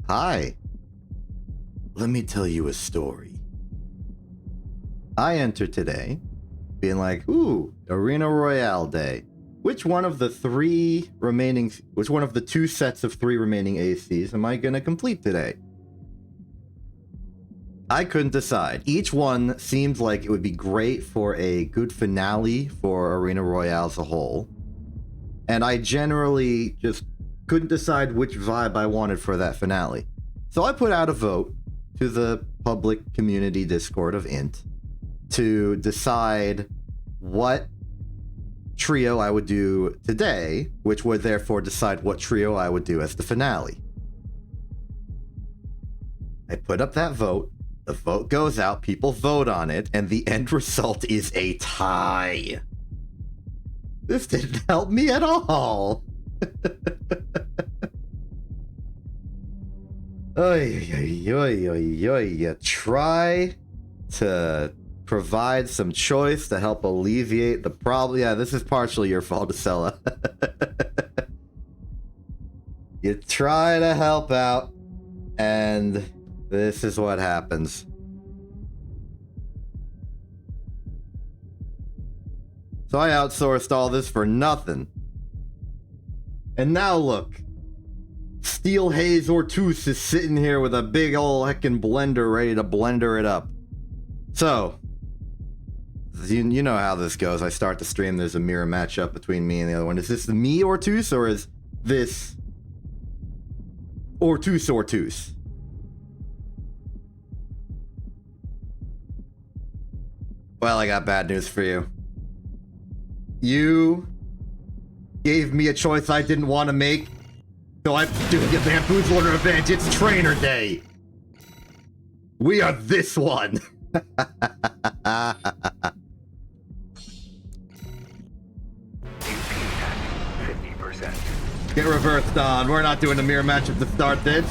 Hi. Let me tell you a story. I entered today being like, ooh, Arena Royale Day. Which one of the two sets of 3 remaining ACs am I gonna complete today? I couldn't decide. Each one seemed like it would be great for a good finale for Arena Royale as a whole. And I generally just couldn't decide which vibe I wanted for that finale. So I put out a vote to the public community Discord of Int to decide what trio I would do today, which would therefore decide what trio I would do as the finale. I put up that vote, the vote goes out, people vote on it, and the end result is a tie. This didn't help me at all. You try to provide some choice to help alleviate the problem. Yeah, this is partially your fault, Acela. You try to help out, and this is what happens. So I outsourced all this for nothing. And now look. Steel Haze Ortus is sitting here with a big ol' heckin' blender ready to blender it up. So, you know how this goes. I start the stream, there's a mirror matchup between me and the other one. Is this me Ortus, or is this Ortus? Well, I got bad news for you. You gave me a choice I didn't want to make, so I'm doing a bamboozler revenge. It's trainer day. We are this one. Get reversed on. We're not doing a mirror matchup to start this.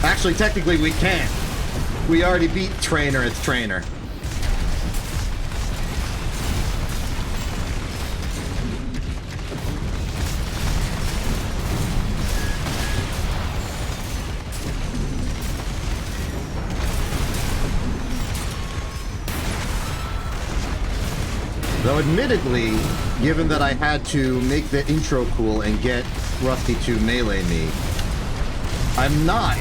Actually, technically, we can't. We already beat trainer as trainer. Though admittedly, given that I had to make the intro cool and get Rusty to melee me, I'm not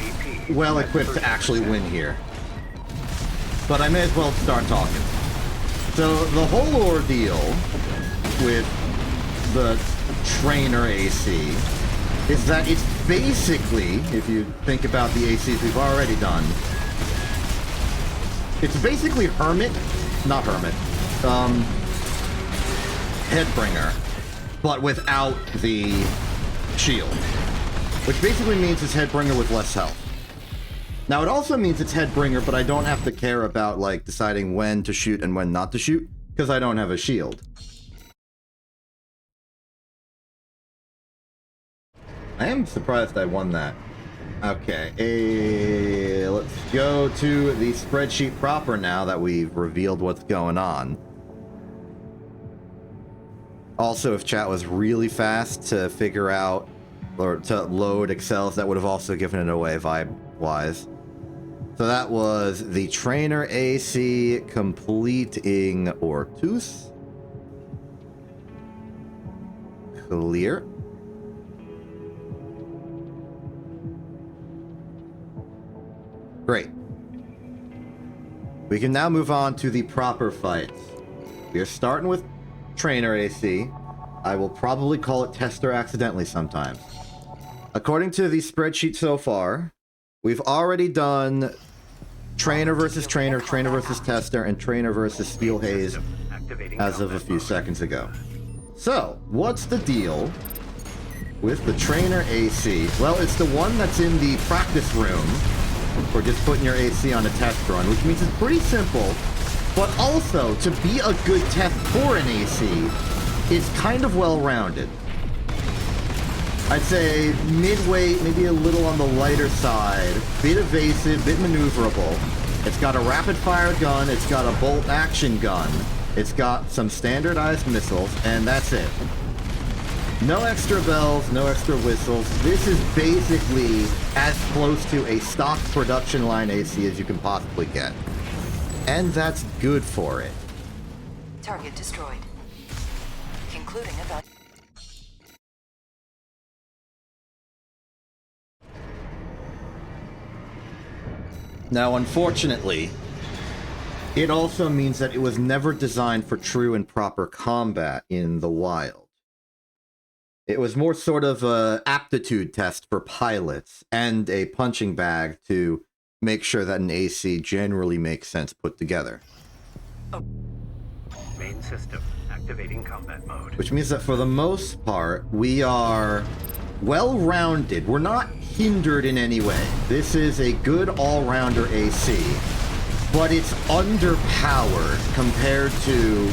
well equipped to actually win here. But I may as well start talking. So the whole ordeal with the trainer AC is that it's basically, if you think about the ACs we've already done, it's basically Headbringer, but without the shield. Which basically means it's Headbringer with less health. Now it also means it's Headbringer, but I don't have to care about like deciding when to shoot and when not to shoot, because I don't have a shield. I am surprised I won that. Okay, let's go to the spreadsheet proper now that we've revealed what's going on. Also, if chat was really fast to figure out or to load Excels, that would have also given it away vibe-wise. So that was the trainer AC completing Ortus. Clear. Great. We can now move on to the proper fights. We are starting with trainer AC. I will probably call it tester accidentally sometimes. According to the spreadsheet so far, we've already done trainer versus trainer, trainer versus tester, and trainer versus Steel Haze as of a few seconds ago. So, what's the deal with the trainer AC? Well, it's the one that's in the practice room for just putting your AC on a test run, which means it's pretty simple. But also, to be a good test for an AC, it's kind of well-rounded. I'd say midweight, maybe a little on the lighter side, bit evasive, bit maneuverable. It's got a rapid-fire gun, it's got a bolt-action gun, it's got some standardized missiles, and that's it. No extra bells, no extra whistles. This is basically as close to a stock production line AC as you can possibly get. And that's good for it. Target destroyed. Concluding evaluation. Now, unfortunately, it also means that it was never designed for true and proper combat in the wild. It was more sort of an aptitude test for pilots and a punching bag to make sure that an AC generally makes sense put together. Main system activating combat mode. Which means that for the most part, we are well-rounded. We're not hindered in any way. This is a good all-rounder AC, but it's underpowered compared to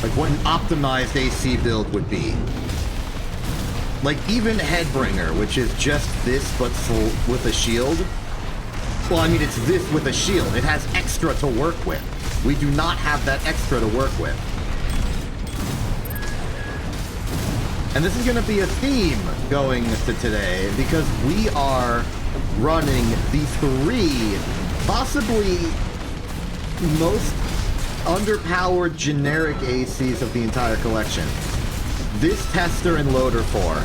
like what an optimized AC build would be. Like even Headbringer, which is just this but with a shield. Well, I mean, it's this with a shield. It has extra to work with. We do not have that extra to work with. And this is going to be a theme going to today, because we are running the three, possibly most underpowered generic ACs of the entire collection. This Tester and Loader 4.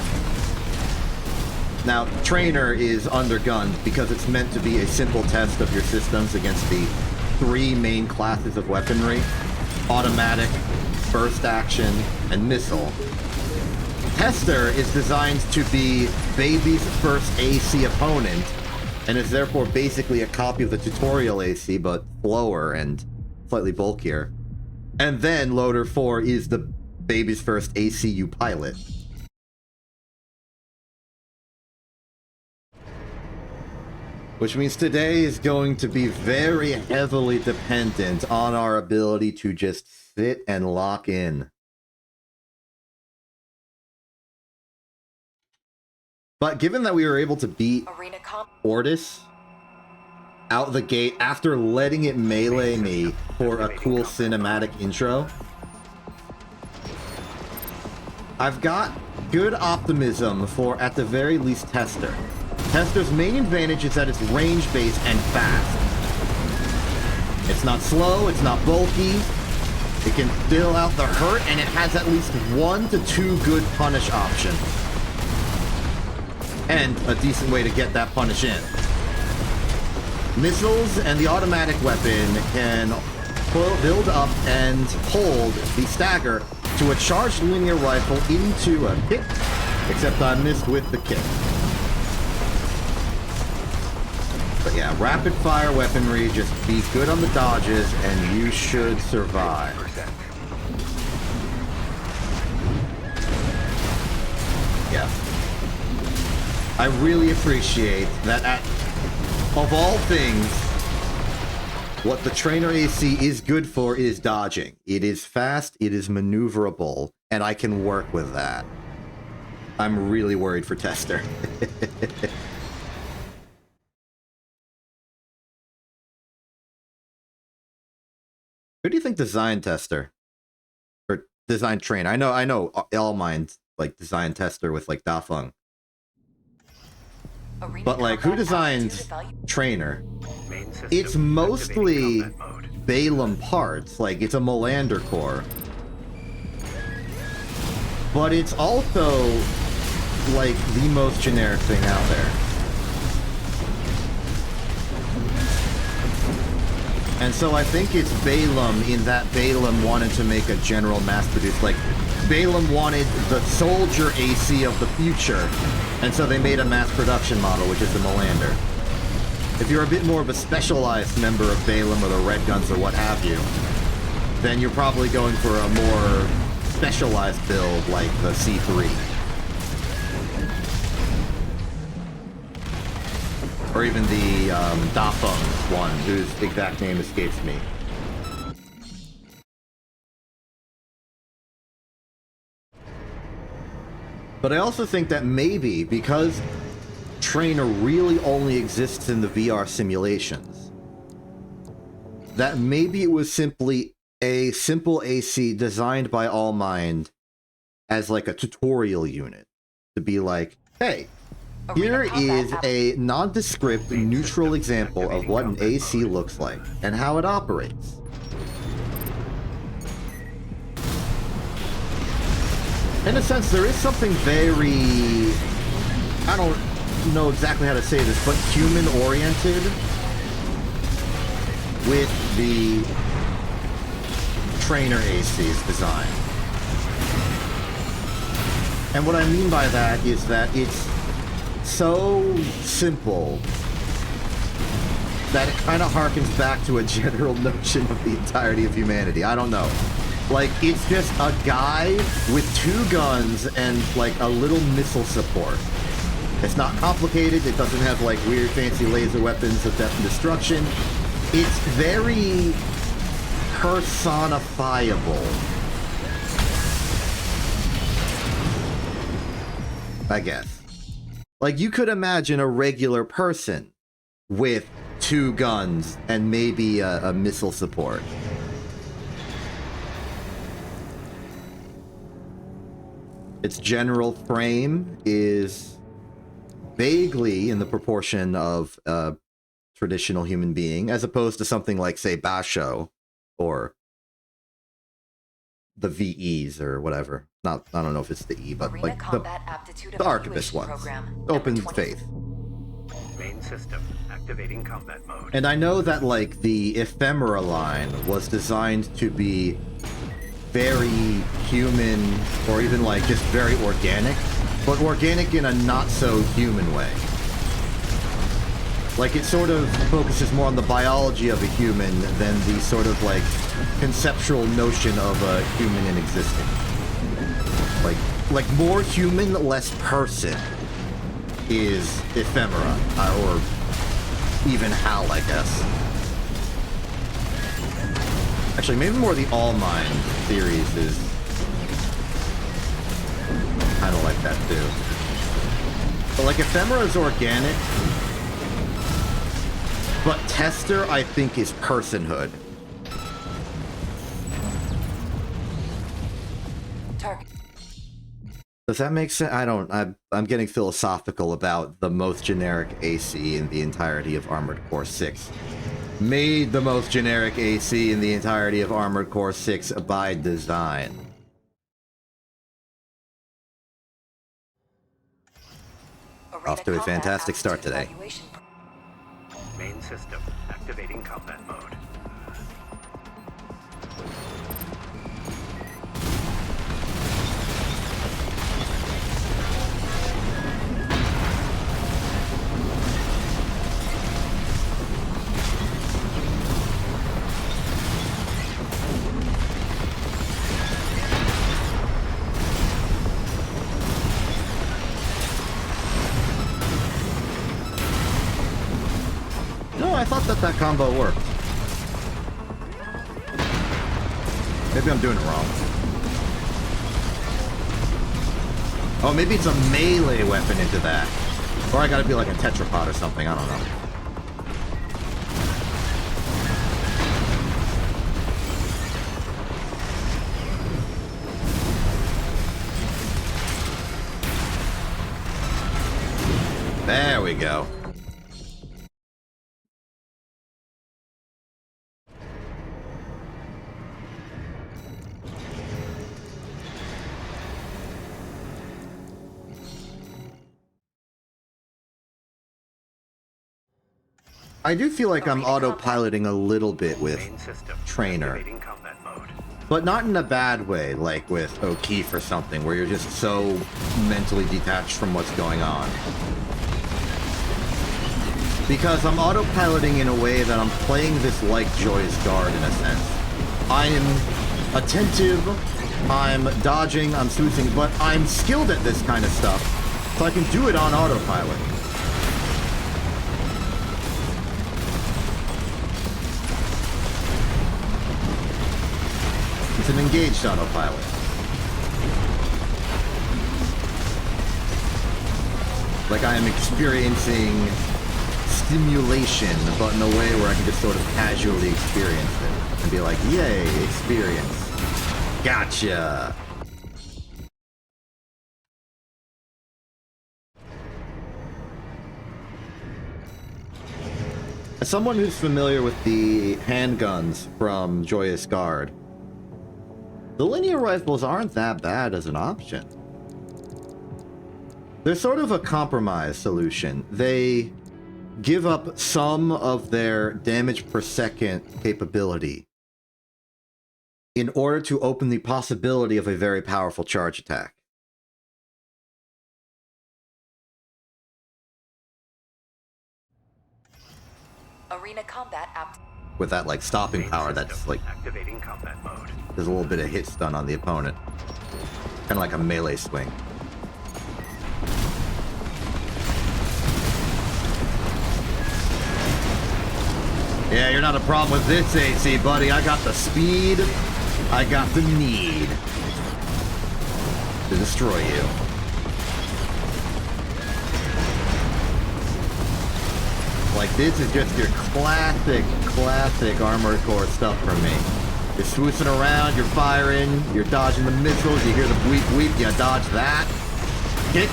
Now, Trainer is undergunned because it's meant to be a simple test of your systems against the three main classes of weaponry: automatic, burst action, and missile. Tester is designed to be Baby's first AC opponent, and is therefore basically a copy of the tutorial AC, but slower and slightly bulkier. And then Loader 4 is the Baby's first ACU pilot. Which means today is going to be very heavily dependent on our ability to just sit and lock in. But given that we were able to beat Ortis out the gate after letting it melee me for a cool cinematic intro, I've got good optimism for, at the very least, Tester. Tester's main advantage is that it's range-based and fast. It's not slow, it's not bulky, it can deal out the hurt, and it has at least 1 to 2 good punish options. And a decent way to get that punish in. Missiles and the automatic weapon can build up and hold the stagger to a charged linear rifle into a kick, except I missed with the kick. But yeah, rapid fire weaponry, just be good on the dodges and you should survive. Yeah. I really appreciate that of all things, what the Trainer AC is good for is dodging. It is fast, it is maneuverable, and I can work with that. I'm really worried for Tester. Who do you think designed Tester? Or designed Trainer? I know Elmind like designed Tester with like Dafeng. But like, who designed Trainer? It's mostly Balaam parts, like it's a Melander core. But it's also like the most generic thing out there. And so I think it's Balaam in that Balaam wanted to make a general mass-produced, like, Balaam wanted the soldier AC of the future, and so they made a mass production model, which is the Melander. If you're a bit more of a specialized member of Balaam or the Red Guns or what have you, then you're probably going for a more specialized build like the C3. Or even the Dafeng one, whose exact name escapes me. But I also think that maybe, because Trainer really only exists in the VR simulations, that maybe it was simply a simple AC designed by Allmind as like a tutorial unit to be like, hey, here is a nondescript, neutral example of what an AC looks like and how it operates. In a sense, there is something very, I don't know exactly how to say this, but human-oriented with the trainer AC's design. And what I mean by that is that it's so simple that it kind of harkens back to a general notion of the entirety of humanity. I don't know. Like, it's just a guy with 2 guns and, like, a little missile support. It's not complicated. It doesn't have, like, weird fancy laser weapons of death and destruction. It's very personifiable, I guess. Like, you could imagine a regular person with 2 guns and maybe a missile support. Its general frame is vaguely in the proportion of a traditional human being, as opposed to something like, say, Basho or the VEs or whatever. I don't know if it's the E, but Arena like the Archivist ones. Open Faith. Main system activating combat mode. And I know that, like, the Ephemera line was designed to be very human, or even, like, just very organic, but organic in a not-so-human way. Like, it sort of focuses more on the biology of a human than the sort of, like, conceptual notion of a human in existence. Like more human, less person is Ephemera, or even Hal, I guess. Actually, maybe more the All Mind series is kind of like that too. But like Ephemera is organic, but Tester, I think, is personhood. Target. Does that make sense? I'm getting philosophical about the most generic AC in the entirety of Armored Core 6. Made the most generic AC in the entirety of Armored Core 6 by design. Off to a fantastic start today. Main system activating combat mode. I thought that combo worked. Maybe I'm doing it wrong. Oh, maybe it's a melee weapon into that. Or I gotta be like a tetrapod or something, I don't know. There we go. I do feel like I'm autopiloting a little bit with Trainer, but not in a bad way, like with O'Keefe or something, where you're just so mentally detached from what's going on. Because I'm autopiloting in a way that I'm playing this like Joyous Guard in a sense. I am attentive, I'm dodging, I'm sleuthing, but I'm skilled at this kind of stuff, so I can do it on autopilot. It's an engaged autopilot. Like I am experiencing stimulation, but in a way where I can just sort of casually experience it and be like, yay, experience. Gotcha. As someone who's familiar with the handguns from Joyous Guard, the linear rifles aren't that bad as an option. They're sort of a compromise solution. They give up some of their damage per second capability in order to open the possibility of a very powerful charge attack. Arena combat app. With that, like, stopping Main power, system that's, like, activating combat mode. there's a little bit of hit stun on the opponent. Kind of like a melee swing. Yeah, you're not a problem with this AC, buddy. I got the speed. I got the need to destroy you. Like, this is just your classic Armored Core stuff from me. You're swoosing around, you're firing, you're dodging the missiles, you hear the bleep bleep, you dodge that. Kick.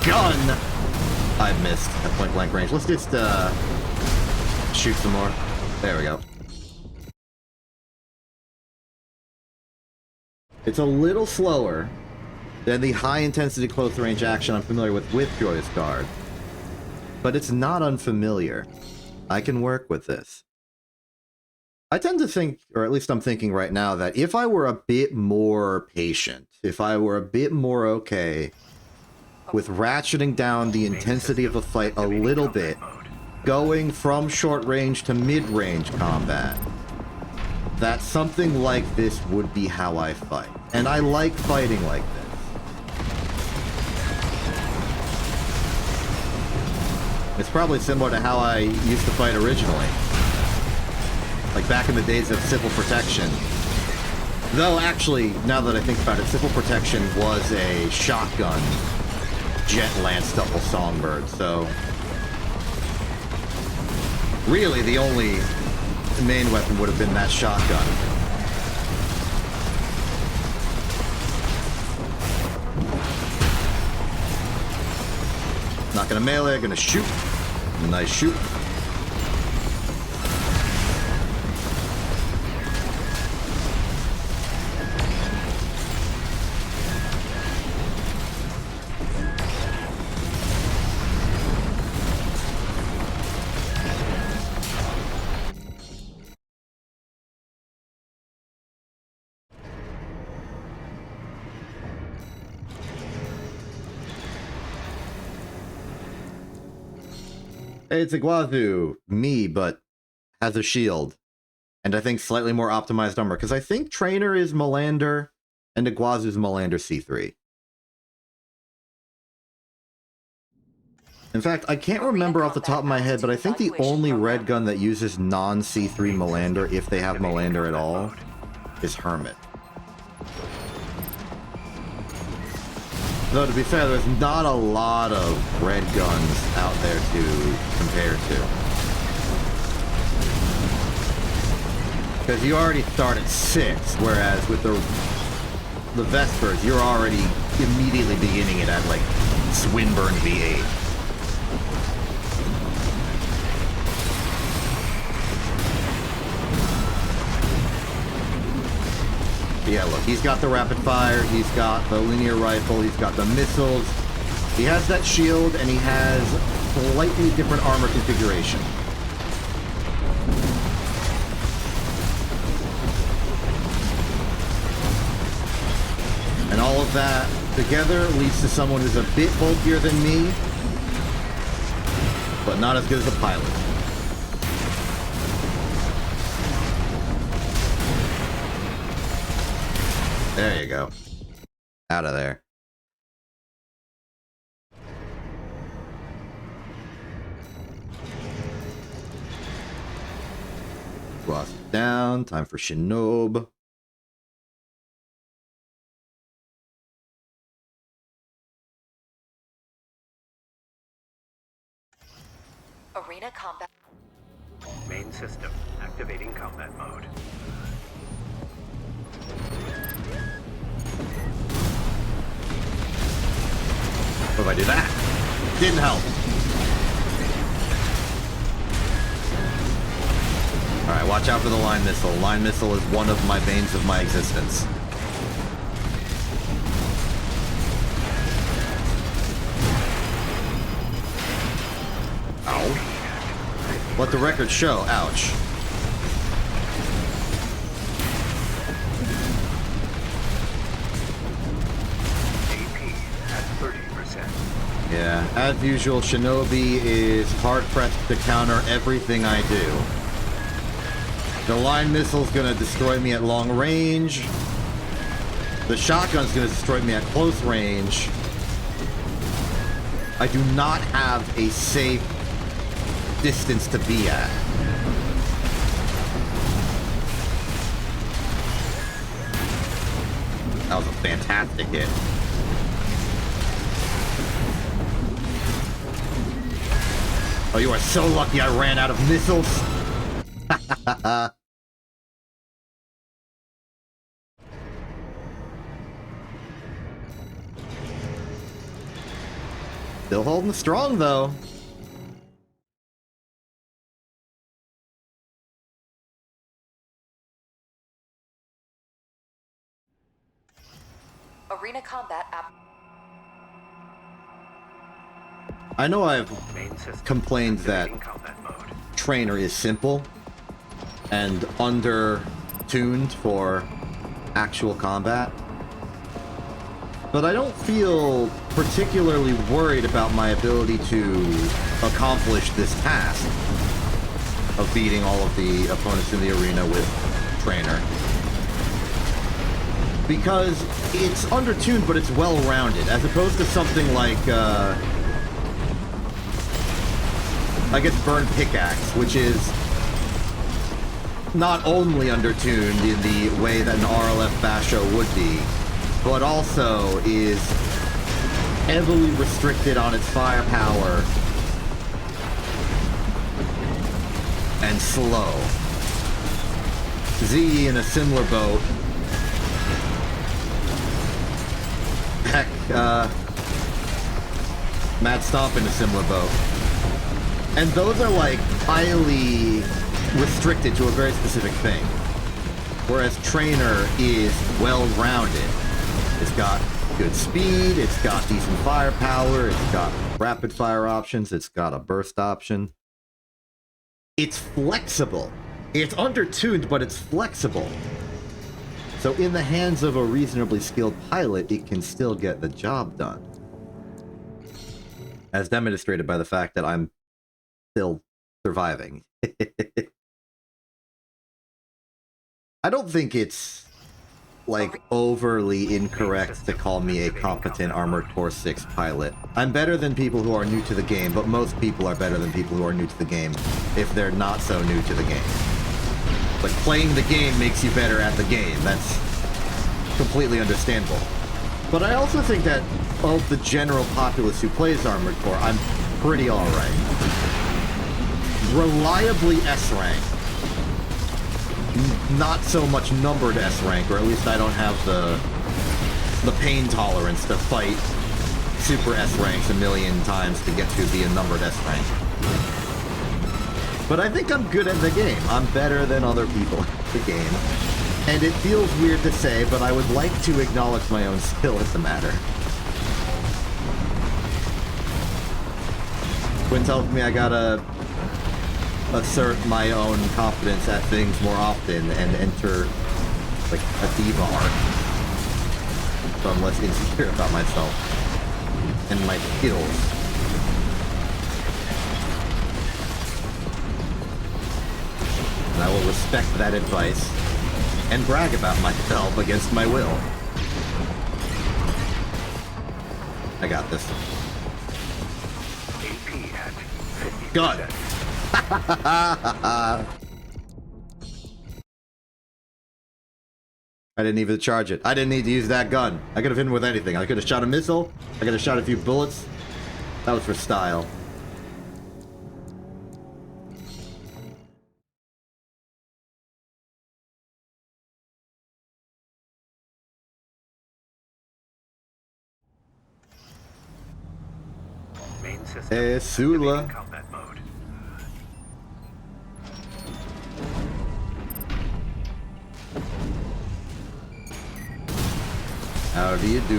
Gun. I missed at point blank range. Let's just, shoot some more. There we go. It's a little slower than the high-intensity close-range action I'm familiar with Joyous Guard. But it's not unfamiliar. I can work with this. I tend to think, or at least I'm thinking right now, that if I were a bit more patient, if I were a bit more okay with ratcheting down the intensity of a fight a little bit, going from short range to mid-range combat, that something like this would be how I fight. And I like fighting like this. It's probably similar to how I used to fight originally. Like back in the days of Civil Protection. Though actually, now that I think about it, Civil Protection was a shotgun Jet Lance double Songbird, so really the only main weapon would have been that shotgun. Not gonna melee, gonna shoot. Nice shoot. Hey, it's Iguazu, me, but has a shield. And I think slightly more optimized armor, because I think Trainer is Melander, and Iguazu is Melander C3. In fact, I can't remember off the top of my head, but I think the only red gun that uses non-C3 Melander, if they have Melander at all, is Hermit. Though, to be fair, there's not a lot of red guns out there to compare to. Because you already start at 6, whereas with the Vespers, you're already immediately beginning it at, like, Swinburne V8. Yeah, look, he's got the rapid fire, he's got the linear rifle, he's got the missiles. He has that shield, and he has slightly different armor configuration. And all of that together leads to someone who's a bit bulkier than me, but not as good as a pilot. There you go. Out of there. Gloss down. Time for Shinob. Arena combat. Main system activating combat mode. What if I do that? Didn't help. Alright, watch out for the line missile. Line missile is one of my banes of my existence. Ow. Let the record show. Ouch. Yeah, as usual, Shinobi is hard-pressed to counter everything I do. The line missile's gonna destroy me at long range. The shotgun's gonna destroy me at close range. I do not have a safe distance to be at. That was a fantastic hit. Oh, you are so lucky I ran out of missiles. Still holding strong, though. Arena combat app. I know I've complained that Trainer is simple and under-tuned for actual combat, but I don't feel particularly worried about my ability to accomplish this task of beating all of the opponents in the arena with Trainer. Because it's under-tuned, but it's well-rounded, as opposed to something like, I guess Burn Pickaxe, which is not only undertuned in the way that an RLF Basho would be, but also is heavily restricted on its firepower and slow. Z in a similar boat. Heck, Mad Stomp in a similar boat. And those are, like, highly restricted to a very specific thing. Whereas Trainer is well-rounded. It's got good speed, it's got decent firepower, it's got rapid-fire options, it's got a burst option. It's flexible. It's under-tuned, but it's flexible. So in the hands of a reasonably skilled pilot, it can still get the job done. As demonstrated by the fact that I'm still surviving. I don't think it's, like, overly incorrect to call me a competent Armored Core 6 pilot. I'm better than people who are new to the game, but most people are better than people who are new to the game if they're not so new to the game. Like, playing the game makes you better at the game. That's completely understandable. But I also think that of the general populace who plays Armored Core, I'm pretty alright. Reliably S-rank. Not so much numbered S-rank, or at least I don't have the pain tolerance to fight super S-ranks a million times to get to be a numbered S-rank. But I think I'm good at the game. I'm better than other people at the game. And it feels weird to say, but I would like to acknowledge my own skill at the matter. Quinn tells me I gotta assert my own confidence at things more often and enter, like, a diva arc. So I'm less insecure about myself and my skills. And I will respect that advice and brag about myself against my will. I got this. God. I didn't even charge it. I didn't need to use that gun. I could have hit him with anything. I could have shot a missile. I could have shot a few bullets. That was for style. Main system Hey, Sula. activating combat mode. How do you do?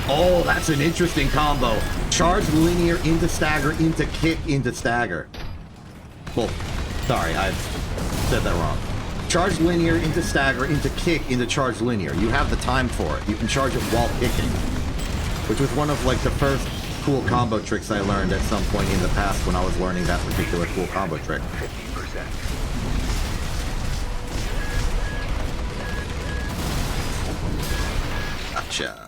Oh, that's an interesting combo. Charge linear into stagger, into kick, into stagger. Well, sorry, I said that wrong. Charge linear into stagger, into kick, into charge linear. You have the time for it. You can charge it while kicking. Which was one of like the first cool combo tricks I learned at some point in the past when I was learning that particular cool combo trick. 50%. Gotcha.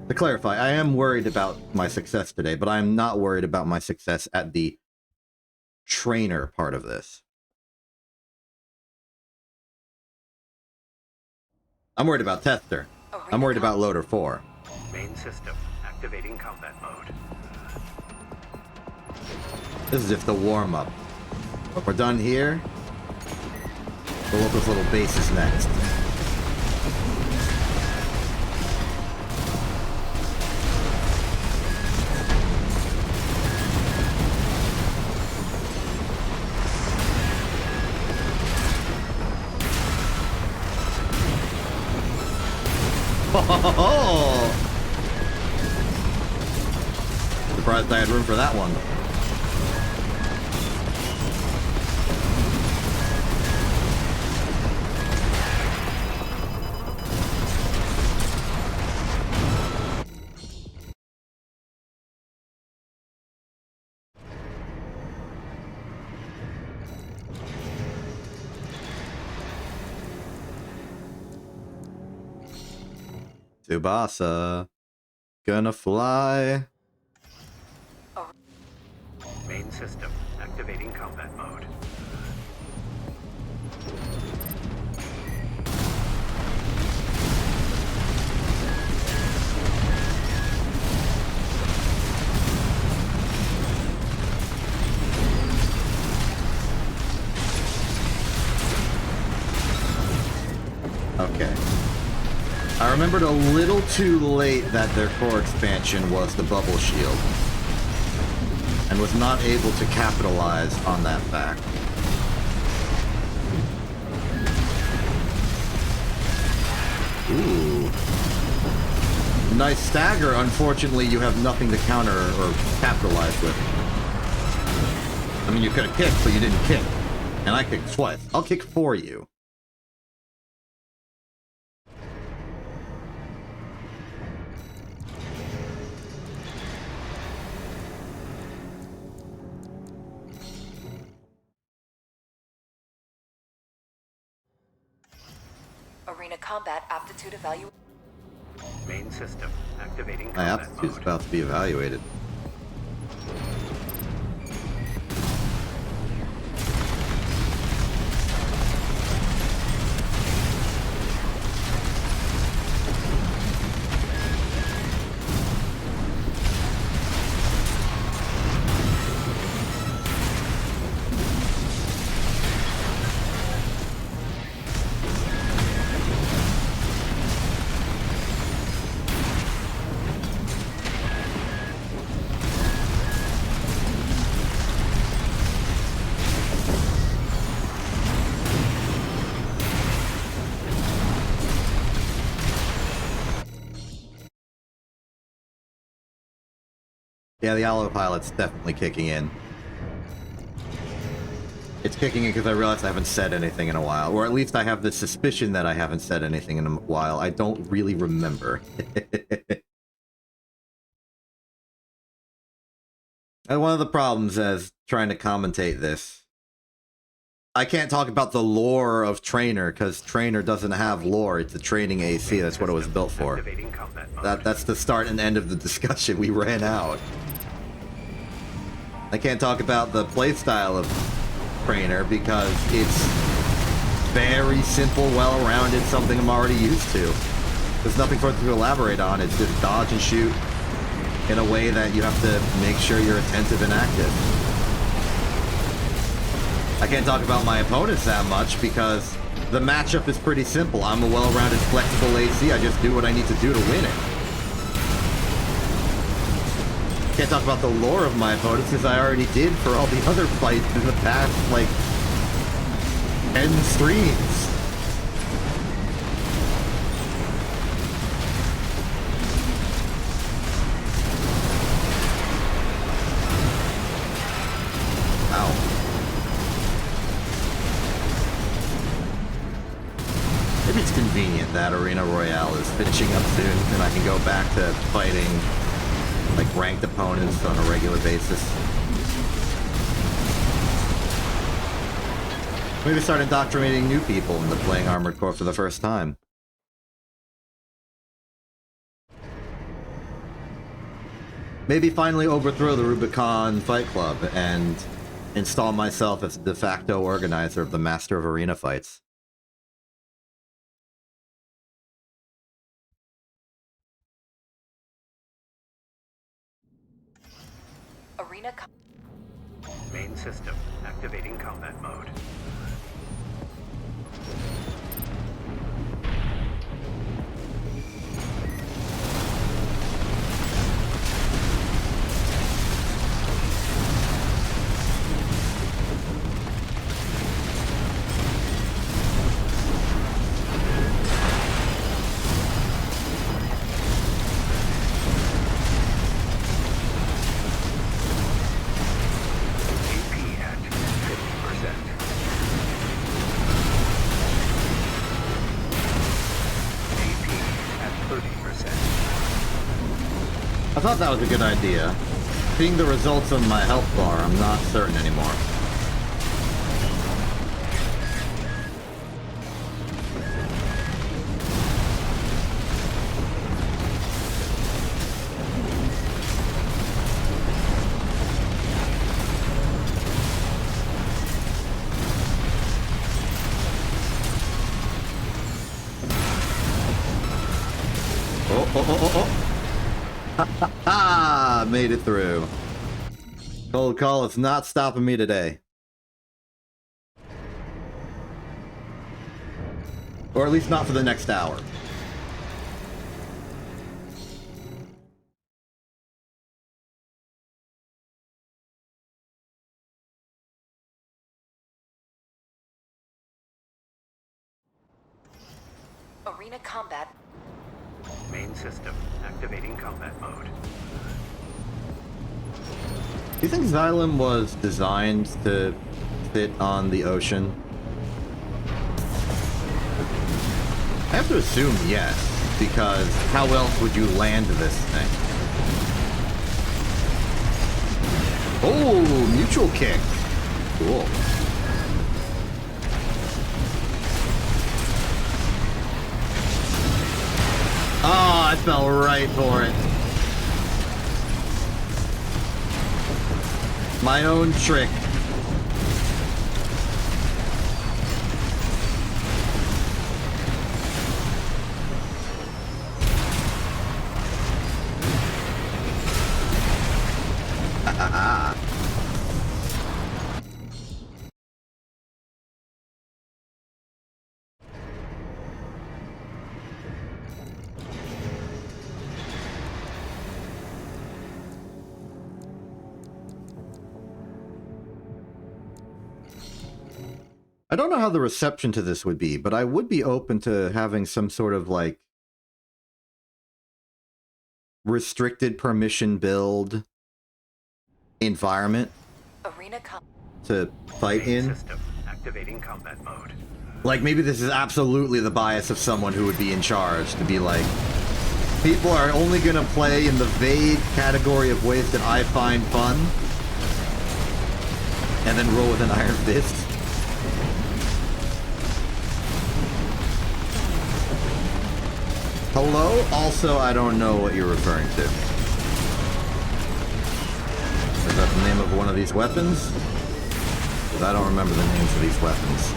To clarify, I am worried about my success today, but I'm not worried about my success at the trainer part of this. I'm worried about tester. I'm worried about loader 4. Main system activating combat mode. This is just the warm-up. When we're done here, we'll look at little bases next. Oh! Surprised I had room for that one. Tsubasa, gonna fly. Main system activating combat mode. Okay. I remembered a little too late that their core expansion was the bubble shield, and was not able to capitalize on that fact. Ooh. Nice stagger. Unfortunately, you have nothing to counter or capitalize with. I mean, you could have kicked, but you didn't kick. And I kicked twice. I'll kick for you. Arena combat aptitude evaluation. Main system activating My combat aptitude's mode. about to be evaluated. Yeah, the autopilot's definitely kicking in. It's kicking in because I realized I haven't said anything in a while. Or at least I have the suspicion that I haven't said anything in a while. I don't really remember. And one of the problems as trying to commentate this, I can't talk about the lore of Trainer, because Trainer doesn't have lore. It's a training AC. That's what it was built for. Activating combat mode. That's the start and end of the discussion. We ran out. I can't talk about the playstyle of Trainer because it's very simple, well-rounded, something I'm already used to. There's nothing for it to elaborate on. It's just dodge and shoot in a way that you have to make sure you're attentive and active. I can't talk about my opponents that much because the matchup is pretty simple. I'm a well-rounded, flexible AC. I just do what I need to do to win it. Can't talk about the lore of my opponents because I already did for all the other fights in the past, like, 10 streams. Maybe it's convenient that Arena Royale is finishing up soon and I can go back to fighting like ranked opponents on a regular basis. Maybe start indoctrinating new people into playing Armored Core for the first time. Maybe finally overthrow the Rubicon Fight Club and install myself as de facto organizer of the Master of Arena Fights. Main system activating combat mode. I thought that was a good idea. Seeing the results of my health bar, I'm not certain anymore. Ah, made it through. Cold call, it's not stopping me today. Or at least not for the next hour. Arena combat. Main system activating combat mode. Do you think Xylem was designed to fit on the ocean? I have to assume yes, because how else would you land this thing? Oh, mutual kick. Cool. Oh, I fell right for it. My own trick. I don't know how the reception to this would be, but I would be open to having some sort of, like, restricted permission build environment to fight in. System activating combat mode. Like, maybe this is absolutely the bias of someone who would be in charge, to be like, people are only gonna play in the vague category of ways that I find fun, and then roll with an iron fist. Hello? Also, I don't know what you're referring to. Is that the name of one of these weapons? Because I don't remember the names of these weapons.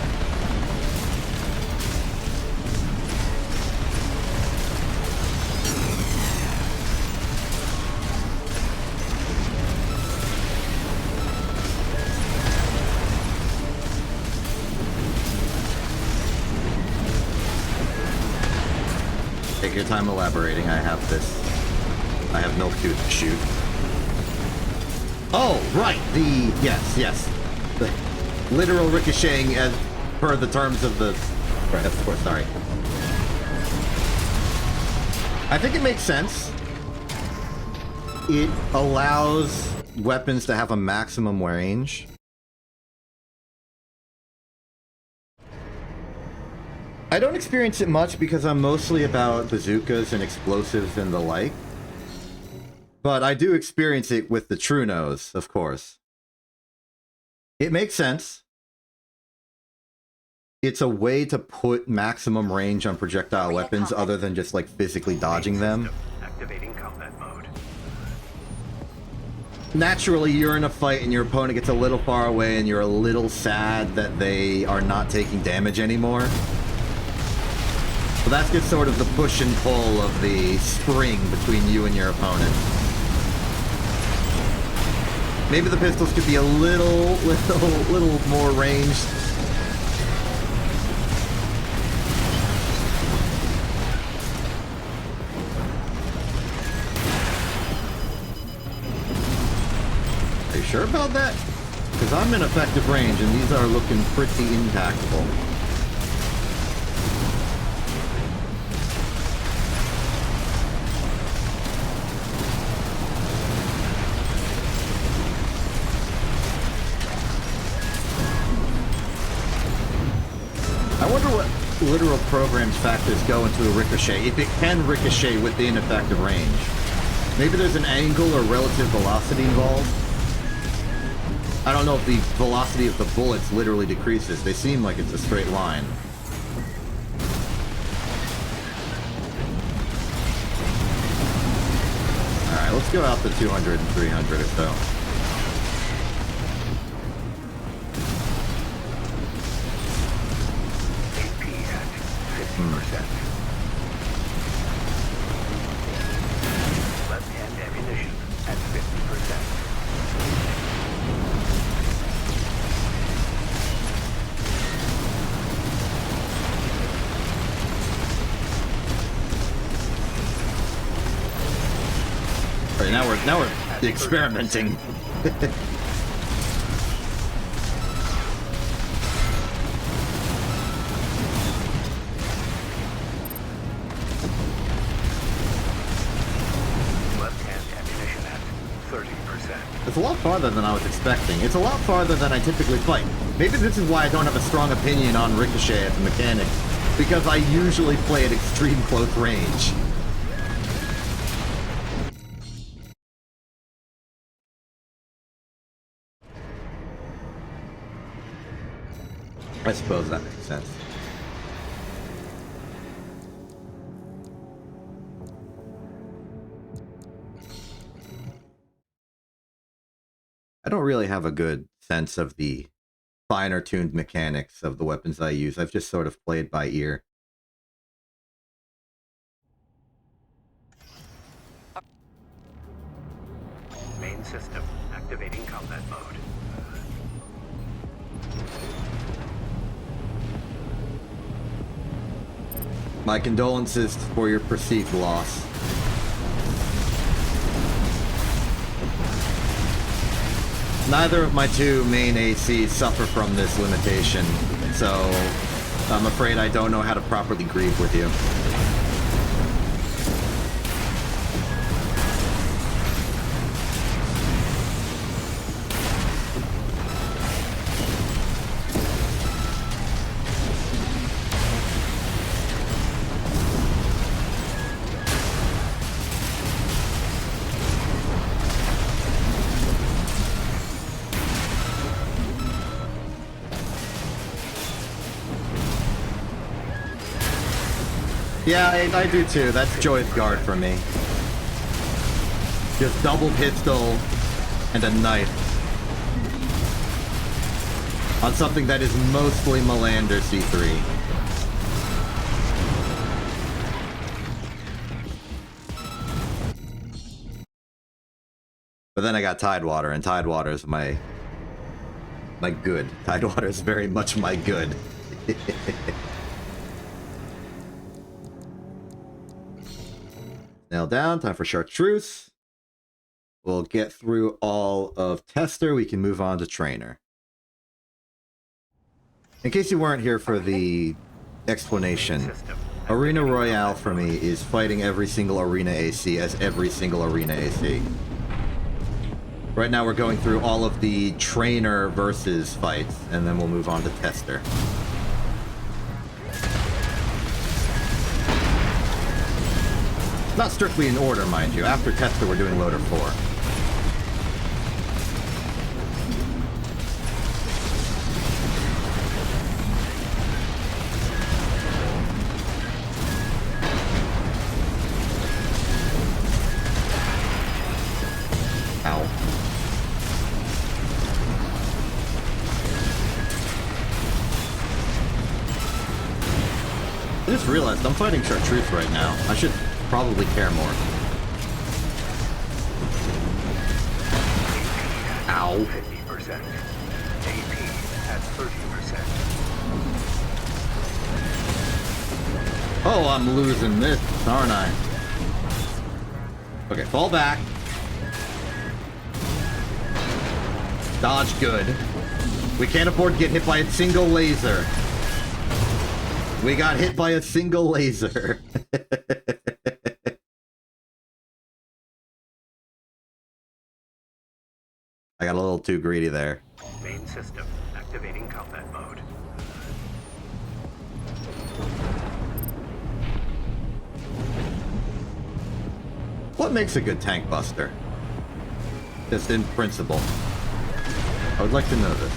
take your time elaborating. I have this. I have milk tooth to shoot. Oh, right. Yes. The literal ricocheting as per the terms of the... Right, of course, sorry. I think it makes sense. It allows weapons to have a maximum range. I don't experience it much because I'm mostly about bazookas and explosives and the like. But I do experience it with the True Nose, of course. It makes sense. It's a way to put maximum range on projectile weapons other than just like physically dodging them. Activating combat mode. Naturally, you're in a fight and your opponent gets a little far away and you're a little sad that they are not taking damage anymore. So that's just sort of the push and pull of the spring between you and your opponent. Maybe the pistols could be a little more ranged. Are you sure about that? Because I'm in effective range and these are looking pretty impactful. I wonder what literal programmed factors go into a ricochet, if it can ricochet within effective range. Maybe there's an angle or relative velocity involved. I don't know if the velocity of the bullets literally decreases. They seem like it's a straight line. Alright, let's go out to 200 and 300 or so. AP at 50%. Left-hand ammunition at 50%. Right, now we're experimenting. Left-hand ammunition at 30%. It's a lot farther than I was expecting. It's a lot farther than I typically fight. Maybe this is why I don't have a strong opinion on Ricochet as a mechanic, because I usually play at extreme close range. I suppose that makes sense. I don't really have a good sense of the finer tuned mechanics of the weapons I use. I've just sort of played by ear. Main system activating combat mode. My condolences for your perceived loss. Neither of my two main ACs suffer from this limitation, so I'm afraid I don't know how to properly grieve with you. Yeah, I do too. That's Joy's guard for me. Just double pistol and a knife. On something that is mostly Melander C3. But then I got Tidewater, and Tidewater is my good. Tidewater is very much my good. Nail down. Time for chartreuse. We'll get through all of tester. We can move on to trainer. In case you weren't here for the explanation, Arena Royale for me is fighting every single Arena AC as every single Arena AC. Right now we're going through all of the trainer versus fights, and then we'll move on to tester. Not strictly in order, mind you. After tester, we're doing loader 4. Ow. I just realized I'm fighting chartreuse right now. I should probably care more. Ow. 50%. AP at 30%. Oh, I'm losing this, aren't I? Okay, fall back. Dodge good. We can't afford to get hit by a single laser. We got hit by a single laser. I got a little too greedy there. Main system activating combat mode. What makes a good tank buster? Just in principle. I would like to know this.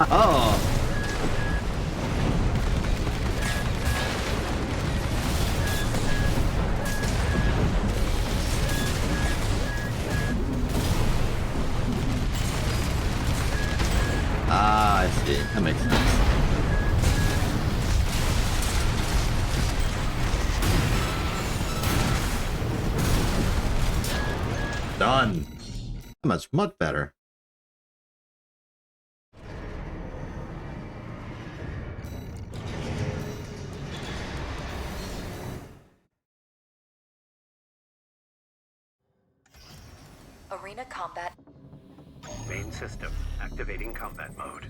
Oh. Ah, I see. That makes sense. Done. Much better. Arena combat. Main system activating combat mode.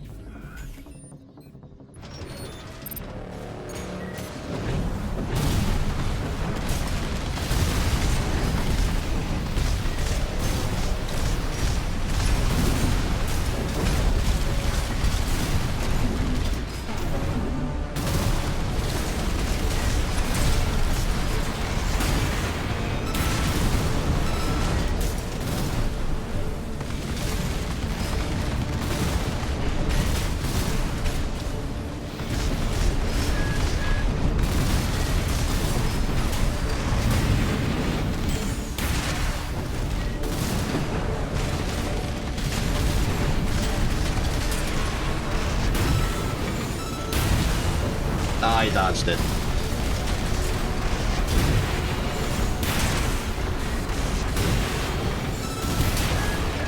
I dodged it.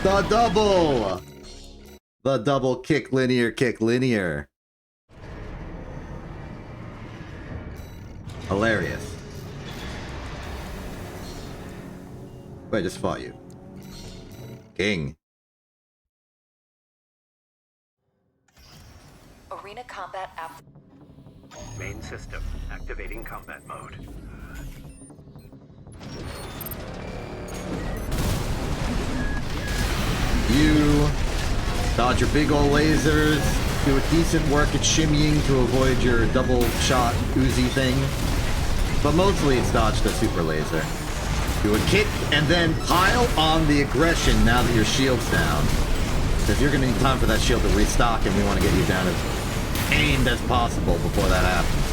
The double! The double kick linear, kick linear. Hilarious. I just fought you. King. Arena combat after. Main system activating combat mode. You dodge your big old lasers, do a decent work at shimmying to avoid your double shot Uzi thing. But mostly it's dodge the super laser. Do a kick and then pile on the aggression now that your shield's down. Because you're going to need time for that shield to restock and we want to get you down as contained as possible before that happens.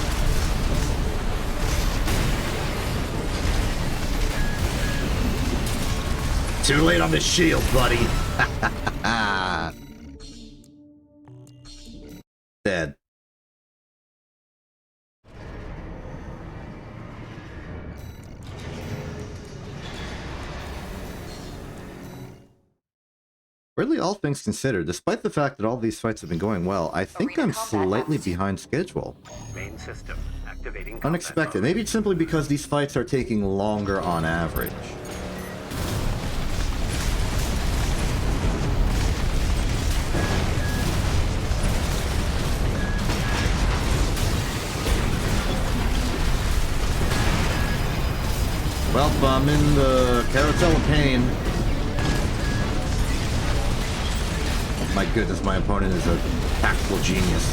Too late on the shield, buddy. Dead. Really, all things considered, despite the fact that all these fights have been going well, I think I'm slightly behind schedule. Main system activating combat Unexpected. mode. Maybe it's simply because these fights are taking longer on average. Well, I'm in the carousel of pain. My goodness, my opponent is a tactical genius.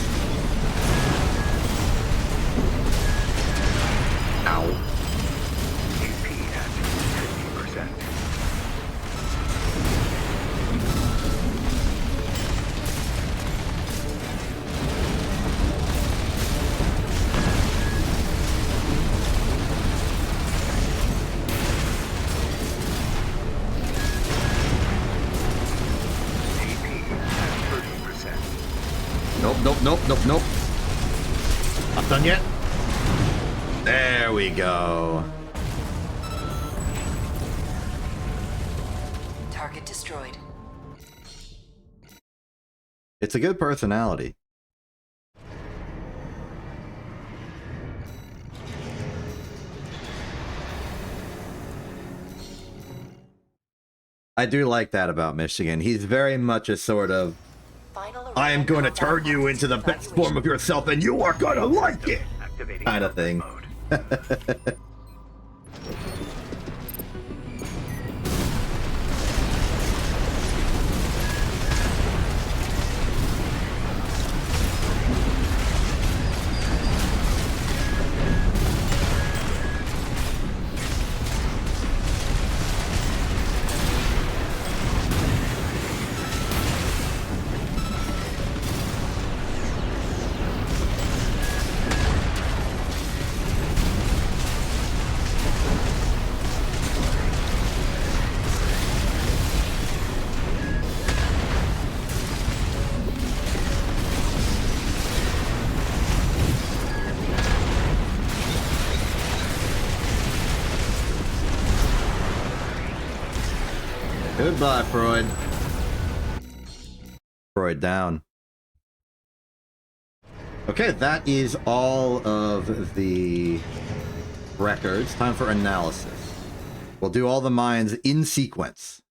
Ow. AP at 50%. Nope. Not done yet. There we go. Target destroyed. It's a good personality. I do like that about Michigan. He's very much a sort of, I am going to turn you into the best form of yourself and you are going to like it kind of thing. Goodbye, Freud. Freud down. Okay, that is all of the records. Time for analysis. We'll do all the mines in sequence.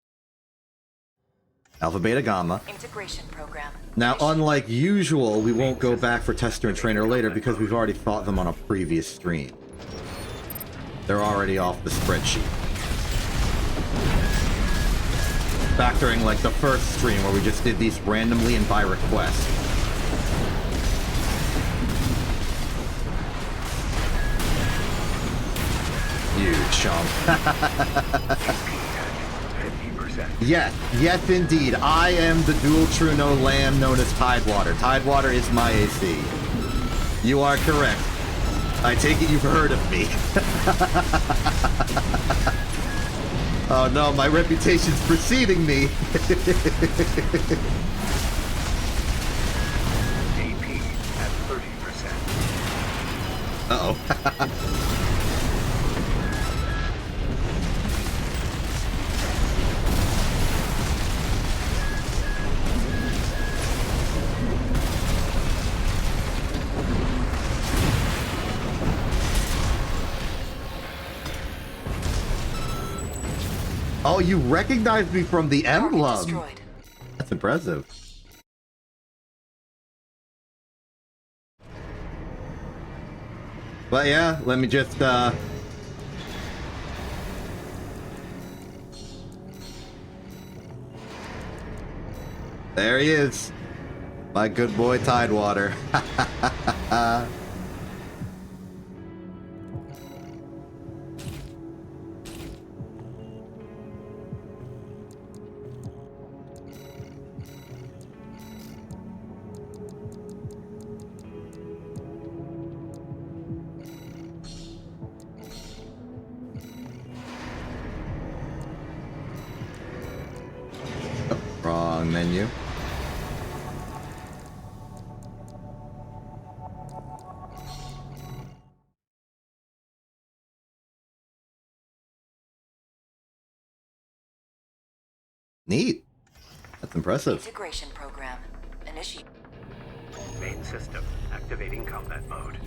Alpha, Beta, Gamma. Integration program. Now, unlike usual, we won't go back for Tester and Trainer later because we've already fought them on a previous stream. They're already off the spreadsheet. Factoring like the first stream where we just did these randomly and by request. You chump. 50%. Yes, indeed. I am the dual true no lamb known as Tidewater. Tidewater is my AC. You are correct. I take it you've heard of me. Oh no, my reputation's preceding me. AP at 30%. Uh-oh. Oh, you recognized me from the emblem. Destroyed. That's impressive. But yeah, let me just there he is. My good boy Tidewater. Wrong menu. Neat. That's impressive. Integration program. Initiate. Main system activating combat mode.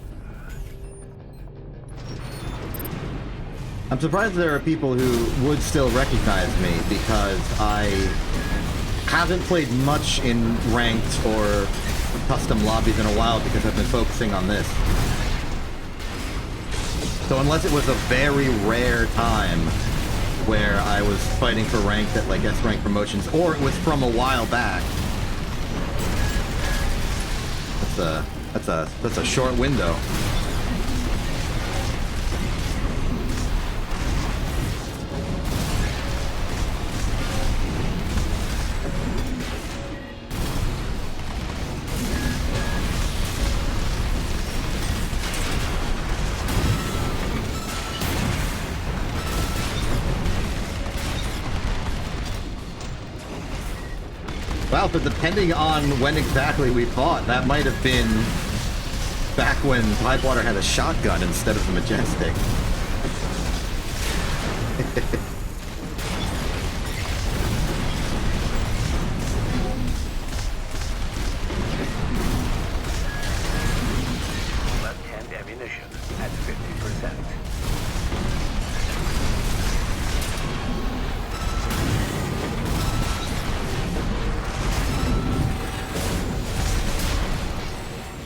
I'm surprised there are people who would still recognize me because I haven't played much in ranked or custom lobbies in a while because I've been focusing on this. So unless it was a very rare time where I was fighting for ranked at like S rank promotions, or it was from a while back. That's a short window. Wow, but depending on when exactly we fought, that might have been back when Tidewater had a shotgun instead of the Majestic. Left-hand ammunition at 50%.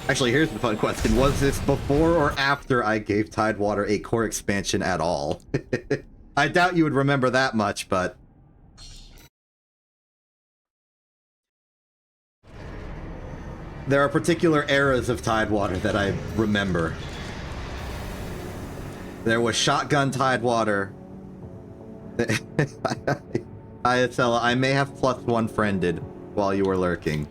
Actually, here's the fun question. Was this before or after I gave Tidewater a core expansion at all? I doubt you would remember that much, but... there are particular eras of Tidewater that I remember. There was Shotgun Tidewater. Ayatella, I may have +1 friended while you were lurking.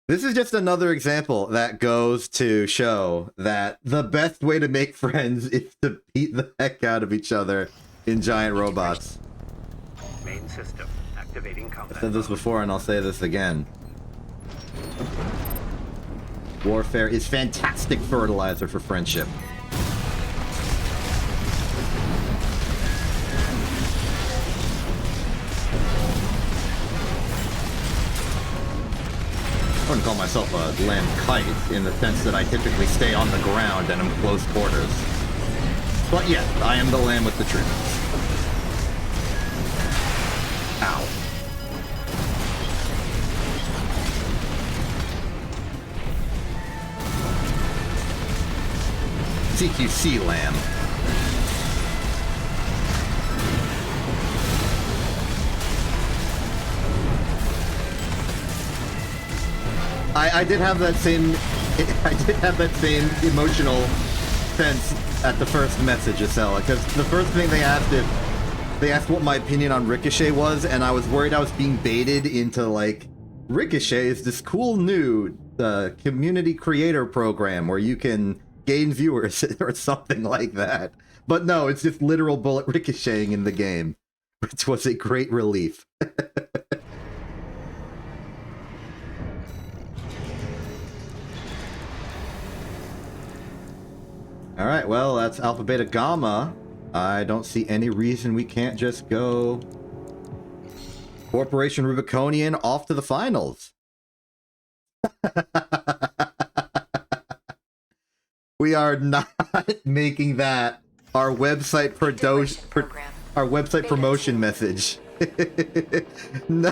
This is just another example that goes to show that the best way to make friends is to beat the heck out of each other in giant robots. Main system activating combat. I said this before and I'll say this again. Warfare is fantastic fertilizer for friendship. I wouldn't call myself a land kite in the sense that I typically stay on the ground and I'm close quarters. But yes, I am the lamb with the truth. Ow. CQC lamb. I did have that same emotional sense at the first message, Acela, because the first thing they asked what my opinion on Ricochet was, and I was worried I was being baited into like, Ricochet is this cool new community creator program where you can gain viewers or something like that. But no, it's just literal bullet ricocheting in the game, which was a great relief. Alright, well, that's Alpha Beta Gamma. I don't see any reason we can't just go Corporation Rubiconian off to the finals. We are not making that our website our website promotion message. No.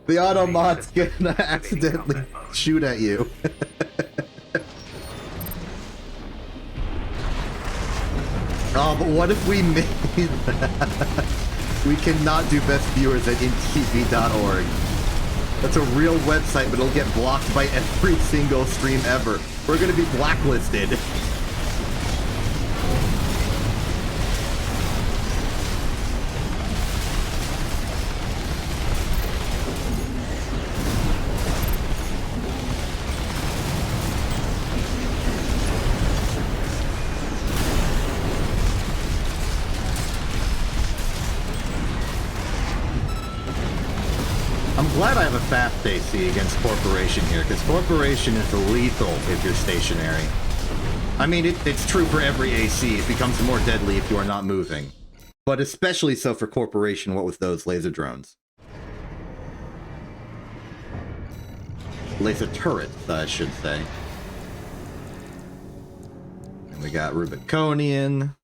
The Automod's gonna accidentally shoot at you. Oh, but what if we made that? We cannot do best viewers at intv.org. That's a real website, but it'll get blocked by every single stream ever. We're gonna be blacklisted. glad I have a fast AC against Corporation here, because Corporation is lethal if you're stationary. I mean, it's true for every AC. It becomes more deadly if you are not moving. But especially so for Corporation, what with those laser drones. Laser turrets, I should say. And we got Rubiconian.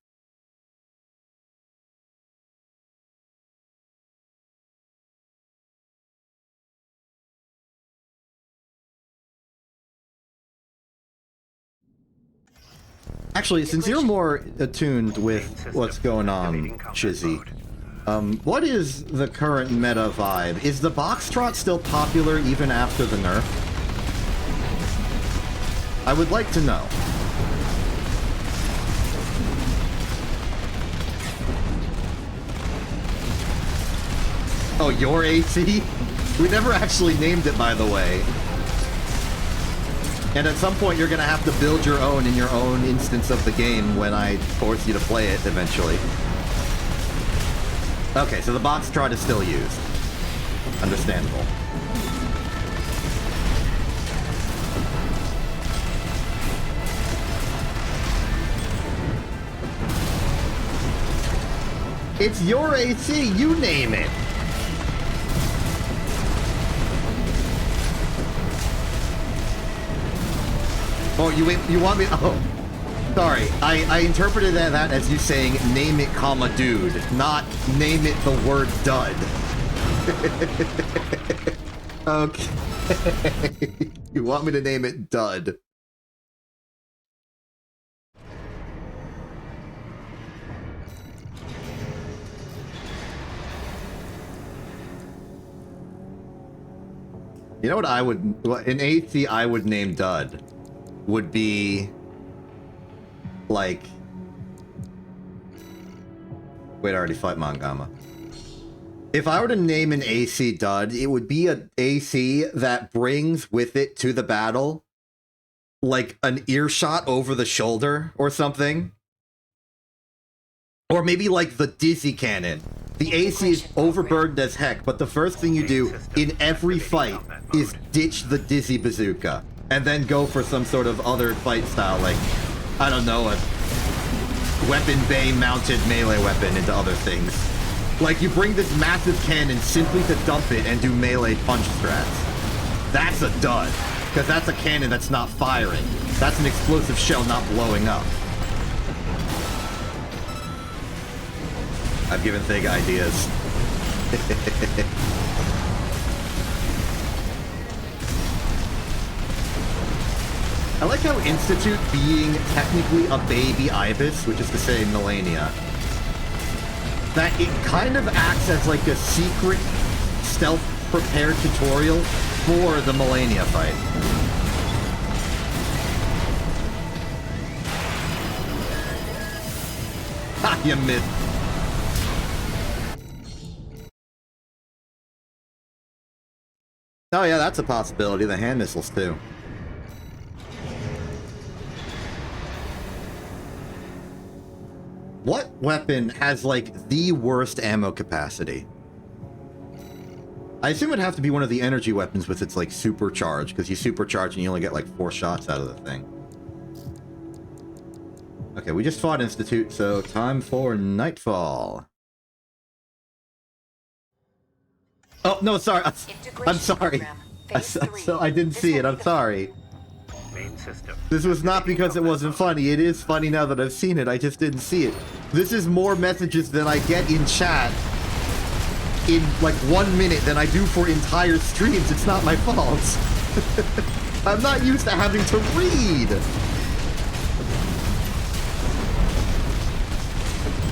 Actually, since you're more attuned with what's going on, Chizzy, what is the current meta vibe? Is the Boxtrot still popular even after the nerf? I would like to know. Oh, your AC? We never actually named it, by the way. And at some point, you're going to have to build your own in your own instance of the game when I force you to play it eventually. Okay, so the Boxtrot is still used. Understandable. It's your AC, you name it! Oh, you want me? Oh, sorry. I interpreted that as you saying "name it, comma, dude," not "name it the word dud." Okay. You want me to name it dud? You know what I would, an AC I would name dud would be like, wait, I already fought Mangama. If I were to name an AC dud, it would be an AC that brings with it to the battle like an earshot over the shoulder or something. Or maybe like the Dizzy Cannon. The AC is overburdened as heck, but the first thing you do in every fight is ditch the Dizzy Bazooka. And then go for some sort of other fight style, like, I don't know, a weapon bay mounted melee weapon into other things. Like, you bring this massive cannon simply to dump it and do melee punch strats. That's a dud, because that's a cannon that's not firing. That's an explosive shell not blowing up. I've given Thig ideas. I like how Institute, being technically a baby Ibis, which is to say Millennia, that it kind of acts as like a secret stealth-prepared tutorial for the Millennia fight. Ha! You missed. Oh yeah, that's a possibility. The hand missiles, too. What weapon has, like, the worst ammo capacity? I assume it'd have to be one of the energy weapons with its, like, supercharge, because you supercharge and you only get, like, 4 shots out of the thing. Okay, we just fought Institute, so time for Nightfall. Oh, no, sorry. I'm sorry. I didn't see it. I'm sorry. Main system. This was not because it wasn't funny. It is funny now that I've seen it. I just didn't see it. This is more messages than I get in chat in like 1 minute than I do for entire streams. It's not my fault. I'm not used to having to read.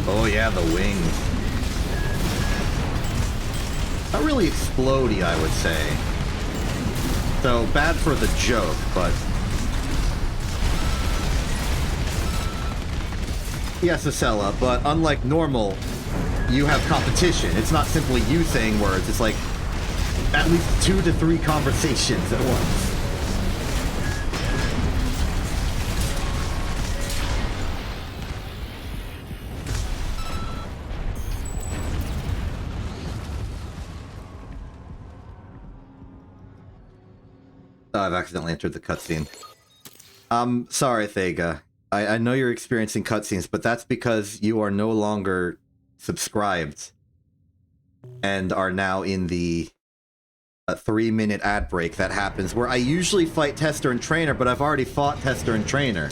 Oh yeah, the wings. Not really explodey, I would say. So bad for the joke, but yes, Acela, but unlike normal, you have competition. It's not simply you saying words, it's like at least 2 to 3 conversations at once. I've accidentally entered the cutscene. Sorry, Thega. I know you're experiencing cutscenes, but that's because you are no longer subscribed and are now in the 3-minute ad break that happens where I usually fight Tester and Trainer, but I've already fought Tester and Trainer.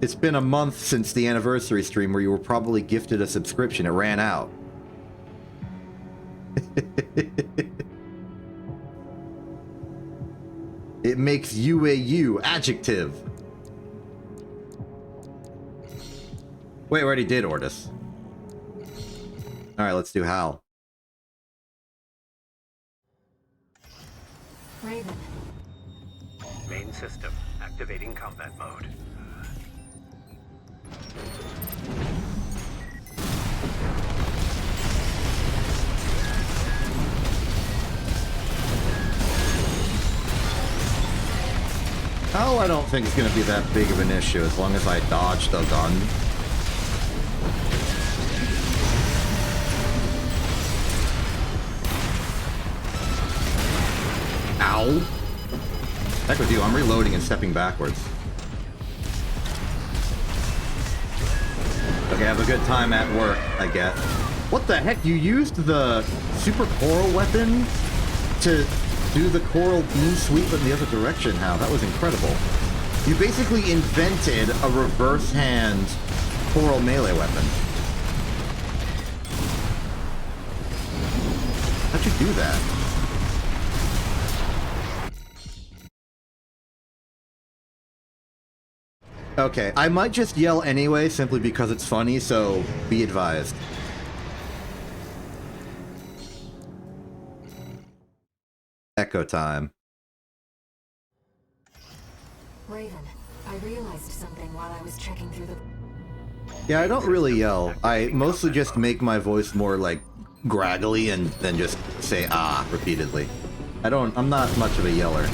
It's been a month since the anniversary stream where you were probably gifted a subscription. It ran out. It makes you a you. Adjective. Wait, we already did Ortis. Alright, let's do Hal. Raven. Main system activating combat mode. Hal, I don't think it's going to be that big of an issue as long as I dodge the gun. Ow! Heck with you, I'm reloading and stepping backwards. Okay, have a good time at work, I guess. What the heck? You used the super coral weapon to do the coral beam sweep in the other direction, Hal. That was incredible. You basically invented a reverse hand coral melee weapon. How'd you do that? Okay, I might just yell anyway, simply because it's funny, so be advised. Echo time. Raven, I realized something while I was checking through the... Yeah, I don't really yell. I mostly just make my voice more, like, graggly and then just say ah repeatedly. I'm not much of a yeller.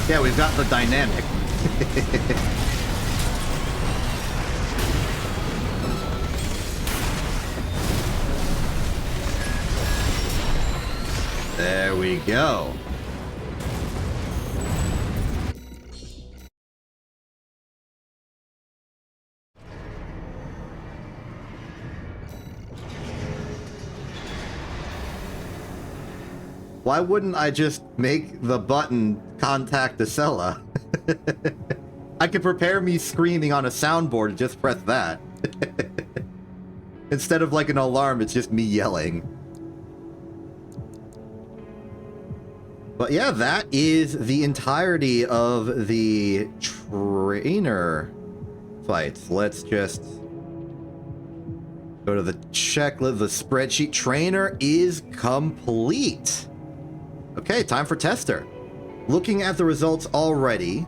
Yeah, we've got the dynamic. There we go. Why wouldn't I just make the button contact Acela? I could prepare me screaming on a soundboard and just press that. Instead of like an alarm, it's just me yelling. But yeah, that is the entirety of the trainer fights. Let's just go to the checklist. The spreadsheet. Trainer is complete. Okay, time for Tester. Looking at the results already,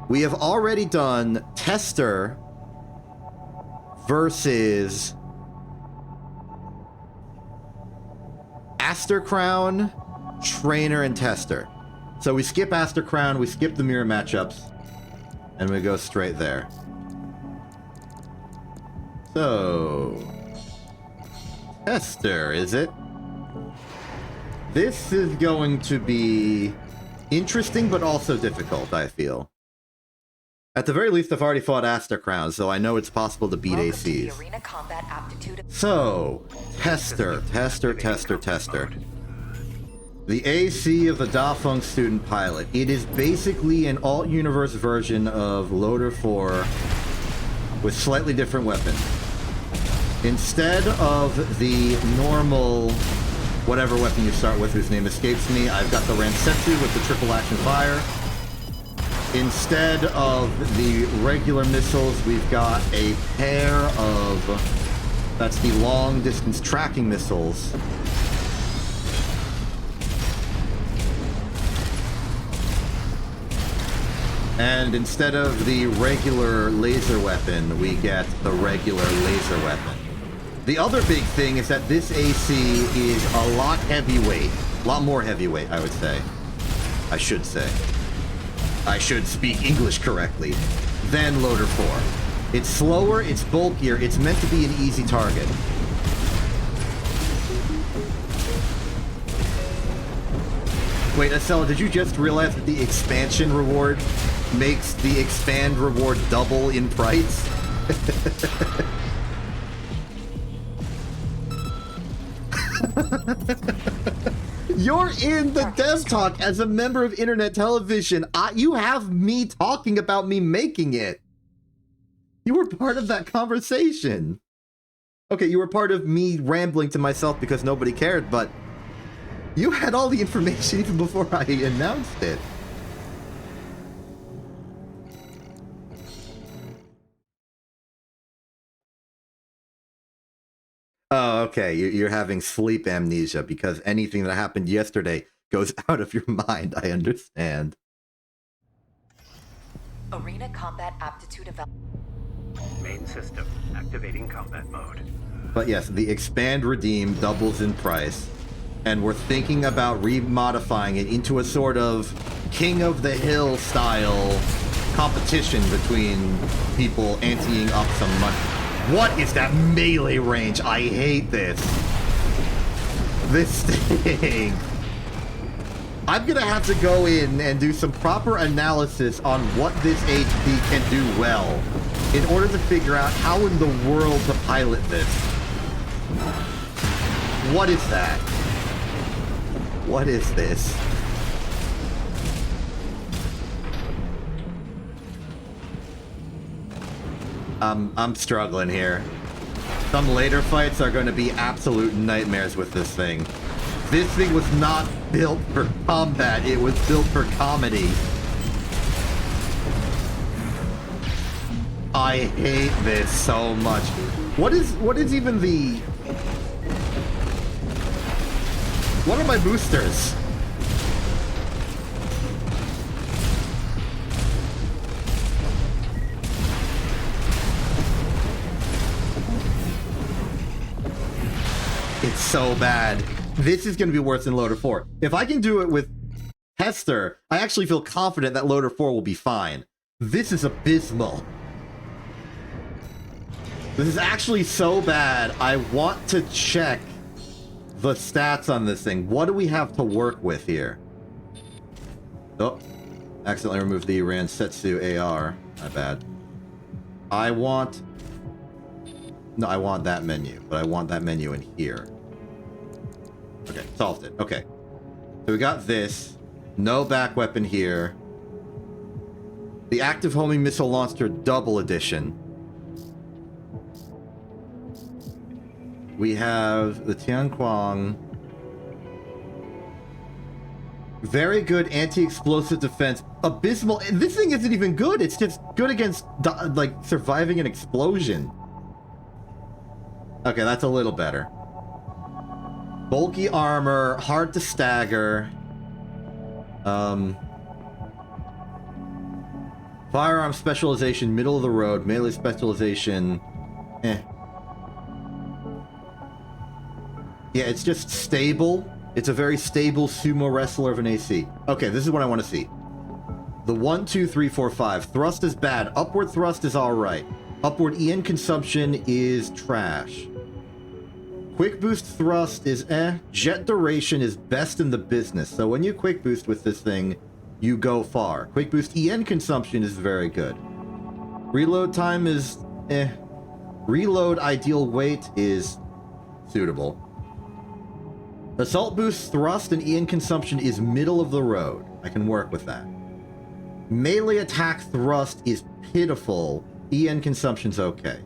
we have already done Tester versus Aster Crown, Trainer, and Tester. So we skip Aster Crown, we skip the mirror matchups, and we go straight there. So, Tester, is it? This is going to be interesting, but also difficult, I feel. At the very least, I've already fought Aster Crown, so I know it's possible to beat ACs. The arena combat aptitude. So, Tester. The AC of the Dafeng student pilot. It is basically an alt-universe version of Loader 4 with slightly different weapons. Instead of the normal whatever weapon you start with, whose name escapes me, I've got the Ransetsu with the triple action fire. Instead of the regular missiles, we've got a pair of, that's the long distance tracking missiles. And instead of the regular laser weapon, we get the regular laser weapon. The other big thing is that this AC is a lot heavyweight. A lot more heavyweight, I would say. I should say. I should speak English correctly. Than Loader 4. It's slower, it's bulkier, it's meant to be an easy target. Wait, Estella, did you just realize that the expansion reward makes the expand reward double in price? You're in the Dev Talk as a member of Internet Television. You have me talking about me making it. You were part of that conversation. Okay, you were part of me rambling to myself because nobody cared, but you had all the information even before I announced it. Oh, okay. You're having sleep amnesia because anything that happened yesterday goes out of your mind. I understand. Arena combat aptitude evaluation. Main system activating combat mode. But yes, the expand redeem doubles in price, and we're thinking about remodifying it into a sort of King of the Hill style competition between people anteing up some money. What is that melee range? I hate this. This thing. I'm gonna have to go in and do some proper analysis on what this HP can do well in order to figure out how in the world to pilot this. What is that? What is this? I'm struggling here. Some later fights are going to be absolute nightmares with this thing. This thing was not built for combat, it was built for comedy. I hate this so much. What is even the... What are my boosters? It's so bad. This is going to be worse than Loader 4. If I can do it with Hester, I actually feel confident that Loader 4 will be fine. This is abysmal. This is actually so bad, I want to check the stats on this thing. What do we have to work with here? Oh, accidentally removed the Ransetsu AR. My bad. I want that menu, but I want that menu in here. Okay, solved it. Okay. So we got this. No back weapon here. The active homing missile launcher double edition. We have the Tianquang. Very good anti-explosive defense. Abysmal. This thing isn't even good. It's just good against, like, surviving an explosion. Okay, that's a little better. Bulky armor, hard to stagger. Firearm specialization, middle of the road. Melee specialization, eh. Yeah, it's just stable. It's a very stable sumo wrestler of an AC. Okay, this is what I want to see. The 1, 2, 3, 4, 5. Thrust is bad. Upward thrust is alright. Upward EN consumption is trash. Quick boost thrust is eh. Jet duration is best in the business. So when you quick boost with this thing, you go far. Quick boost EN consumption is very good. Reload time is eh. Reload ideal weight is suitable. Assault boost thrust and EN consumption is middle of the road. I can work with that. Melee attack thrust is pitiful. EN consumption's okay.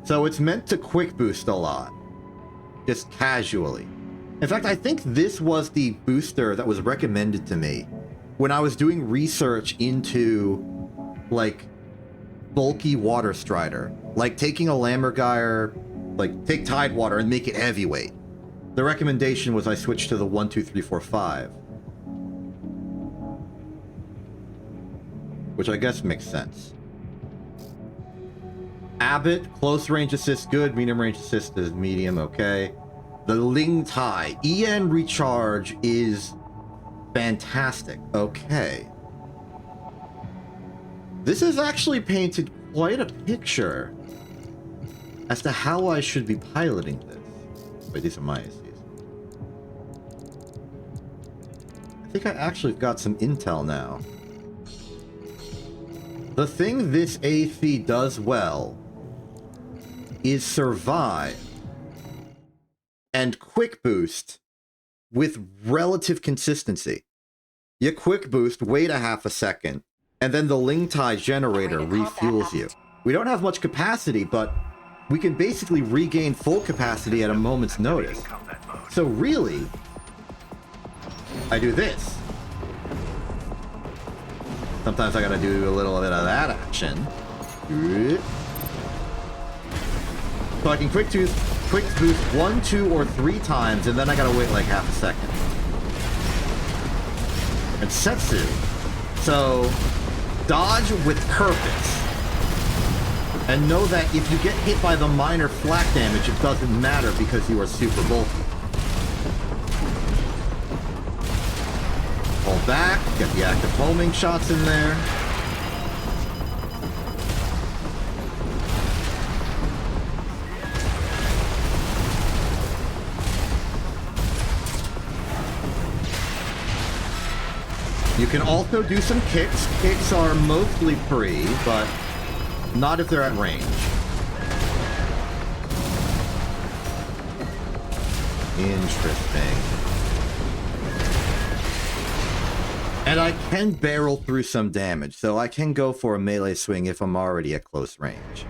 So it's meant to quick boost a lot. Just casually. In fact, I think this was the booster that was recommended to me when I was doing research into, like, bulky water strider. Like taking a Lammergeier, like take Tidewater and make it heavyweight. The recommendation was I switch to the 1, 2, 3, 4, 5. which I guess makes sense. Abbott, close range assist, good. Medium range assist is medium, okay. The Ling Tai, EN recharge is fantastic, okay. This has actually painted quite a picture as to how I should be piloting this. Wait, these are my ACs. I think I actually got some intel now. The thing this AC does well is survive and quick boost with relative consistency. You quick boost, wait a half a second, and then the Ling Tai generator refuels you. We don't have much capacity, but we can basically regain full capacity at a moment's notice. So really, I do this. Sometimes I gotta do a little bit of that action. So I can quick boost 1, 2, or 3 times, and then I gotta wait like half a second. And Setsu. So, dodge with purpose. And know that if you get hit by the minor flak damage, it doesn't matter because you are super bulky. Pull back, get the active homing shots in there. You can also do some kicks. Kicks are mostly free, but not if they're at range. Interesting. And I can barrel through some damage, so I can go for a melee swing if I'm already at close range.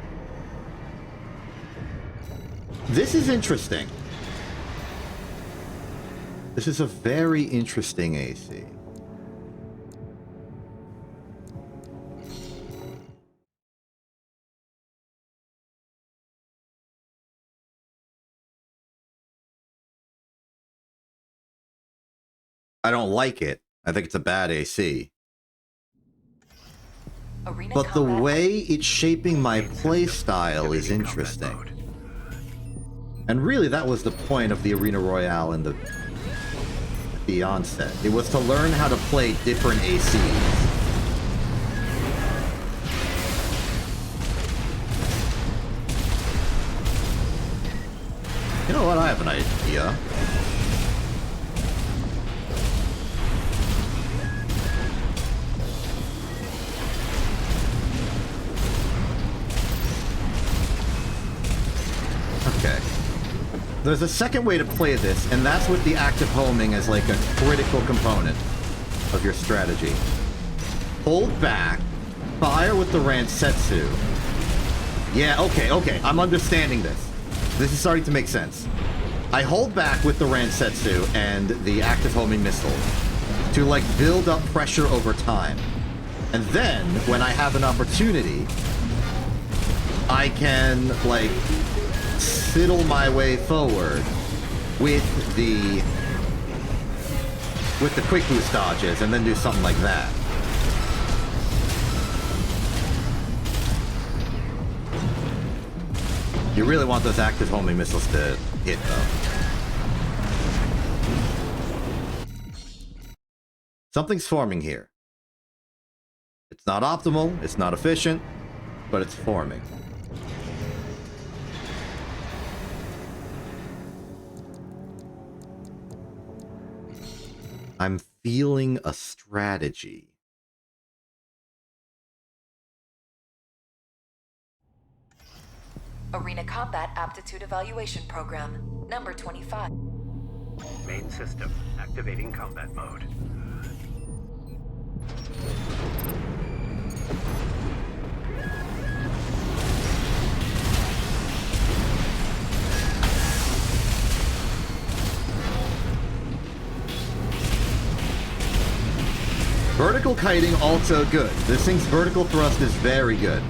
This is interesting. This is a very interesting AC. I don't like it. I think it's a bad AC. But the way it's shaping my playstyle is interesting. And really, that was the point of the Arena Royale in the onset. It was to learn how to play different ACs. You know what? I have an idea. Okay. There's a second way to play this, and that's with the active homing as like a critical component of your strategy. Hold back, fire with the Ransetsu. Yeah, okay, I'm understanding this. This is starting to make sense. I hold back with the Ransetsu and the active homing missile to like build up pressure over time. And then, when I have an opportunity, I can like fiddle my way forward with the quick boost dodges and then do something like that. You really want those active homing missiles to hit though. Something's forming here. It's not optimal, it's not efficient, but it's forming. I'm feeling a strategy. Arena Combat Aptitude Evaluation Program, number 25. Main system activating combat mode. Vertical kiting also good. This thing's vertical thrust is very good.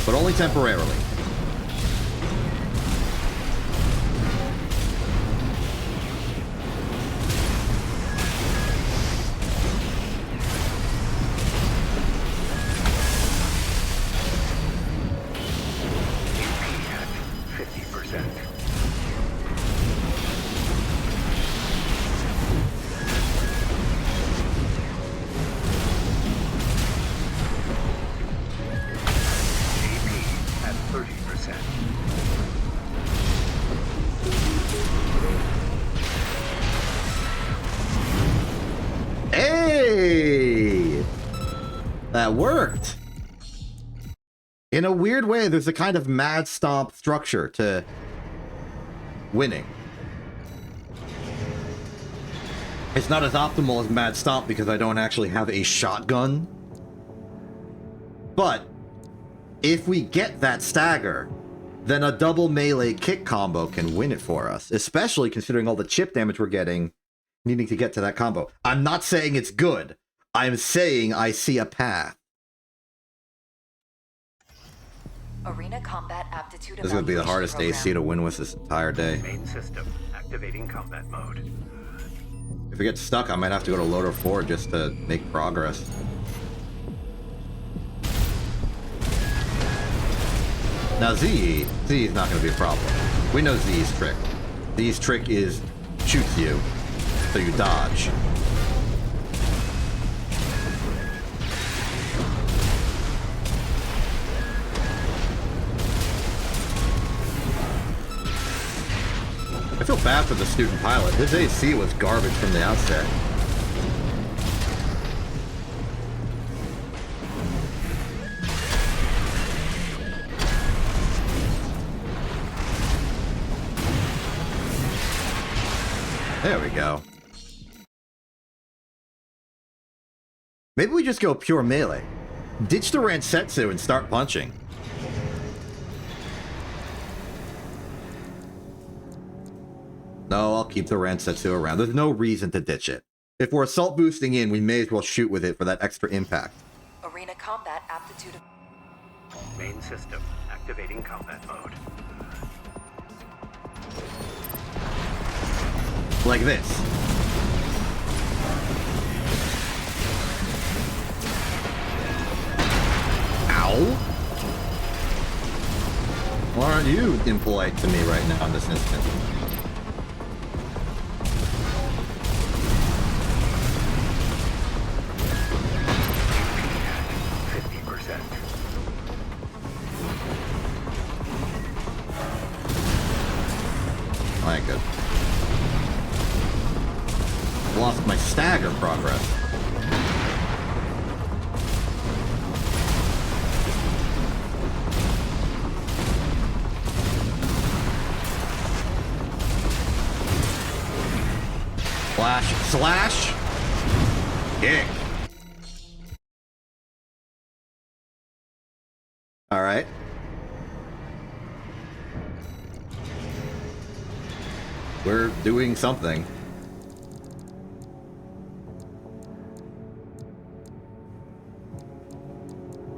But only temporarily. 30%. Hey! That worked! In a weird way, there's a kind of mad stomp structure to winning. It's not as optimal as Mad Stomp because I don't actually have a shotgun. But if we get that stagger, then a double melee kick combo can win it for us, especially considering all the chip damage we're getting needing to get to that combo. I'm not saying it's good. I'm saying I see a path. Arena Combat Aptitude This is going to be the hardest Evaluation AC to win with this entire day. Main system activating combat mode. If we get stuck, I might have to go to Loader 4 just to make progress. Now Z is not going to be a problem. We know Z's trick. Z's trick is shoots you, so you dodge. I feel bad for the student pilot. His AC was garbage from the outset. There we go. Maybe we just go pure melee. Ditch the Ransetsu and start punching. No, I'll keep the Ransetsu around. There's no reason to ditch it. If we're assault boosting in, we may as well shoot with it for that extra impact. Arena Combat Aptitude. Main system activating combat mode. Like this. Ow! Why aren't you impolite to me right now in this instant? My good. Lost my stagger progress. Slash, kick. All right. We're doing something.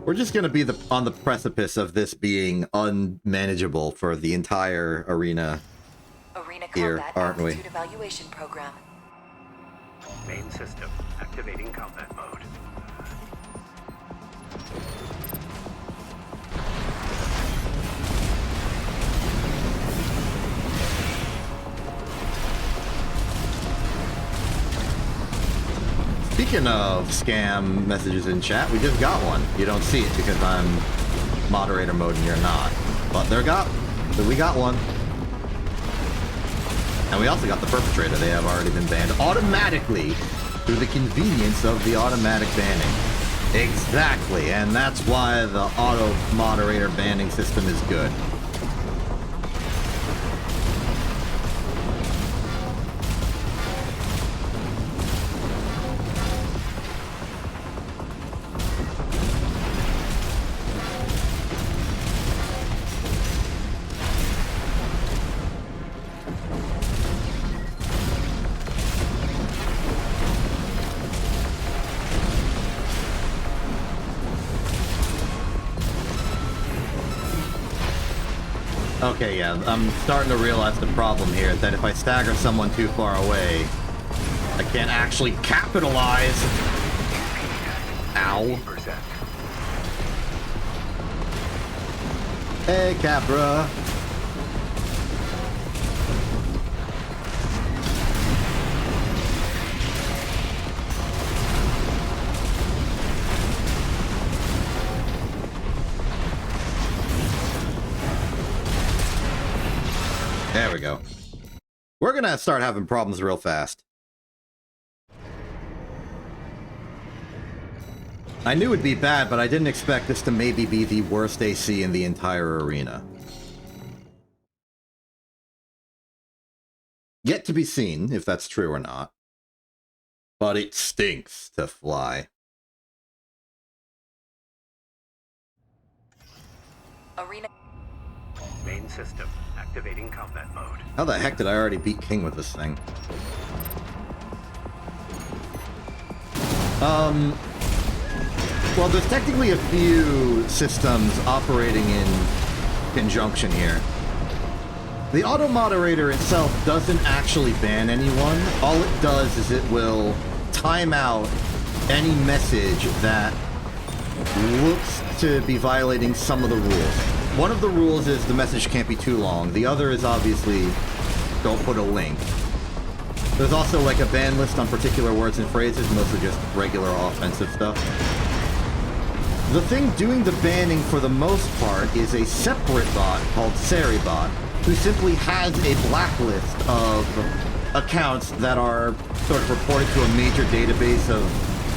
We're just going to be on the precipice of this being unmanageable for the entire arena here, Combat aren't we? Aptitude Evaluation Program. Main system activating combat mode. Speaking of scam messages in chat, we just got one. You don't see it because I'm moderator mode and you're not. But we got one. And we also got the perpetrator. They have already been banned automatically through the convenience of the automatic banning. Exactly, and that's why the auto moderator banning system is good. Okay, yeah, I'm starting to realize the problem here, that if I stagger someone too far away, I can't actually capitalize. Ow. Hey, Capra. There we go. We're gonna start having problems real fast. I knew it'd be bad, but I didn't expect this to maybe be the worst AC in the entire arena. Yet to be seen if that's true or not. But it stinks to fly. Arena. Main system activating combat mode. How the heck did I already beat King with this thing? Well, there's technically a few systems operating in conjunction here. The auto-moderator itself doesn't actually ban anyone. All it does is it will time out any message that looks to be violating some of the rules. One of the rules is the message can't be too long. The other is obviously don't put a link. There's also like a ban list on particular words and phrases, mostly just regular offensive stuff. The thing doing the banning for the most part is a separate bot called Seribot, who simply has a blacklist of accounts that are sort of reported to a major database of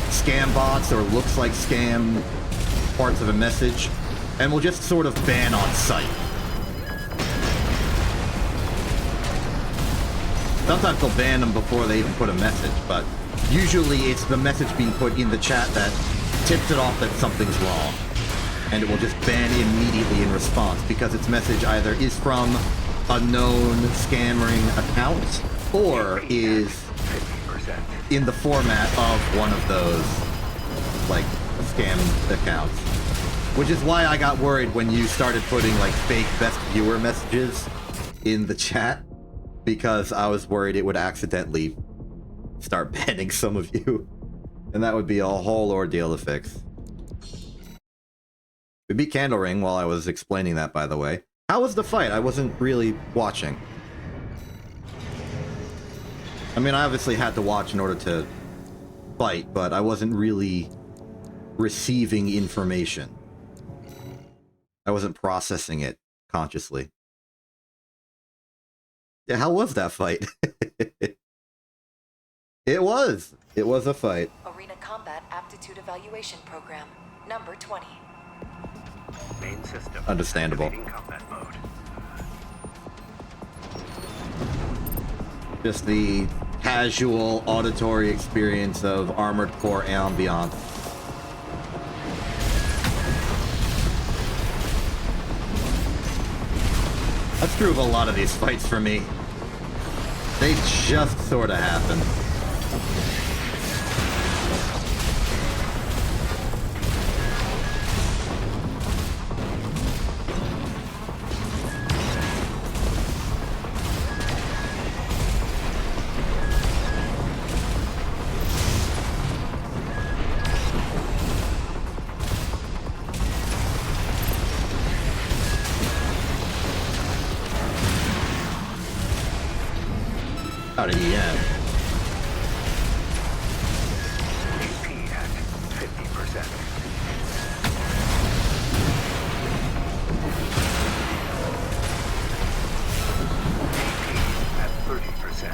scam bots or looks like scam parts of a message, and will just sort of ban on sight. Sometimes they'll ban them before they even put a message, but usually it's the message being put in the chat that tips it off that something's wrong. And it will just ban immediately in response, because its message either is from a known scamming account, or is 50%. in the format of one of those, like, scam accounts. Which is why I got worried when you started putting, like, fake best viewer messages in the chat, because I was worried it would accidentally start banning some of you. And that would be a whole ordeal to fix. We beat Candle Ring while I was explaining that, by the way. How was the fight? I wasn't really watching. I mean, I obviously had to watch in order to fight, but I wasn't really receiving information. I wasn't processing it consciously. Yeah, how was that fight? It was a fight. Arena Combat Aptitude Evaluation Program. Number 20. Main system Understandable. activating combat mode. Just the casual auditory experience of Armored Core Ambiance. That's true of a lot of these fights for me. They just sort of happen. Out of EM. AP at 50%. AP at 30%.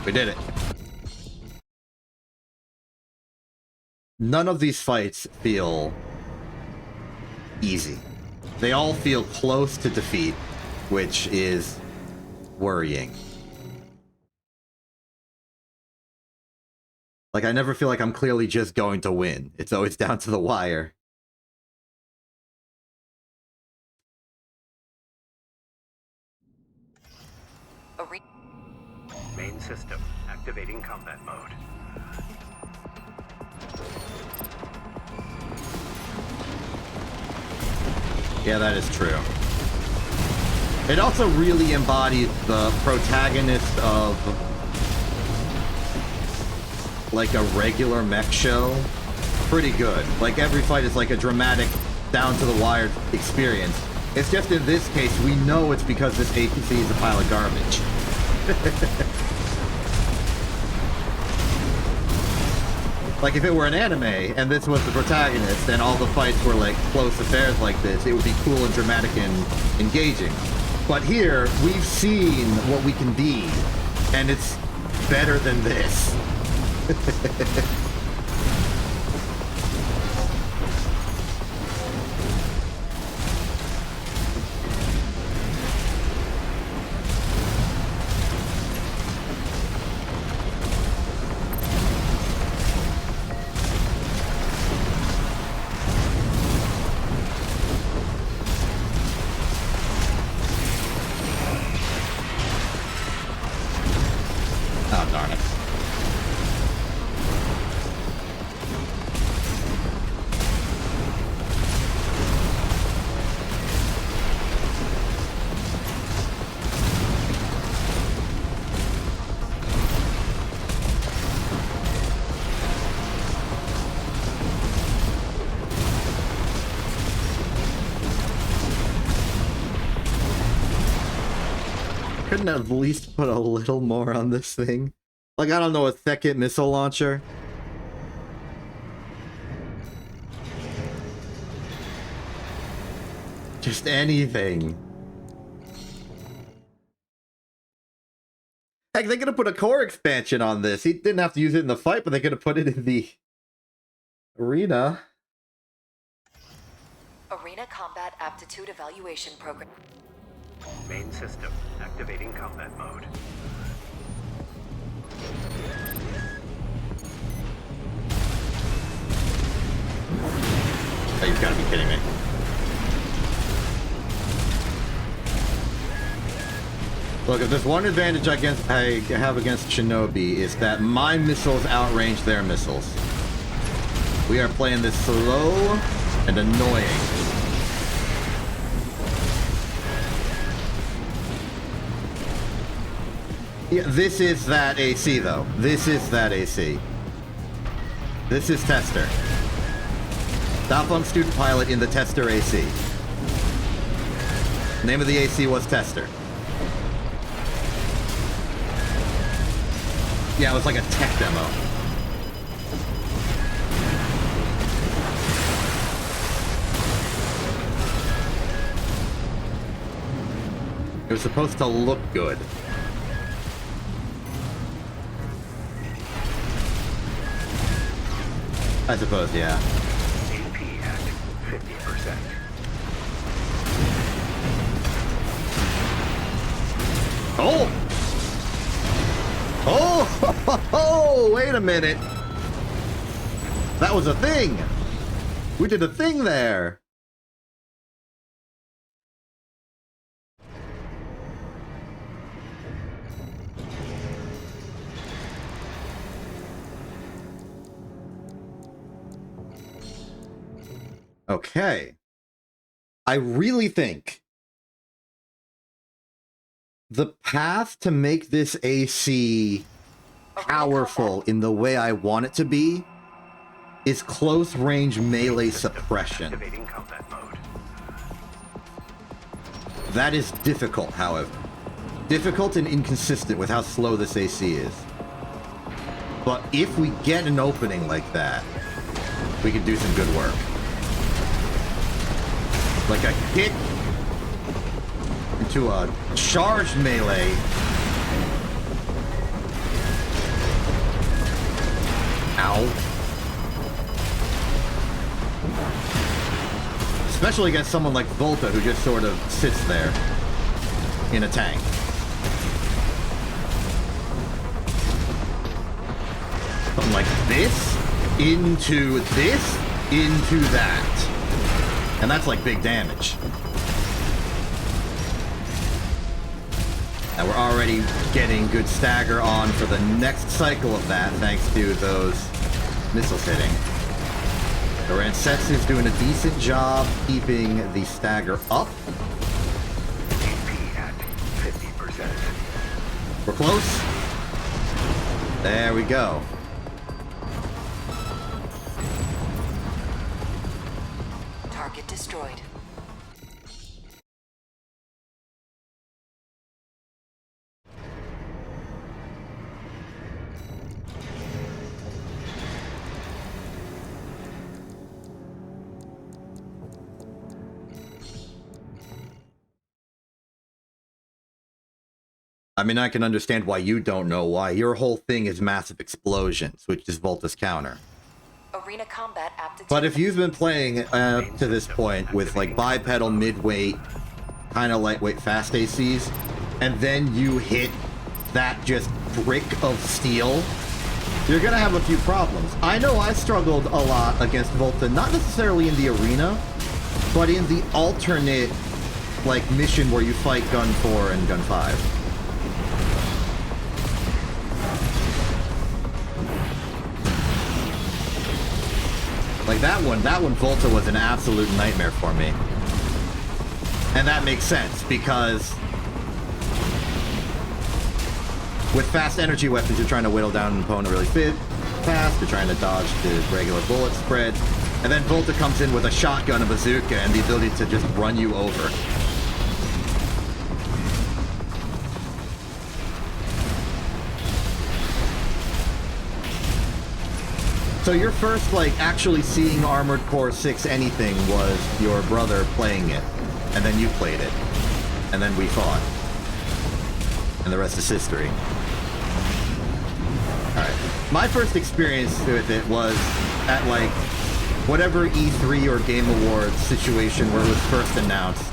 We did it. None of these fights feel easy. They all feel close to defeat, which is worrying. Like, I never feel like I'm clearly just going to win. It's always down to the wire. Main system activating combat mode. Yeah, that is true. It also really embodied the protagonist of like a regular mech show. Pretty good. Like, every fight is like a dramatic, down-to-the-wire experience. It's just in this case, we know it's because this APC is a pile of garbage. Like, if it were an anime, and this was the protagonist, and all the fights were, like, close affairs like this, it would be cool and dramatic and engaging. But here, we've seen what we can be, and it's better than this. Oh, darn it. Couldn't have at least put a little more on this thing? Like, I don't know, a second missile launcher? Just anything. Heck, they could have put a core expansion on this. He didn't have to use it in the fight, but they could have put it in the arena. Arena Combat Aptitude Evaluation Program. Main system activating combat mode. Oh, you've got to be kidding me. Look, if there's one advantage I have against Shinobi, is that my missiles outrange their missiles. We are playing this slow and annoying. Yeah, this is that AC, though. This is that AC. This is Tester. Stop student pilot in the Tester AC. Name of the AC was Tester. Yeah, it was like a tech demo. It was supposed to look good. I suppose, yeah. AP at 50%. Oh! Oh! Wait a minute! That was a thing! We did a thing there! Okay. I really think the path to make this AC powerful in the way I want it to be is close range melee suppression. Activating combat mode. That is difficult, however. Difficult and inconsistent with how slow this AC is. But if we get an opening like that, we can do some good work. Like a kick into a charged melee. Ow. Especially against someone like Volta, who just sort of sits there in a tank. Something like this, into that. And that's like big damage. And we're already getting good stagger on for the next cycle of that, thanks to those missiles hitting. The Ransetsu's doing a decent job keeping the stagger up. AP at 50%. We're close. There we go. Target destroyed. I mean, I can understand why you don't know why. Your whole thing is massive explosions, which is Volta's counter. Arena combat aptitude. But if you've been playing to this point with like bipedal, mid-weight, kind of lightweight, fast ACs, and then you hit that just brick of steel, you're gonna have a few problems. I know I struggled a lot against Volta, not necessarily in the arena, but in the alternate like mission where you fight Gun 4 and Gun 5. Like that one Volta was an absolute nightmare for me. And that makes sense, because with fast energy weapons, you're trying to whittle down an opponent really fast, you're trying to dodge the regular bullet spread, and then Volta comes in with a shotgun, a bazooka, and the ability to just run you over. So your first, like, actually seeing Armored Core 6 anything was your brother playing it, and then you played it, and then we fought. And the rest is history. Alright. My first experience with it was at, like, whatever E3 or Game Awards situation where it was first announced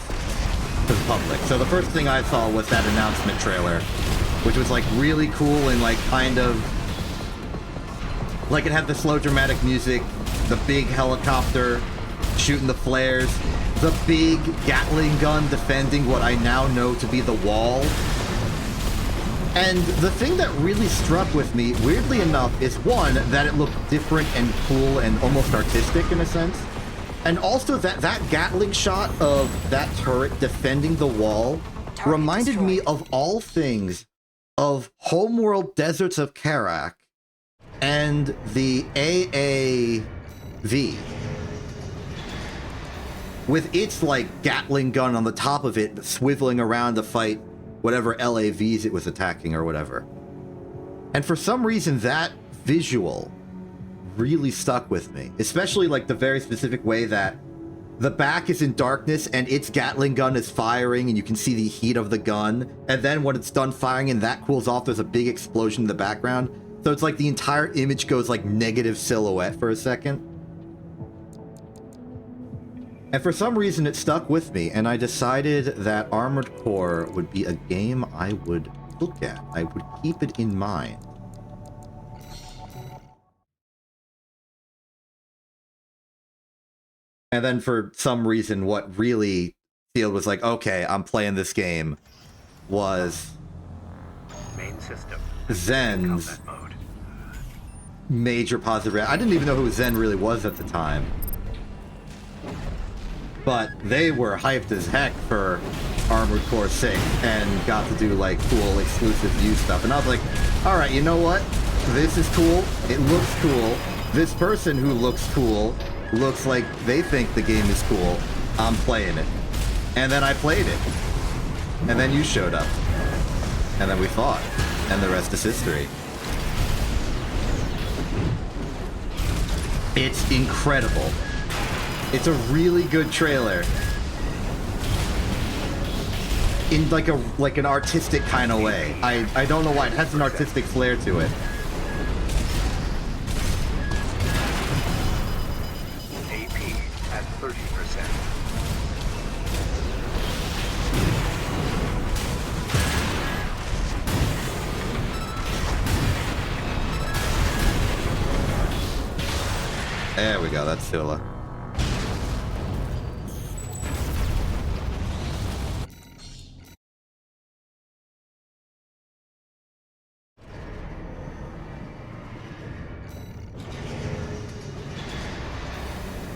to the public. So the first thing I saw was that announcement trailer, which was, like, really cool and, like, kind of... like, it had the slow dramatic music, the big helicopter shooting the flares, the big Gatling gun defending what I now know to be the wall. And the thing that really struck with me, weirdly enough, is one, that it looked different and cool and almost artistic in a sense. And also that Gatling shot of that turret defending the wall reminded me of all things of Homeworld Deserts of Karak and the AAV. With its, like, Gatling gun on the top of it, swiveling around to fight whatever LAVs it was attacking or whatever. And for some reason, that visual really stuck with me. Especially, like, the very specific way that the back is in darkness and its Gatling gun is firing and you can see the heat of the gun. And then when it's done firing and that cools off, there's a big explosion in the background. So it's like the entire image goes, like, negative silhouette for a second. And for some reason, it stuck with me, and I decided that Armored Core would be a game I would look at. I would keep it in mind. And then for some reason, what really sealed was like, okay, I'm playing this game, was Main system. Zen's Combat mode. major positive reaction. I didn't even know who Zen really was at the time. But they were hyped as heck for Armored Core 6 and got to do, like, cool exclusive view stuff. And I was like, alright, you know what? This is cool. It looks cool. This person who looks cool looks like they think the game is cool. I'm playing it. And then I played it. And then you showed up. And then we fought. And the rest is history. It's incredible. It's a really good trailer. In like an artistic kind of way. I don't know why. It has an artistic flair to it. AP at 30%. There we go. That's Sula.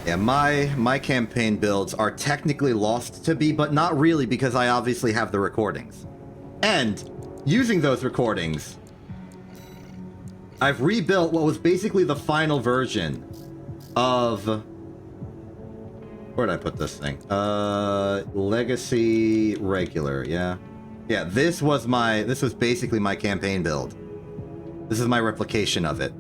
Yeah, my campaign builds are technically lost to me, but not really, because I obviously have the recordings. And using those recordings, I've rebuilt what was basically the final version of... where'd I put this thing? Legacy regular, yeah. Yeah, this was basically my campaign build. This is my replication of it.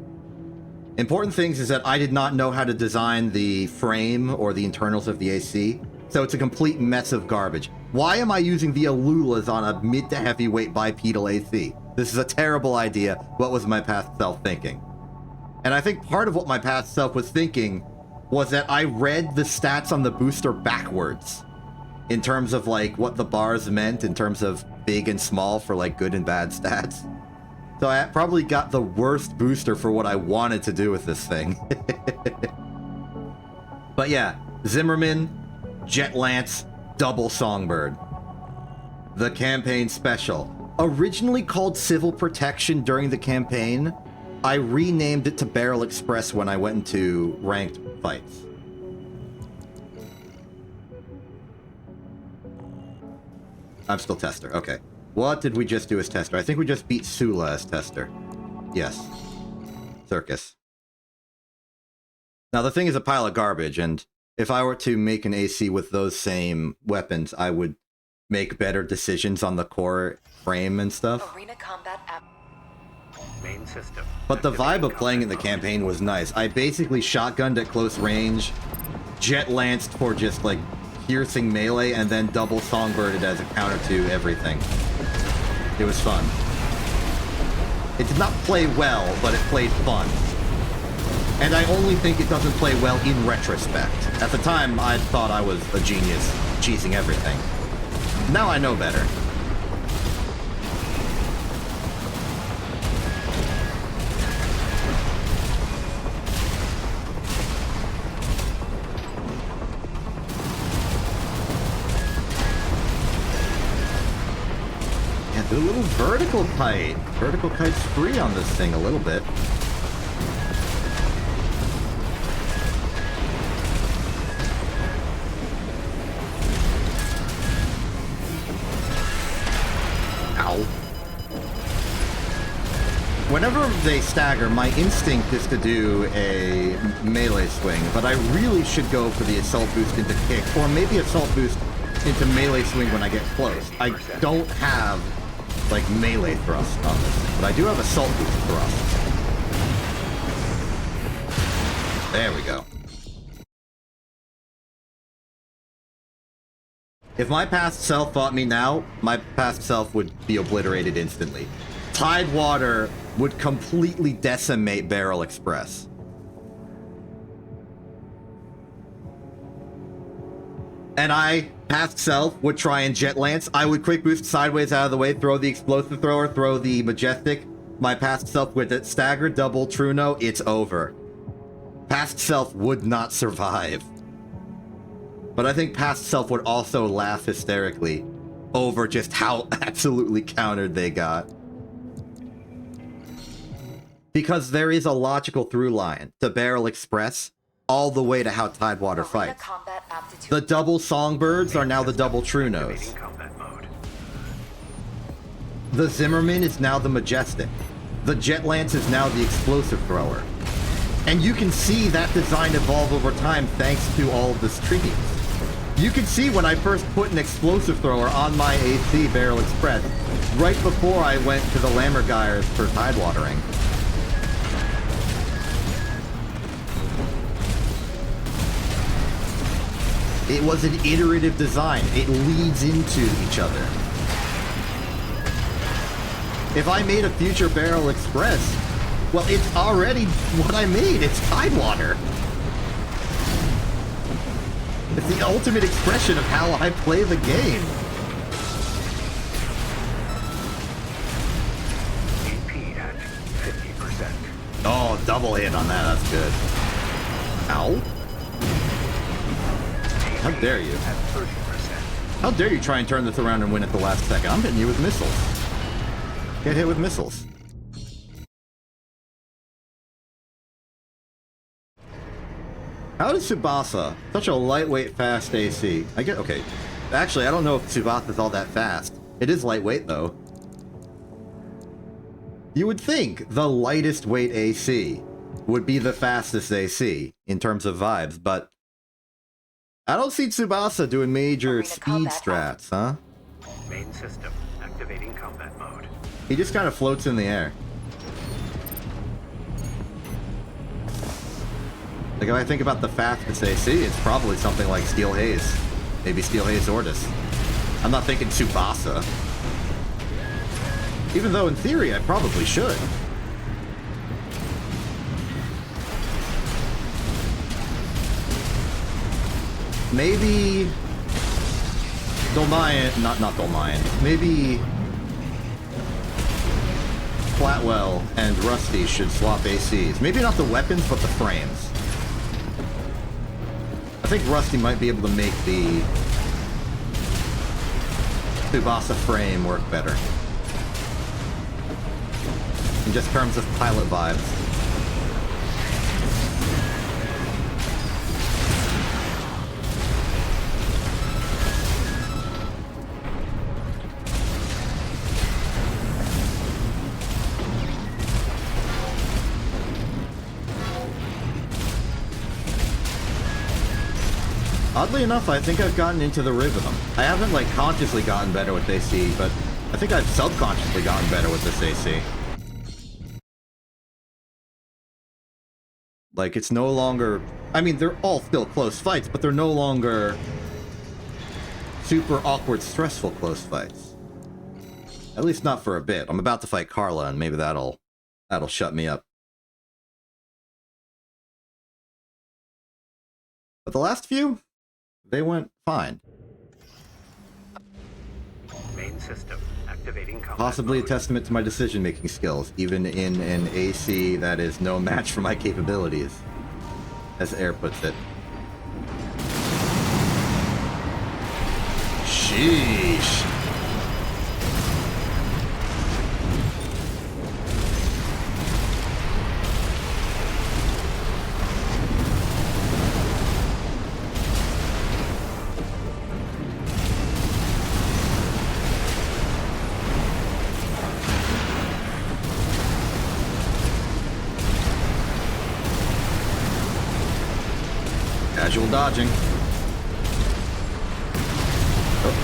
Important things is that I did not know how to design the frame or the internals of the AC, so it's a complete mess of garbage. Why am I using the Alulas on a mid to heavyweight bipedal AC? This is a terrible idea. What was my past self thinking? And I think part of what my past self was thinking was that I read the stats on the booster backwards in terms of like what the bars meant in terms of big and small for like good and bad stats. So I probably got the worst booster for what I wanted to do with this thing. But yeah, Zimmerman, Jet Lance, Double Songbird. The campaign special. Originally called Civil Protection during the campaign, I renamed it to Barrel Express when I went into ranked fights. I'm still Tester, okay. What did we just do as Tester? I think we just beat Sula as Tester. Yes. Circus. Now the thing is a pile of garbage, and if I were to make an AC with those same weapons, I would make better decisions on the core frame and stuff. Arena combat app. Main system. But the vibe of Activating playing in the combat campaign was nice. I basically shotgunned at close range, jet lanced for just like piercing melee, and then double songbirded as a counter to everything. It was fun. It did not play well, but it played fun. And I only think it doesn't play well in retrospect. At the time, I thought I was a genius, cheesing everything. Now I know better. Yeah, do a little vertical kite. Vertical kite's free on this thing a little bit. Ow. Whenever they stagger, my instinct is to do a melee swing, but I really should go for the assault boost into kick, or maybe assault boost into melee swing when I get close. I don't have, like, melee thrust on this, but I do have assault boost thrust. There we go. If my past self fought me now, my past self would be obliterated instantly. Tidewater would completely decimate Barrel Express. And I, past self, would try and Jet Lance. I would quick boost sideways out of the way, throw the explosive thrower, throw the majestic. My past self would stagger, double, true no, it's over. Past self would not survive. But I think past self would also laugh hysterically over just how absolutely countered they got. Because there is a logical through line to Barrel Express all the way to how Tidewater Arena fights. combat aptitude. The double songbirds are now the double true nos. Activating combat mode. The Zimmerman is now the majestic. The Jet Lance is now the explosive thrower. And you can see that design evolve over time thanks to all of the streams. You can see when I first put an explosive thrower on my AC Barrel Express, right before I went to the Lammergeyers for Tidewatering. It was an iterative design. It leads into each other. If I made a future Barrel Express, well, it's already what I made. It's Tidewater. It's the ultimate expression of how I play the game. AP at 50%. Oh, double hit on that. That's good. Ow. How dare you? At 30%. How dare you try and turn this around and win at the last second? I'm hitting you with missiles. Get hit with missiles. How does Tsubasa, such a lightweight, fast AC? I get, okay. Actually, I don't know if Tsubasa is all that fast. It is lightweight, though. You would think the lightest weight AC would be the fastest AC in terms of vibes, but I don't see Tsubasa doing major Arena speed combat strats, huh? Main system. Activating combat mode. He just kind of floats in the air. Like, if I think about the fastest AC, it's probably something like Steel Haze. Maybe Steel Haze Ordis. I'm not thinking Tsubasa. Even though in theory I probably should. Maybe Dolmayan, not Dolmayan. Maybe Flatwell and Rusty should swap ACs. Maybe not the weapons, but the frames. I think Rusty might be able to make the Tsubasa frame work better. In just terms of pilot vibes. Oddly enough, I think I've gotten into the rhythm. I haven't, like, consciously gotten better with AC, but I think I've subconsciously gotten better with this AC. Like, it's no longer... I mean, they're all still close fights, but they're no longer super awkward, stressful close fights. At least not for a bit. I'm about to fight Carla, and maybe that'll shut me up. But the last few, they went fine. Main system activating combat Possibly a mode. testament to my decision-making skills, even in an AC that is no match for my capabilities, as Air puts it. Sheesh. Casual dodging. Oh.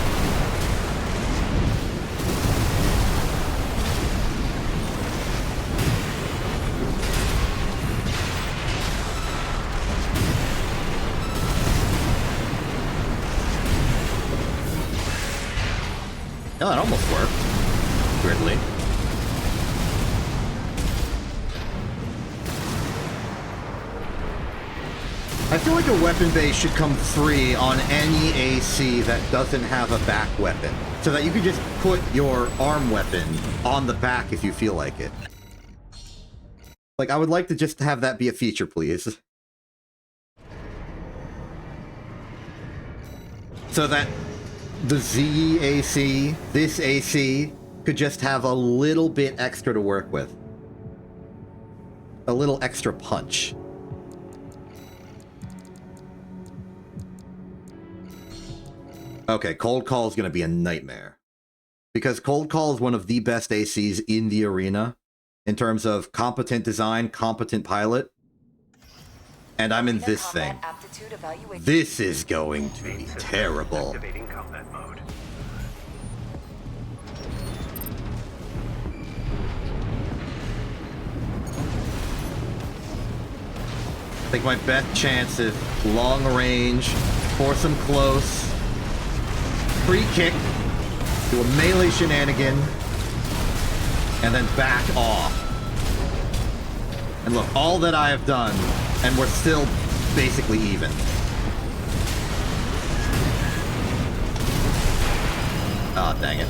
Yeah, that almost worked. Weirdly. I feel like a weapon base should come free on any AC that doesn't have a back weapon, so that you can just put your arm weapon on the back if you feel like it. Like, I would like to just have that be a feature, please. So that the Z AC, this AC, could just have a little bit extra to work with. A little extra punch. Okay, Cold Call is going to be a nightmare. Because Cold Call is one of the best ACs in the arena in terms of competent design, competent pilot. And I'm in this thing. This is going to Main be system terrible. activating combat mode. I think my best chance is long range, force him close, free kick, do a melee shenanigan, and then back off. And look, all that I have done, and we're still basically even. Ah, dang it.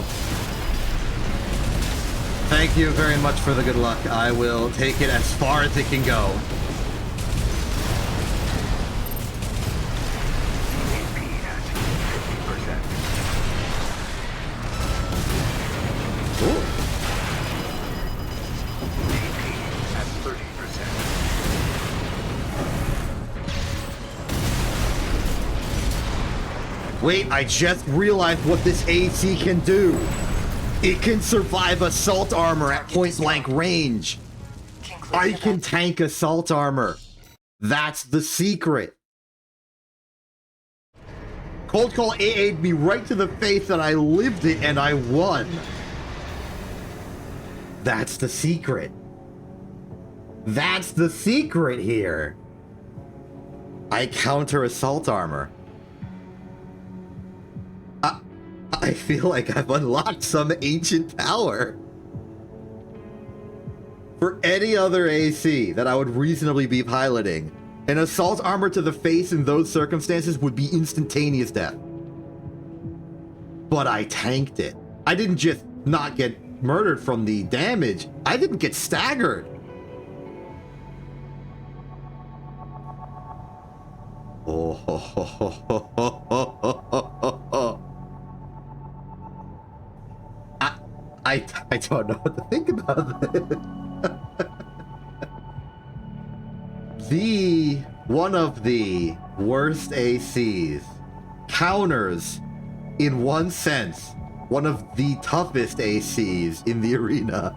Thank you very much for the good luck. I will take it as far as it can go. AP at 50%. Ooh. AP at 30%. Wait, I just realized what this AC can do. It can survive assault armor at point blank range. I can tank assault armor. That's the secret. Cold Call AA'd me right to the face and I lived it and I won. That's the secret. That's the secret here. I counter assault armor. I feel like I've unlocked some ancient power. For any other AC that I would reasonably be piloting, an assault armor to the face in those circumstances would be instantaneous death. But I tanked it. I didn't just not get murdered from the damage. I didn't get staggered. I don't know what to think about this. One of the worst ACs counters, in one sense, one of the toughest ACs in the arena.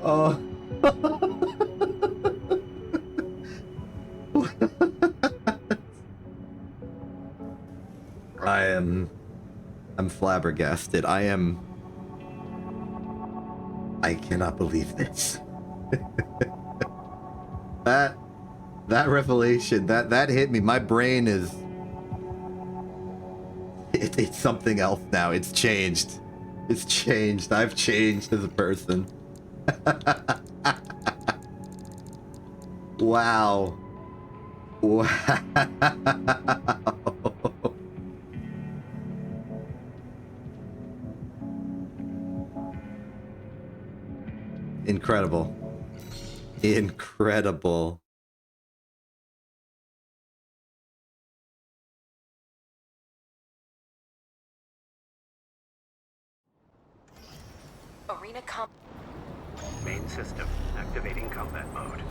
Oh. I'm flabbergasted. I cannot believe this. that revelation, that hit me. My brain is it's something else now. It's changed. It's changed. I've changed as a person. Wow. Wow. Incredible. Incredible. Arena Main system activating combat mode.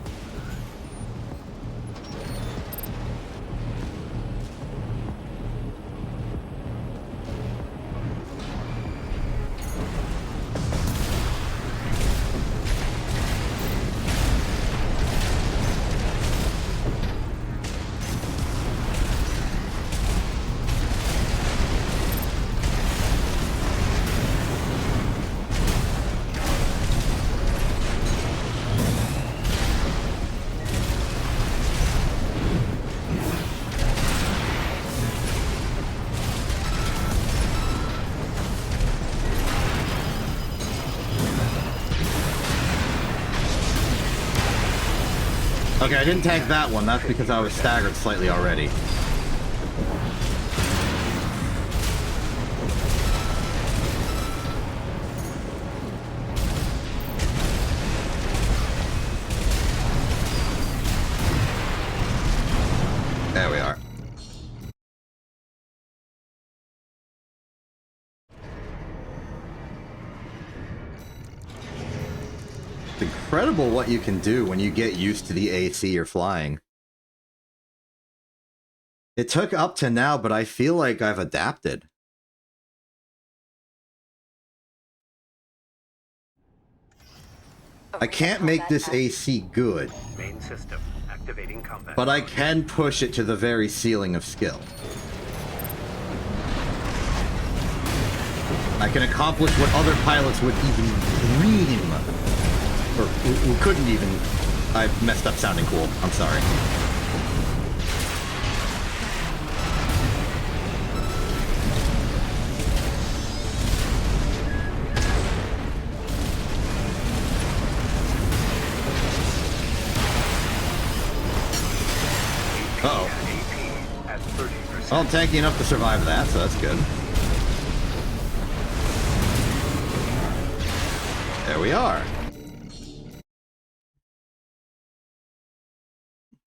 Okay, I didn't tank that one. That's because I was staggered slightly already. There we are. It's incredible what you can do when you get used to the AC you're flying. It took up to now, but I feel like I've adapted. I can't make this AC good, Main system activating combat but I mode. can push it to the very ceiling of skill. I can accomplish what other pilots would even dream. Or who couldn't even. I messed up sounding cool. I'm sorry. Uh-oh. AP at 30%. Well, I'm tanky enough to survive that, so that's good. There we are.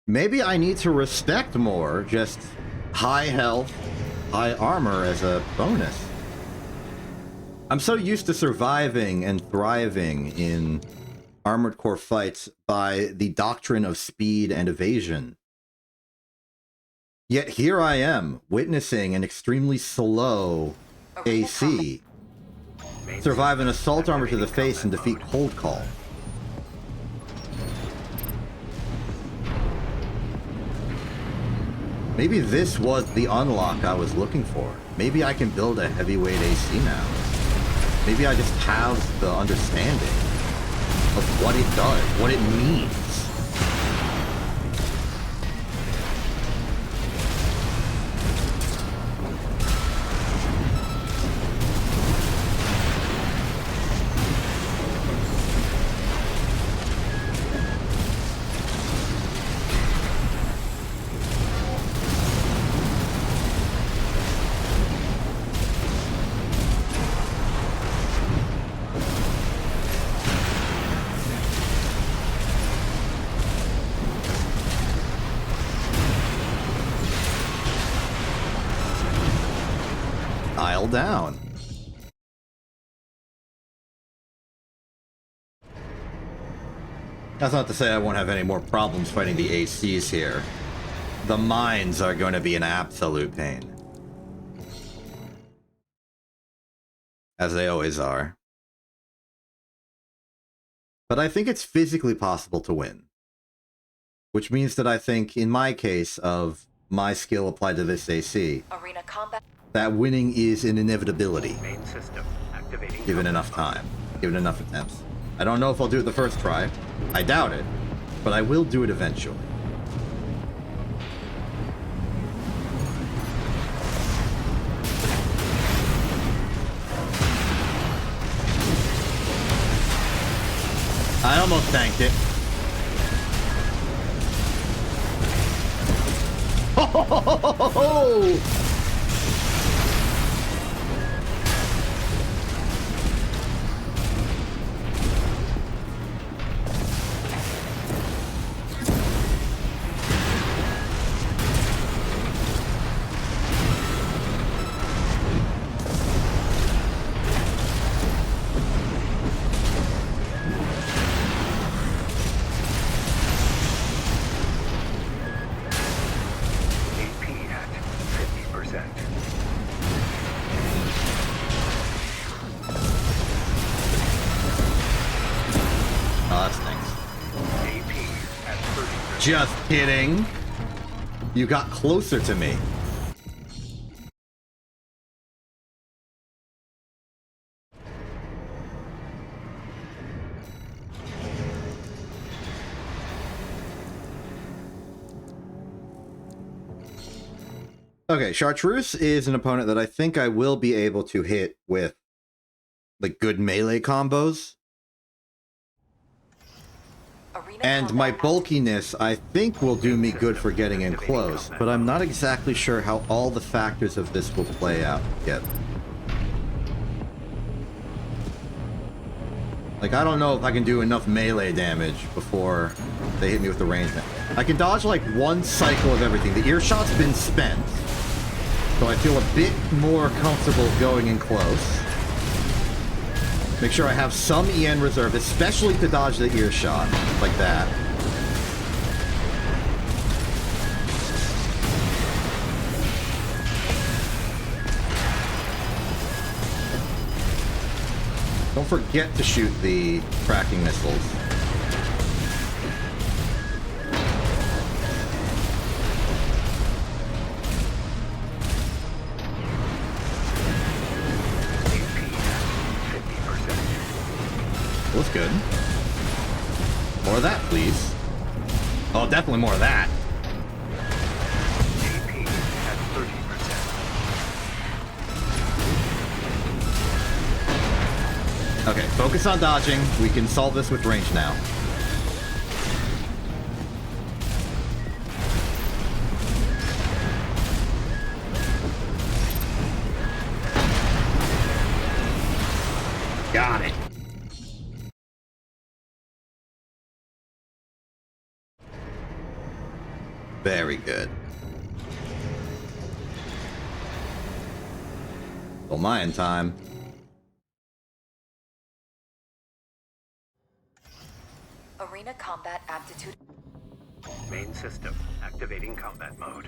Maybe I need to respect more just high health, high armor as a bonus. I'm so used to surviving and thriving in Armored Core fights by the doctrine of speed and evasion. Yet here I am, witnessing an extremely slow AC survive an assault armor to the face and defeat Cold Call. Maybe this was the unlock I was looking for. Maybe I can build a heavyweight AC now. Maybe I just have the understanding. of what it does, what it means. Down. That's not to say I won't have any more problems fighting the ACs here. The mines are going to be an absolute pain. As they always are. But I think it's physically possible to win. Which means that I think, in my case, of my skill applied to this AC, Arena combat. that winning is an inevitability. Main system activating. Given enough time. Given enough attempts. I don't know if I'll do it the first try. I doubt it. But I will do it eventually. I almost tanked it. Ho ho ho ho ho ho! Just kidding. You got closer to me. Okay, Chartreuse is an opponent that I think I will be able to hit with like good melee combos. And my bulkiness, I think, will do me good for getting in close, but I'm not exactly sure how all the factors of this will play out yet. Like, I don't know if I can do enough melee damage before they hit me with the range. I can dodge, like, one cycle of everything. The earshot's been spent, so I feel a bit more comfortable going in close. Make sure I have some EN reserve, especially to dodge the earshot, like that. Don't forget to shoot the tracking missiles. Looks good. More of that, please. Oh, definitely more of that. AP at 30%. Okay, focus on dodging. We can solve this with range now. Got it. Very good. Well, mine time. Arena combat aptitude. Main system activating combat mode.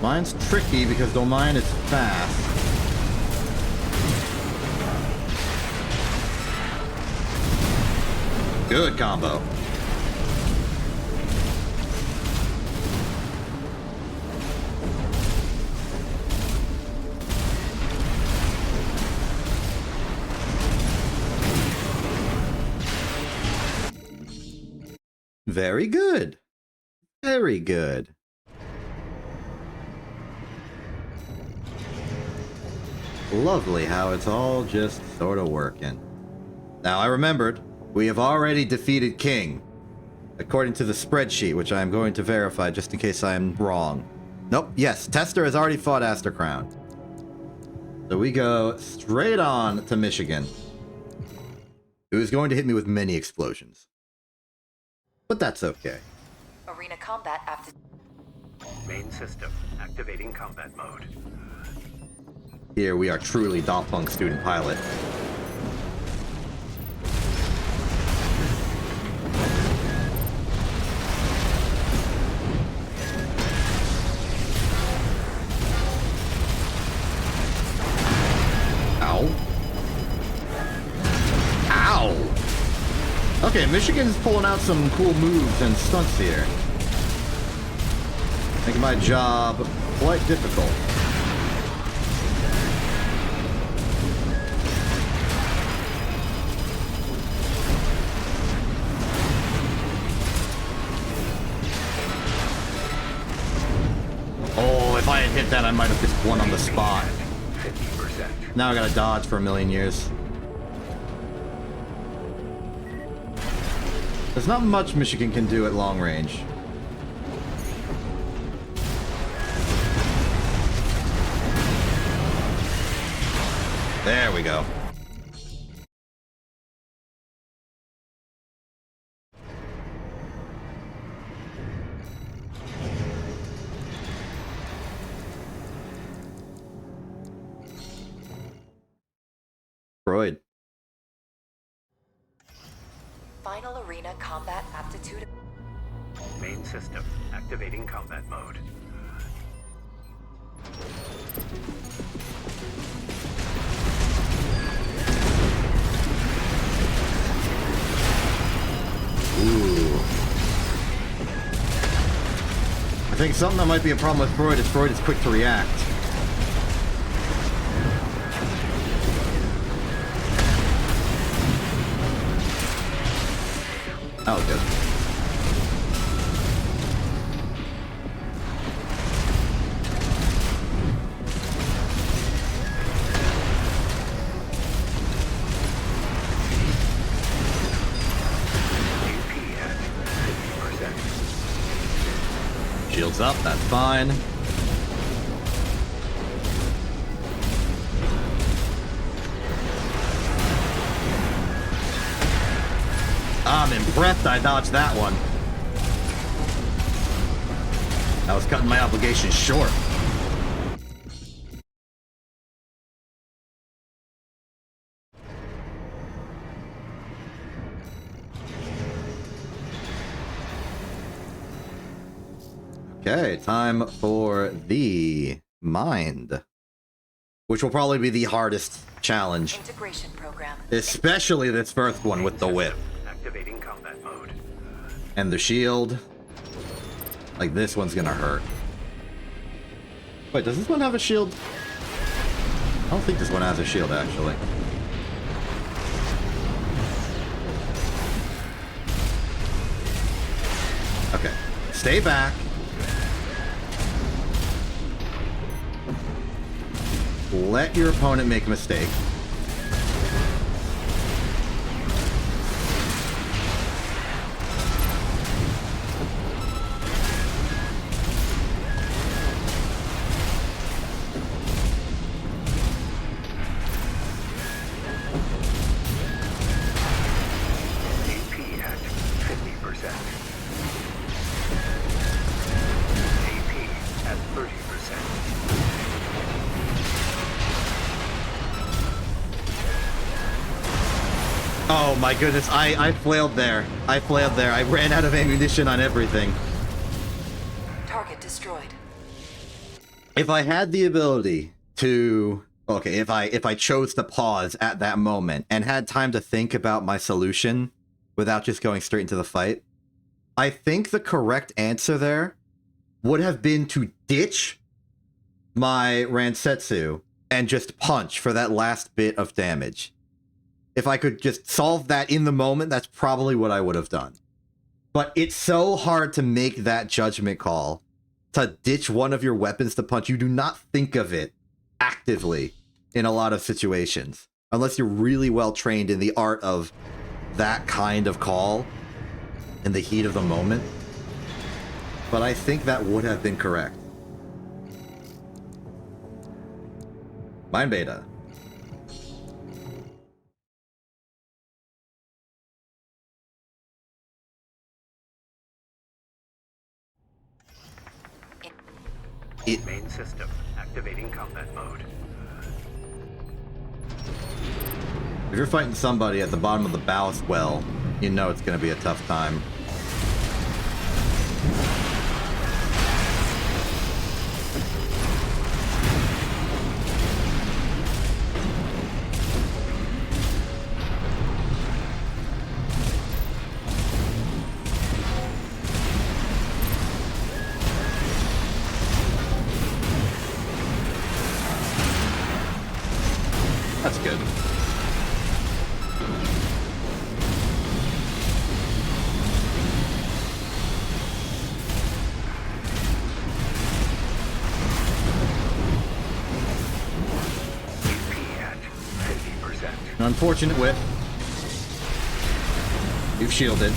Mine's tricky because Domain is fast. Good combo. Very good. Very good. Lovely how it's all just sort of working. Now I remembered, we have already defeated King. According to the spreadsheet, which I am going to verify just in case I am wrong. Nope, yes, Tester has already fought Aster Crown. So we go straight on to Michigan. Who is going to hit me with many explosions. But that's okay. Arena combat after. Main system activating combat mode. Here we are truly Doppelpunk student pilot. Ow. Ow! Okay, Michigan's pulling out some cool moves and stunts here. Making my job quite difficult. Oh, if I had hit that, I might have just won on the spot. 50%. Now I gotta dodge for a million years. There's not much Michigan can do at long range. There we go. Freud. Final arena combat aptitude. Main system activating combat mode. Ooh. I think something that might be a problem with Freud is quick to react. That was good. AP at 50%. Shields up, that's fine. I'm impressed I dodged that one. I was cutting my obligations short. Okay, time for the mind. Which will probably be the hardest challenge. Integration program. Especially this first one with the whip. Activating combat mode. And the shield. Like, this one's gonna hurt. Wait, does this one have a shield? I don't think this one has a shield, actually. Okay. Stay back. Let your opponent make a mistake. AP at 50%. AP at 30%. Oh my goodness, I flailed there. I flailed there. I ran out of ammunition on everything. Target destroyed. If I had the ability to... Okay, if I chose to pause at that moment and had time to think about my solution, without just going straight into the fight. I think the correct answer there would have been to ditch my Ransetsu and just punch for that last bit of damage. If I could just solve that in the moment, that's probably what I would have done. But it's so hard to make that judgment call, to ditch one of your weapons to punch. You do not think of it actively in a lot of situations, unless you're really well trained in the art of that kind of call in the heat of the moment. But I think that would have been correct. Mind beta. Main system activating combat mode. If you're fighting somebody at the bottom of the ballast well, you know it's going to be a tough time. That's good. HP at 50%. An unfortunate whip. You've shielded.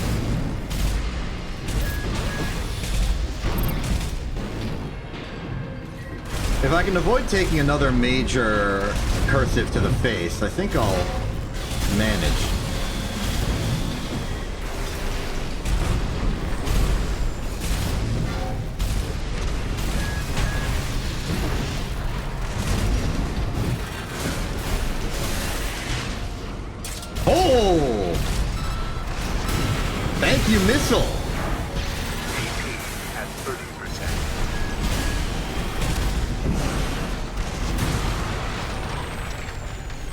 If I can avoid taking another major cursive to the face, I think I'll manage. Oh! Thank you, missile! HP at 30%.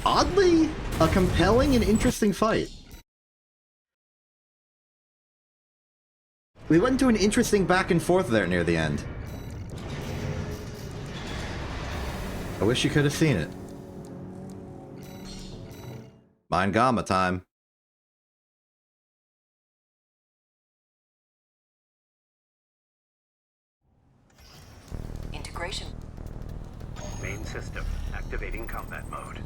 Oddly, a compelling and interesting fight. We went into an interesting back and forth there near the end. I wish you could have seen it. Mind Gamma time. Integration. Main system activating combat mode.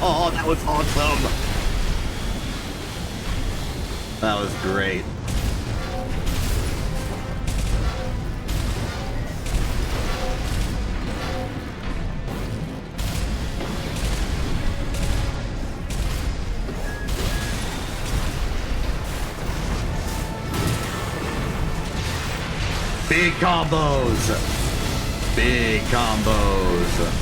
Oh, that was awesome! That was great. Big combos! Big combos!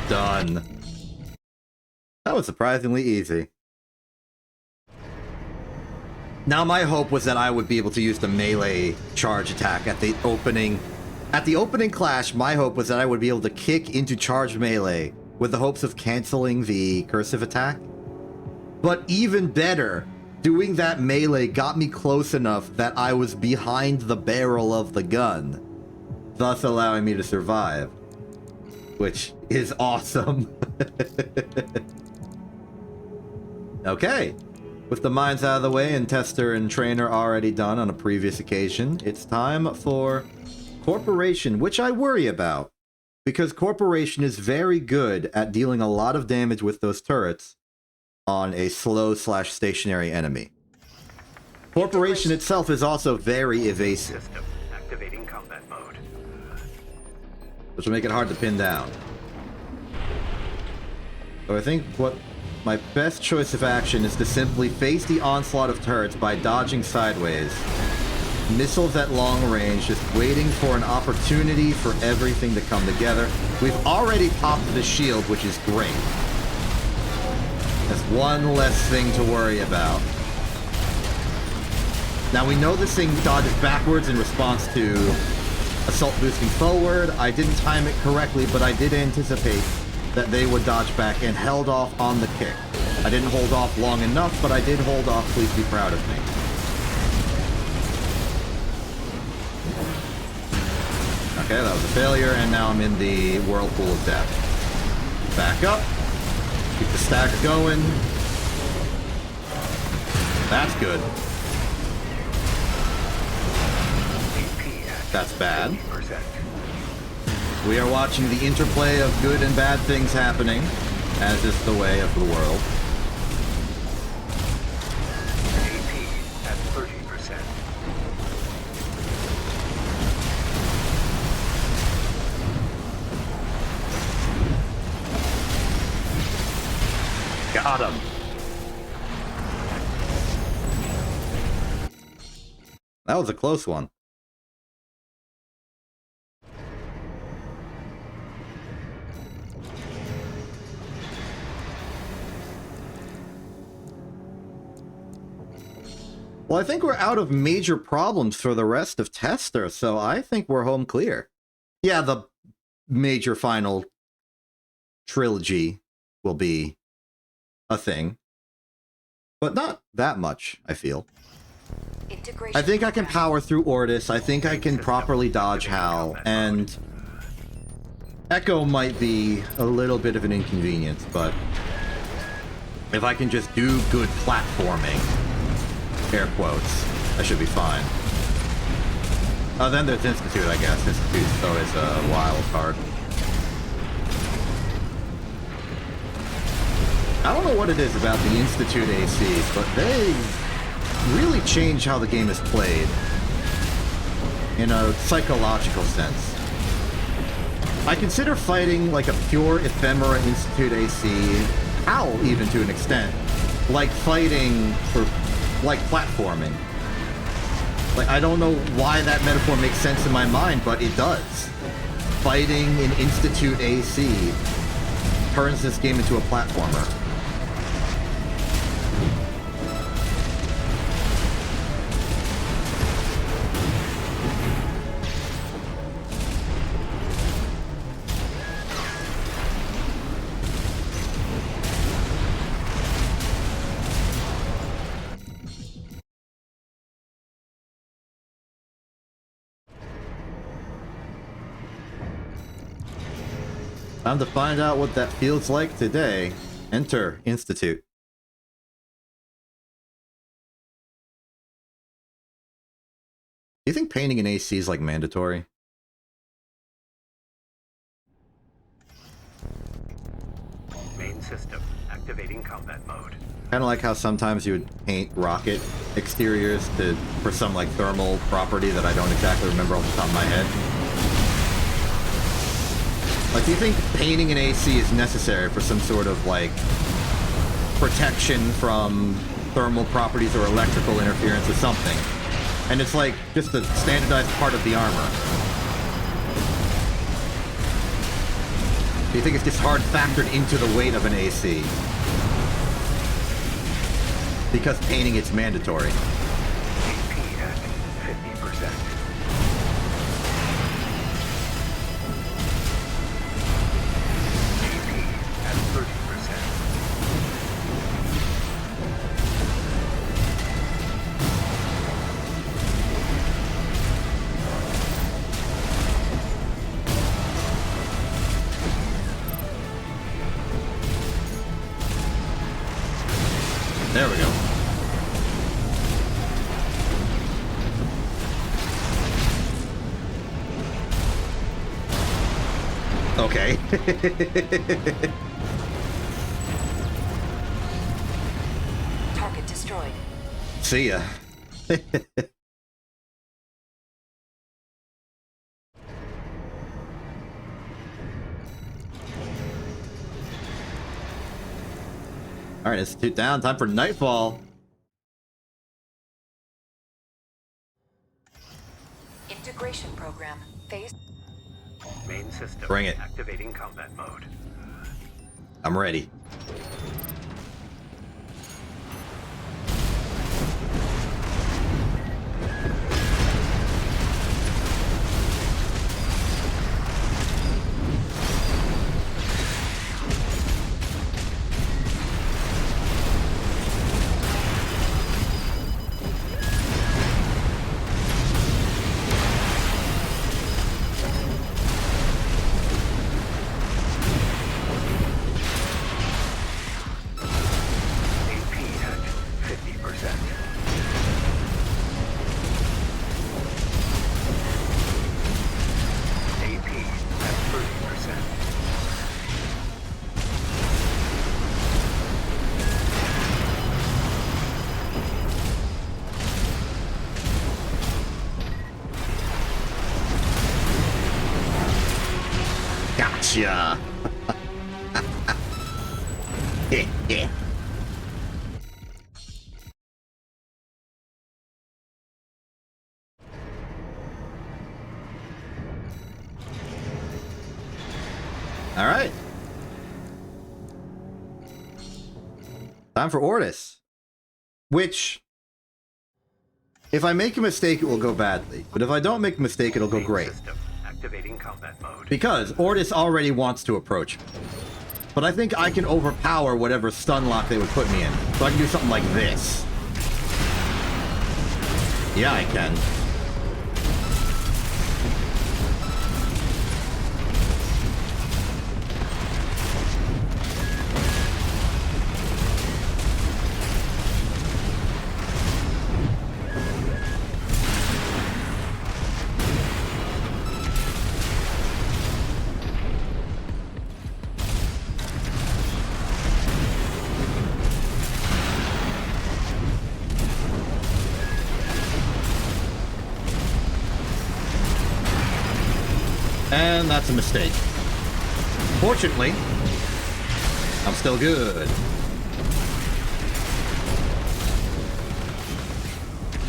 Done. That was surprisingly easy. Now my hope was that I would be able to use the melee charge attack at the opening. At the opening clash, my hope was that I would be able to kick into charged melee with the hopes of canceling the cursive attack. But even better, doing that melee got me close enough that I was behind the barrel of the gun, thus allowing me to survive. Which is awesome. Okay. With the mines out of the way and tester and trainer already done on a previous occasion, it's time for Corporation, which I worry about. Because Corporation is very good at dealing a lot of damage with those turrets on a slow/stationary enemy. Corporation itself is also very evasive, System activating combat mode. which will make it hard to pin down. So I think what my best choice of action is to simply face the onslaught of turrets by dodging sideways Missiles at long range, just waiting for an opportunity for everything to come together. We've already popped the shield, which is great. That's one less thing to worry about. Now we know this thing dodges backwards in response to assault boosting forward. I didn't time it correctly, but I did anticipate that they would dodge back and held off on the kick. I didn't hold off long enough, but I did hold off. Please be proud of me. Okay, that was a failure, and now I'm in the whirlpool of death. Back up. Keep the stack going. That's good. That's bad. We are watching the interplay of good and bad things happening, as is the way of the world. AP at 30%. Got him. That was a close one. Well, I think we're out of major problems for the rest of Tester, so I think we're home clear. Yeah, the major final trilogy will be a thing, but not that much, I feel. I think I can power through Ortis, I think I can properly dodge Hal, and Echo might be a little bit of an inconvenience, but if I can just do good platforming, air quotes, I should be fine. Oh, then there's Institute, I guess. Institute's always a wild card. I don't know what it is about the Institute ACs, but they really change how the game is played in a psychological sense. I consider fighting like a pure Ephemera Institute AC, Hal even to an extent, like fighting for like platforming. Like, I don't know why that metaphor makes sense in my mind, but it does. Fighting in Institute AC turns this game into a platformer. Time to find out what that feels like today. Enter Institute. Do you think painting an AC is like mandatory? Main system activating combat mode. Kind of like how sometimes you would paint rocket exteriors for some like thermal property that I don't exactly remember off the top of my head. Like, do you think painting an AC is necessary for some sort of, like, protection from thermal properties or electrical interference or something? And it's, like, just a standardized part of the armor. Do you think it's just hard factored into the weight of an AC? Because painting it's mandatory. AP at 50%. There we go. Okay. Target destroyed. See ya. Alright, Institute down. Time for Nightfall. phase. Main system. Bring it. Activating combat mode. I'm ready. AP at 50%. AP at 30%. Gotcha. Yeah. All right. Time for Ortis. Which, if I make a mistake, it will go badly. But if I don't make a mistake, it'll go Main great. system. Activating combat mode. Because Ortis already wants to approach me. But I think I can overpower whatever stun lock they would put me in. So I can do something like this. Yeah, I can. And that's a mistake. Fortunately, I'm still good.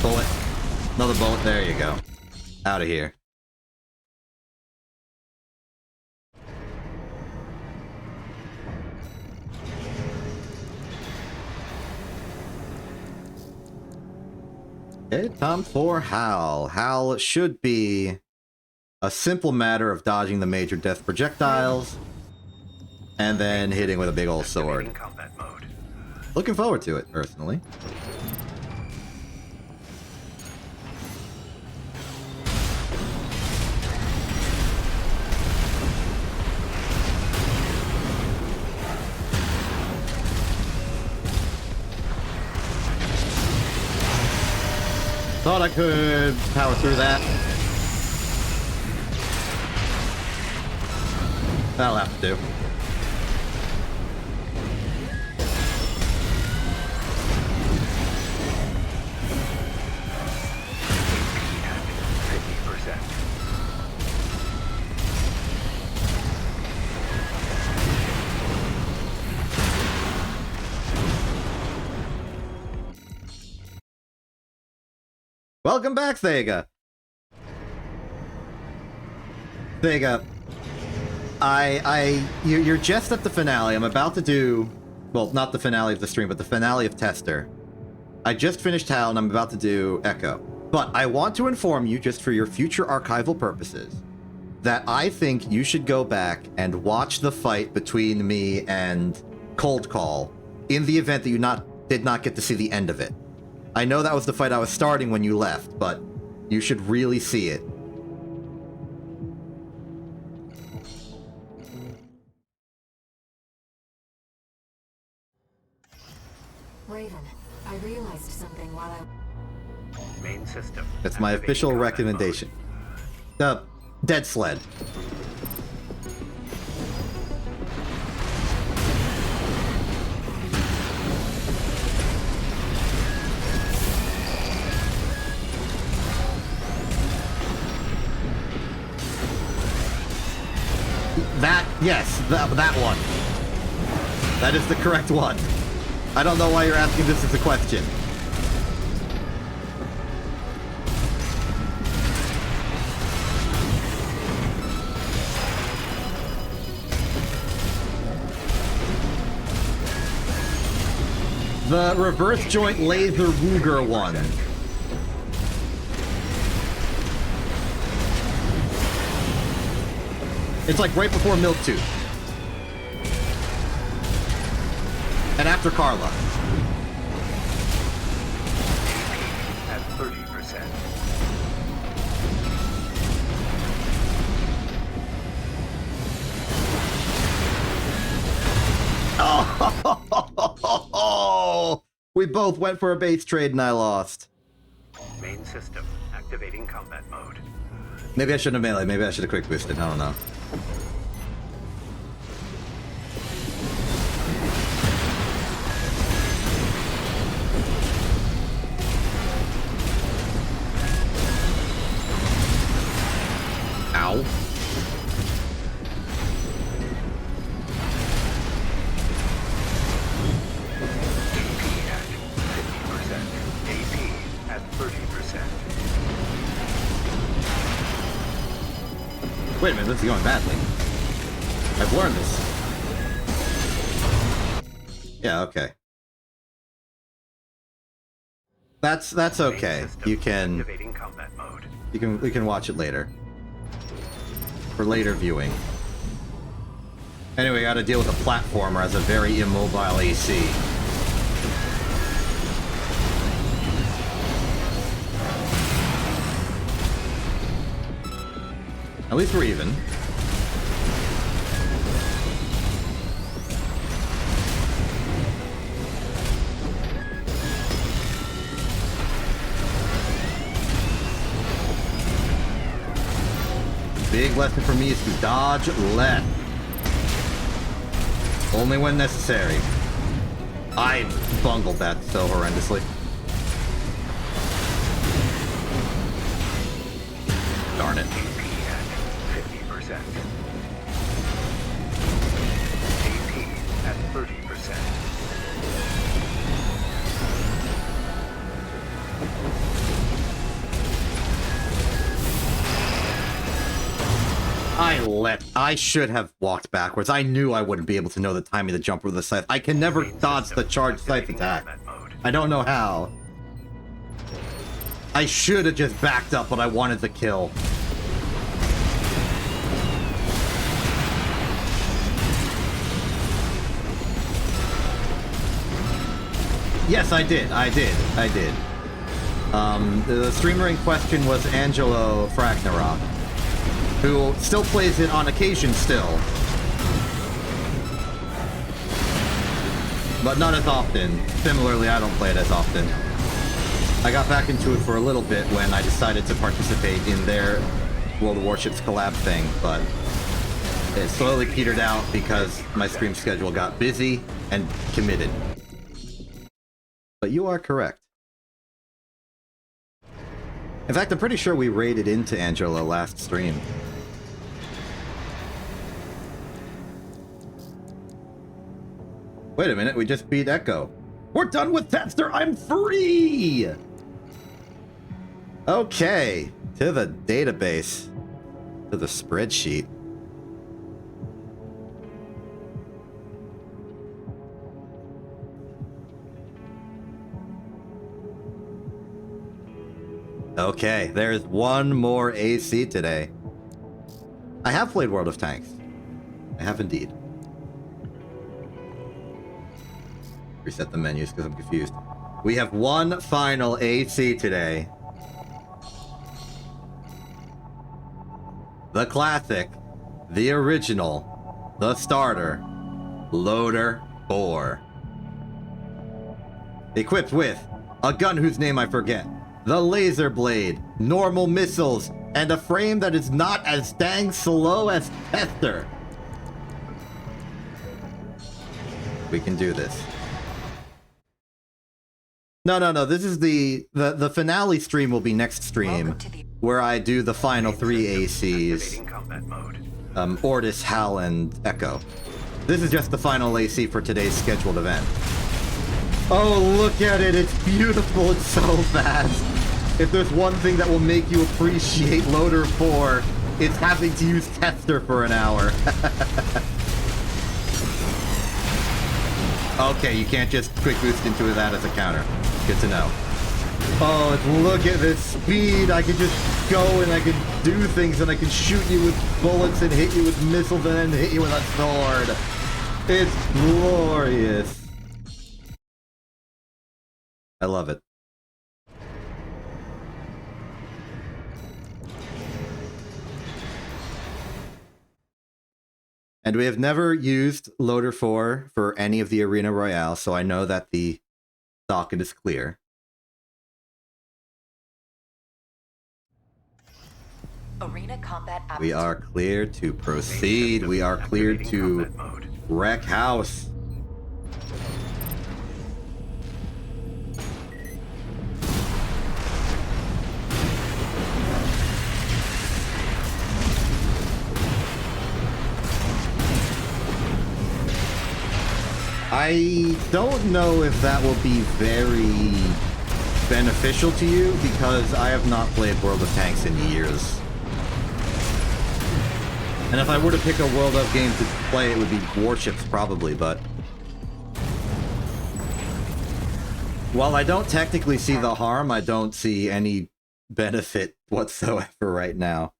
Bullet. Another bullet. There you go. Out of here. Okay, time for Hal. Hal should be a simple matter of dodging the major death projectiles and then hitting with a big old sword. Activating combat mode. Looking forward to it, personally. Thought I could power through that. That'll have to do. Welcome back, Thega. Thega, you're just at the finale. I'm about to do, well, not the finale of the stream, but the finale of Tester. I just finished Hal, and I'm about to do Echo. But I want to inform you, just for your future archival purposes, that I think you should go back and watch the fight between me and Cold Call, in the event that you did not get to see the end of it. I know that was the fight I was starting when you left, but you should really see it. Raven, I realized something while I... Main system. That's my Activating official combat recommendation. Dead Sled. Yes, that one. That is the correct one. I don't know why you're asking this as a question. The reverse joint laser Ruger one. It's like right before Milk Tooth. And after Carla. At 30%. Oh, we both went for a base trade and I lost. Main system activating combat mode. Maybe I shouldn't have melee. Maybe I should have quick boosted. I don't know. Ow. At 30%. Wait a minute, this is going badly. I've learned this. Yeah, okay. That's okay. You can Activating combat mode. we can watch it later. For later viewing. Anyway, gotta deal with a platformer as a very immobile AC. At least we're even. Big lesson for me is to dodge left. Only when necessary. I bungled that so horrendously. Darn it. 50%. AP at 30%. I should have walked backwards. I knew I wouldn't be able to know the timing of the jump with the scythe. I can never dodge the charged scythe attack. I don't know how. I should have just backed up what I wanted to kill. Yes, I did. The streamer in question was Angelo Fragnarok, who still plays it on occasion still. But not as often. Similarly, I don't play it as often. I got back into it for a little bit when I decided to participate in their World of Warships collab thing, but it slowly petered out because my stream schedule got busy and committed. But you are correct. In fact, I'm pretty sure we raided into Angela last stream. Wait a minute, we just beat Echo. We're done with Tester, I'm free! Okay, to the database. To the spreadsheet. Okay, there's one more AC today. I have played World of Tanks. I have indeed. Reset the menus because I'm confused. We have one final AC today. The classic, the original, the starter, Loader 4. Equipped with a gun whose name I forget, the laser blade, normal missiles, and a frame that is not as dang slow as Tester. We can do this. No. This is the finale stream will be next stream, where I do the final 3 ACs. Ortis, Hal, and Echo. This is just the final AC for today's scheduled event. Oh, look at it! It's beautiful. It's so fast. If there's one thing that will make you appreciate Loader 4, it's having to use Tester for an hour. Okay, you can't just quick boost into that as a counter. Good to know. Oh, look at this speed. I can just go and I can do things and I can shoot you with bullets and hit you with missiles and then hit you with a sword. It's glorious. I love it. And we have never used Loader 4 for any of the Arena Royale, so I know that the docket is clear. Arena combat We are clear to proceed. We are clear to wreck house. I don't know if that will be very beneficial to you because I have not played World of Tanks in years. And if I were to pick a World of game to play, it would be Warships probably, but while I don't technically see the harm, I don't see any benefit whatsoever right now.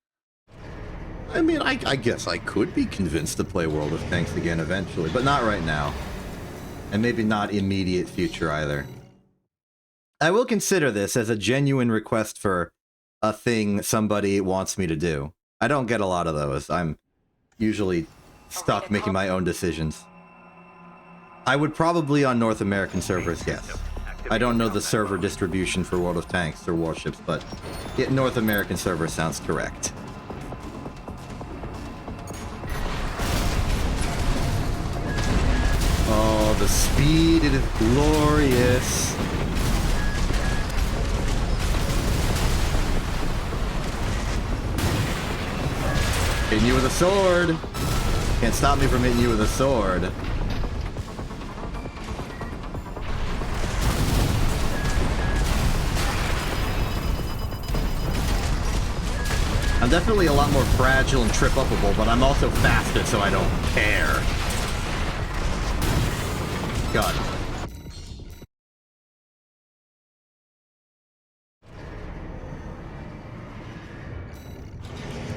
I mean, I guess I could be convinced to play World of Tanks again eventually, but not right now. And maybe not immediate future either. I will consider this as a genuine request for a thing somebody wants me to do. I don't get a lot of those. I'm usually stuck making my own decisions. I would probably on North American servers, yes. I don't know the server distribution for World of Tanks or Warships, but North American server sounds correct. Oh, the speed, it is glorious. Hitting you with a sword. Can't stop me from hitting you with a sword. I'm definitely a lot more fragile and trip-upable, but I'm also faster, so I don't care. God.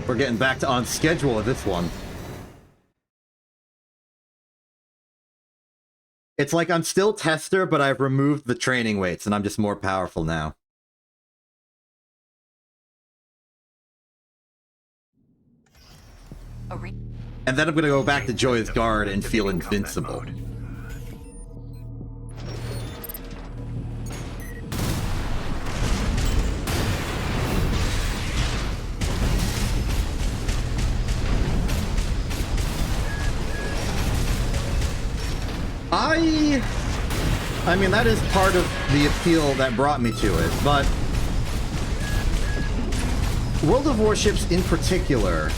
We're getting back to on schedule with this one. It's like I'm still tester, but I've removed the training weights, and I'm just more powerful now. And then I'm gonna go back to Joy's Guard and feel invincible. I mean, that is part of the appeal that brought me to it, but World of Warships in particular,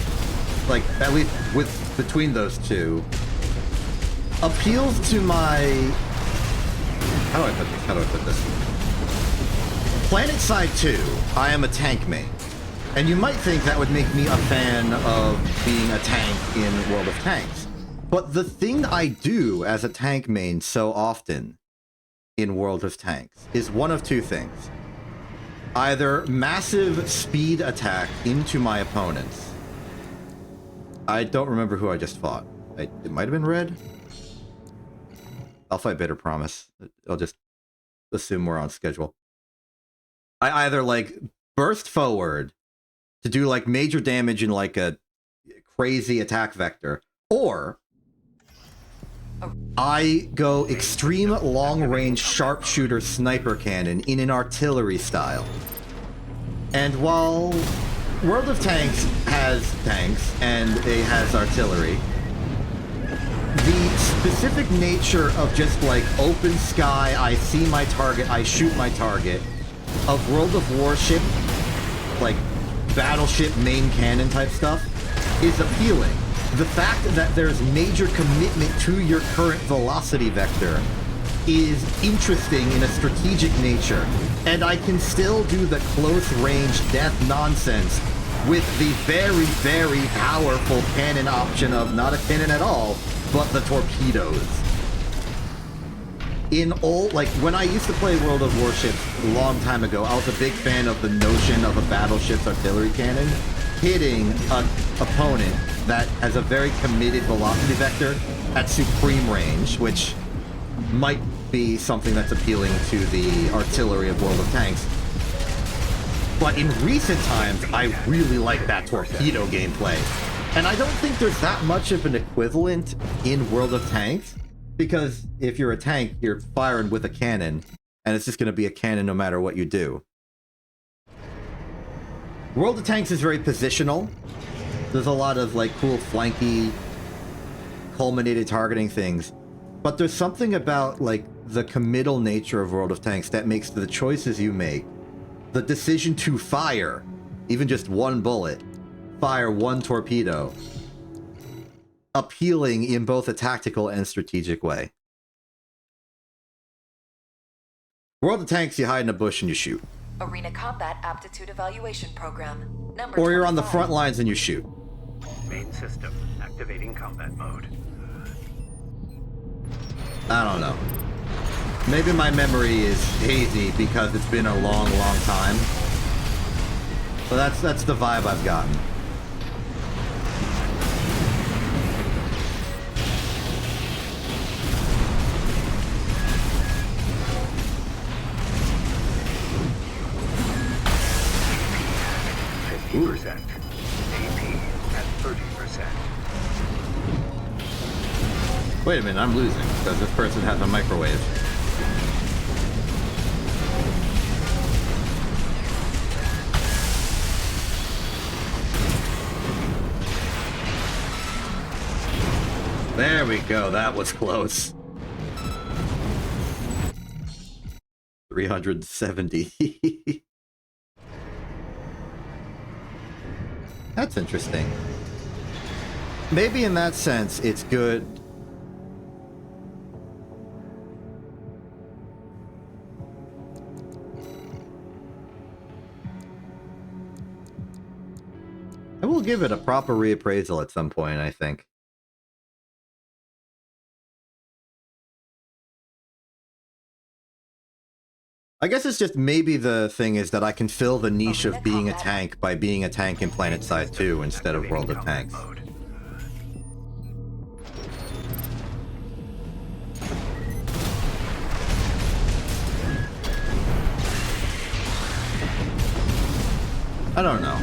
like, at least between those two, appeals to my... How do I put this? Planet Side 2, I am a tank main. And you might think that would make me a fan of being a tank in World of Tanks. But the thing I do as a tank main so often in World of Tanks is one of two things. Either massive speed attack into my opponents. I don't remember who I just fought. It might have been Red. I'll fight Bitter Promise. I'll just assume we're on schedule. I either, like, burst forward to do, like, major damage in, like, a crazy attack vector, or I go extreme long-range sharpshooter sniper cannon in an artillery style. And while World of Tanks has tanks and it has artillery, the specific nature of just like open sky, I see my target, I shoot my target, of World of Warship, like battleship main cannon type stuff, is appealing. The fact that there's major commitment to your current velocity vector is interesting in a strategic nature, and I can still do the close-range death nonsense with the very, very powerful cannon option of not a cannon at all, but the torpedoes. in old, like, when I used to play World of Warships a long time ago, I was a big fan of the notion of a battleship's artillery cannon hitting an opponent that has a very committed velocity vector at supreme range, which might be something that's appealing to the artillery of World of Tanks. But in recent times, I really like that torpedo gameplay. And I don't think there's that much of an equivalent in World of Tanks, because if you're a tank, you're firing with a cannon, and it's just going to be a cannon no matter what you do. World of Tanks is very positional. There's a lot of, like, cool flanky, culminated targeting things. But there's something about, like, the committal nature of World of Tanks that makes the choices you make, the decision to fire, even just one bullet, fire one torpedo, appealing in both a tactical and strategic way. World of Tanks, you hide in a bush and you shoot. Arena Combat Aptitude Evaluation Program. Number Or you're on the 25. front lines and you shoot. Main system activating combat mode. I don't know. Maybe my memory is hazy because it's been a long, long time. So that's the vibe I've gotten. Ooh. 50%. AP at 30%. Wait a minute, I'm losing because this person has a microwave. There we go, that was close. 370. That's interesting. Maybe in that sense, it's good. I will give it a proper reappraisal at some point, I think. I guess it's just maybe the thing is that I can fill the niche of being a tank by being a tank in PlanetSide 2 instead of World of Tanks. I don't know.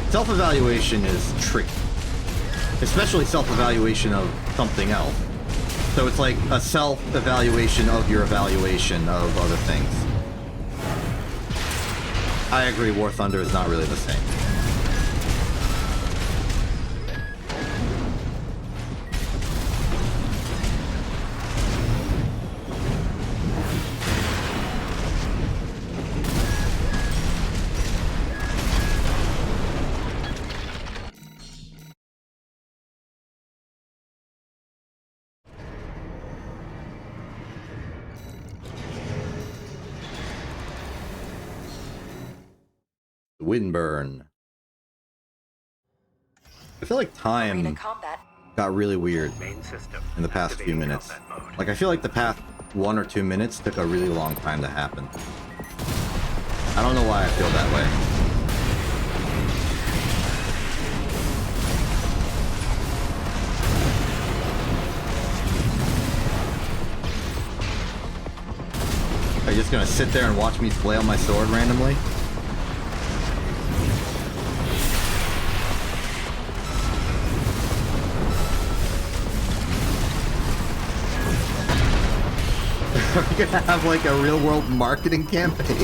Self-evaluation is tricky. Especially self-evaluation of something else. So it's like a self-evaluation of your evaluation of other things. I agree, War Thunder is not really the same. Windburn. I feel like time Arena Combat. got really weird Main system in the past few activating minutes. combat mode. Like, I feel like the past 1 or 2 minutes took a really long time to happen. I don't know why I feel that way. Are you just gonna sit there and watch me flail my sword randomly? Are we gonna have like a real world marketing campaign?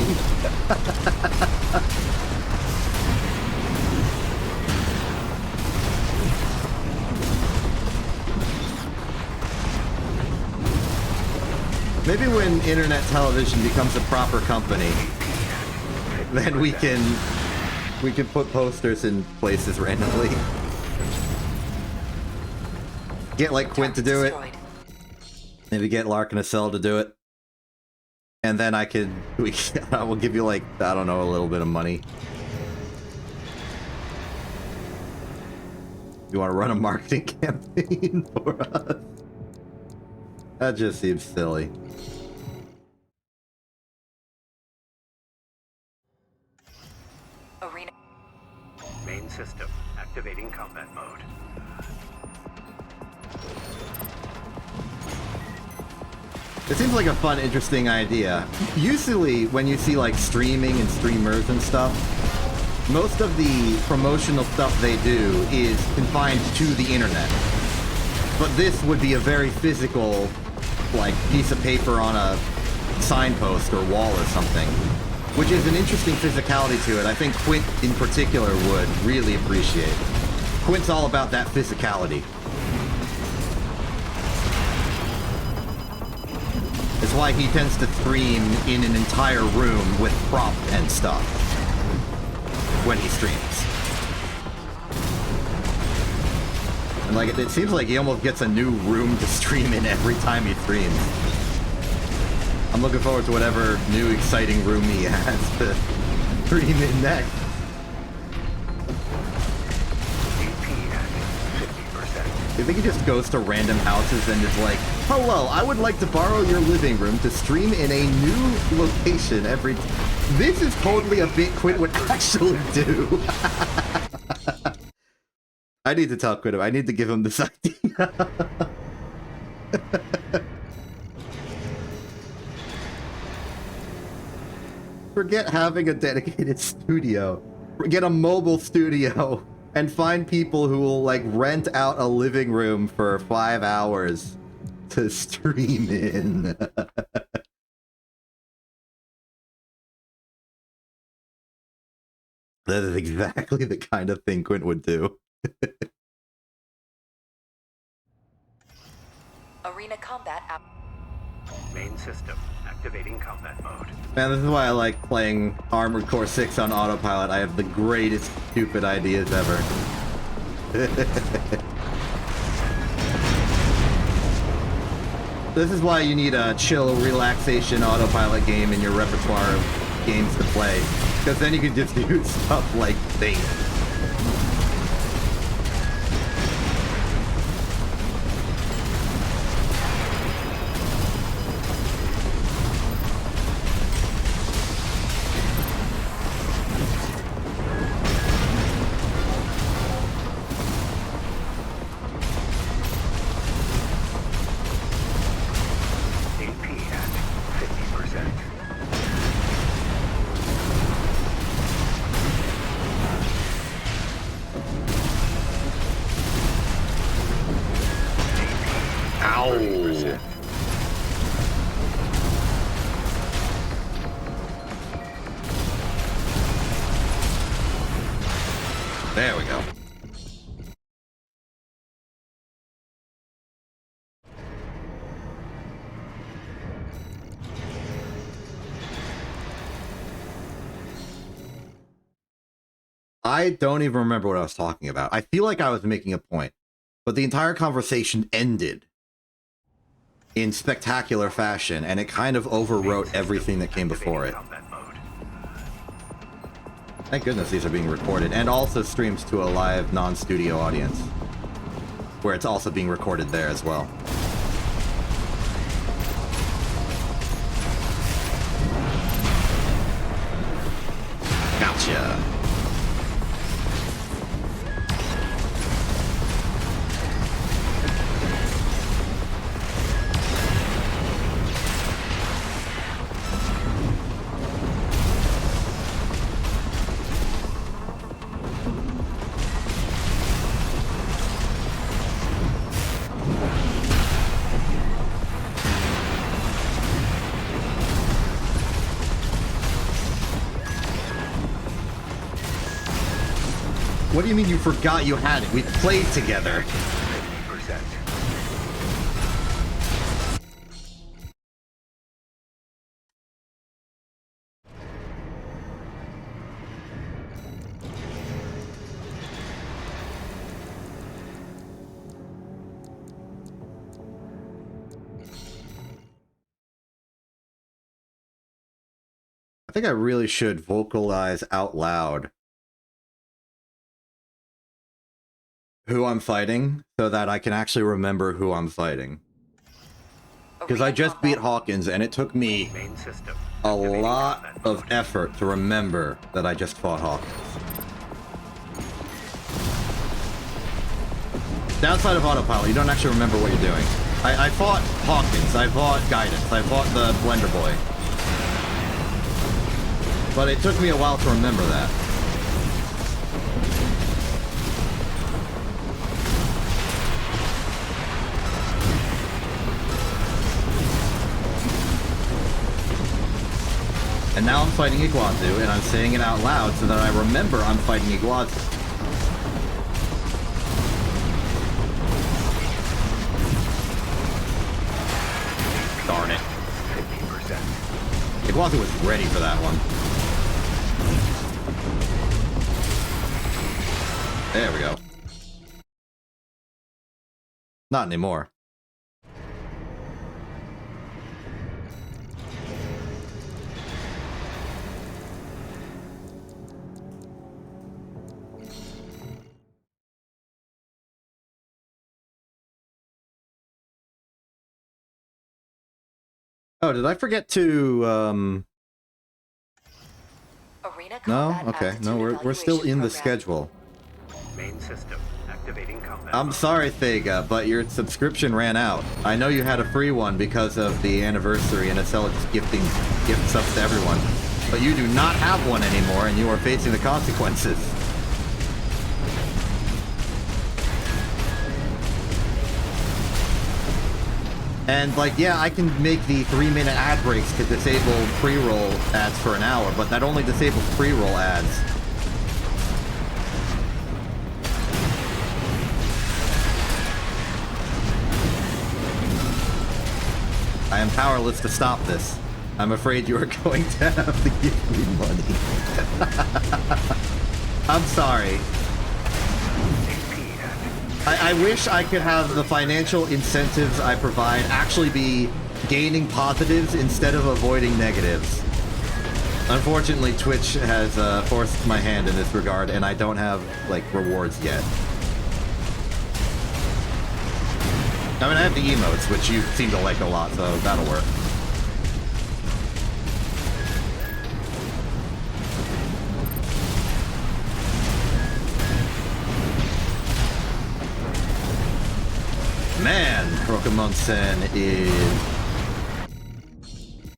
Maybe when internet television becomes a proper company, then we can put posters in places randomly. Get like Quint to do it. Maybe get Lark and Acel to do it. And then I will give you like, I don't know, a little bit of money. You want to run a marketing campaign for us? That just seems silly. Activating combat mode. It seems like a fun, interesting idea. Usually, when you see like streaming and streamers and stuff, most of the promotional stuff they do is confined to the internet. But this would be a very physical, like, piece of paper on a signpost or wall or something, which is an interesting physicality to it. I think Quint in particular would really appreciate. Quint's all about that physicality. It's why he tends to stream in an entire room with prop and stuff when he streams. And like, it seems like he almost gets a new room to stream in every time he streams. I'm looking forward to whatever new exciting room he has to stream in next. You think he just goes to random houses and is like, hello, I would like to borrow your living room to stream in a new location every... This is totally a bit Quint would actually do. I need to tell Quint. I need to give him this idea. Forget having a dedicated studio. Get a mobile studio. And find people who will, like, rent out a living room for 5 hours to stream in. That is exactly the kind of thing Quint would do. Arena combat app. Main system. Activating combat mode. Man, this is why I like playing Armored Core 6 on autopilot. I have the greatest stupid ideas ever. This is why you need a chill, relaxation autopilot game in your repertoire of games to play. Because then you can just do stuff like think. There we go. I don't even remember what I was talking about. I feel like I was making a point, but the entire conversation ended in spectacular fashion, and it kind of overwrote everything that came before it. Thank goodness these are being recorded, and also streams to a live non-studio audience, where it's also being recorded there as well. Gotcha. What do you mean you forgot you had it? We played together. 50%. I think I really should vocalize out loud who I'm fighting so that I can actually remember who I'm fighting. Because I just beat Hawkins and it took me Main system. a lot of effort to remember that I just fought Hawkins. Downside of autopilot, you don't actually remember what you're doing. I fought Hawkins, I fought Guidance, I fought the Blender Boy. But it took me a while to remember that. And now I'm fighting Iguazu, and I'm saying it out loud so that I remember I'm fighting Iguazu. Darn it. 50%. Iguazu was ready for that one. There we go. Not anymore. Oh, did I forget to, Arena No? combat Okay. aptitude No, we're still in the evaluation schedule. Main system activating combat. I'm sorry, Thega, but your subscription ran out. I know you had a free one because of the anniversary and it's gifting gift subs to everyone. But you do not have one anymore and you are facing the consequences. And, like, yeah, I can make the 3-minute ad breaks to disable pre-roll ads for an hour, but that only disables pre-roll ads. I am powerless to stop this. I'm afraid you are going to have to give me money. I'm sorry. I wish I could have the financial incentives I provide actually be gaining positives instead of avoiding negatives. Unfortunately, Twitch has forced my hand in this regard, and I don't have, like, rewards yet. I mean, I have the emotes, which you seem to like a lot, so that'll work. Man, Rokamonsen is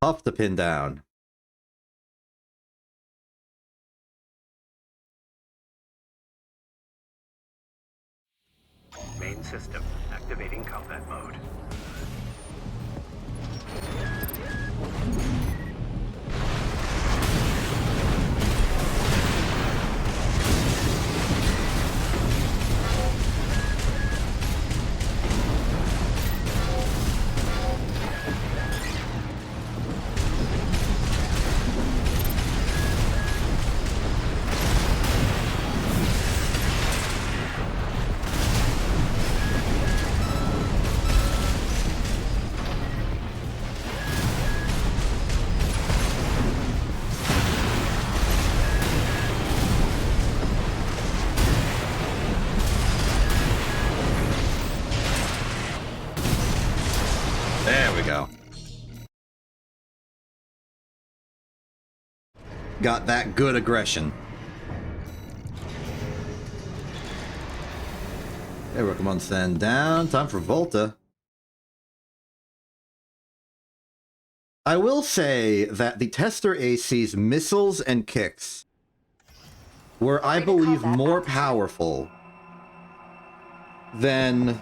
tough to pin down. Main system activating combat mode. There we go. Got that good aggression. Hey, Rokamonsen down. Time for Volta. I will say that the Tester AC's missiles and kicks were, I believe, more powerful than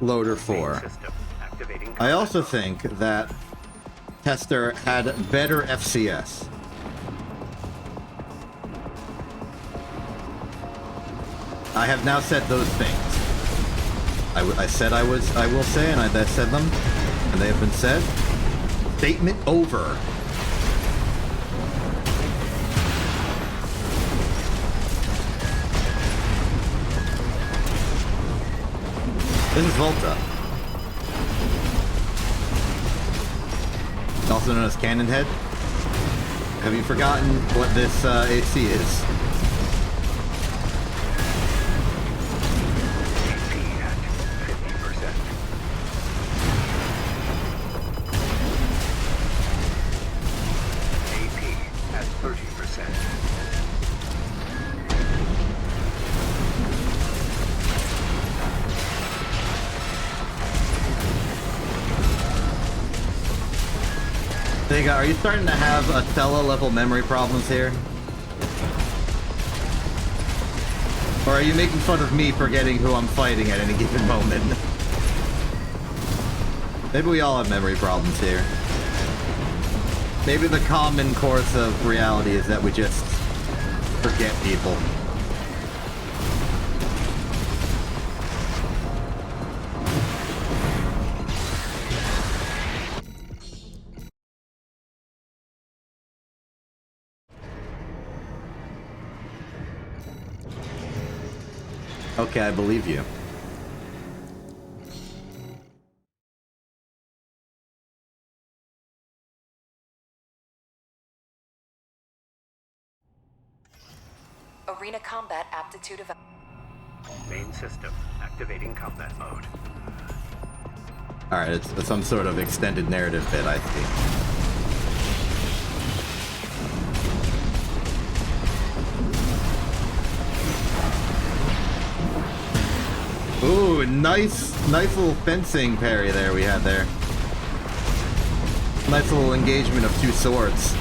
Loader 4. Main system activating I combat also mode. think that Tester had better FCS. I have now said those things. I said I will say, and I said them, and they have been said. Statement over. This is Volta. Also known as Cannon Head. Have you forgotten what this AC is? AP at 50%. AP at 30%. Vega, are you starting to have Othello level memory problems here? Or are you making fun of me forgetting who I'm fighting at any given moment? Maybe we all have memory problems here. Maybe the common course of reality is that we just forget people. Okay, I believe you. Arena combat aptitude of... Main system activating combat mode. Alright, it's some sort of extended narrative bit, I see. Ooh, nice little fencing parry there we had there. Nice little engagement of two swords.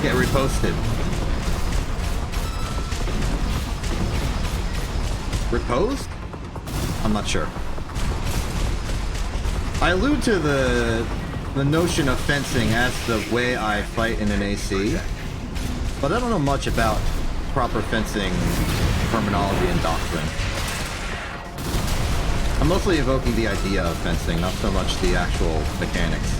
Get reposted. Reposed? I'm not sure. I allude to the notion of fencing as the way I fight in an AC, but I don't know much about proper fencing terminology and doctrine. I'm mostly evoking the idea of fencing, not so much the actual mechanics.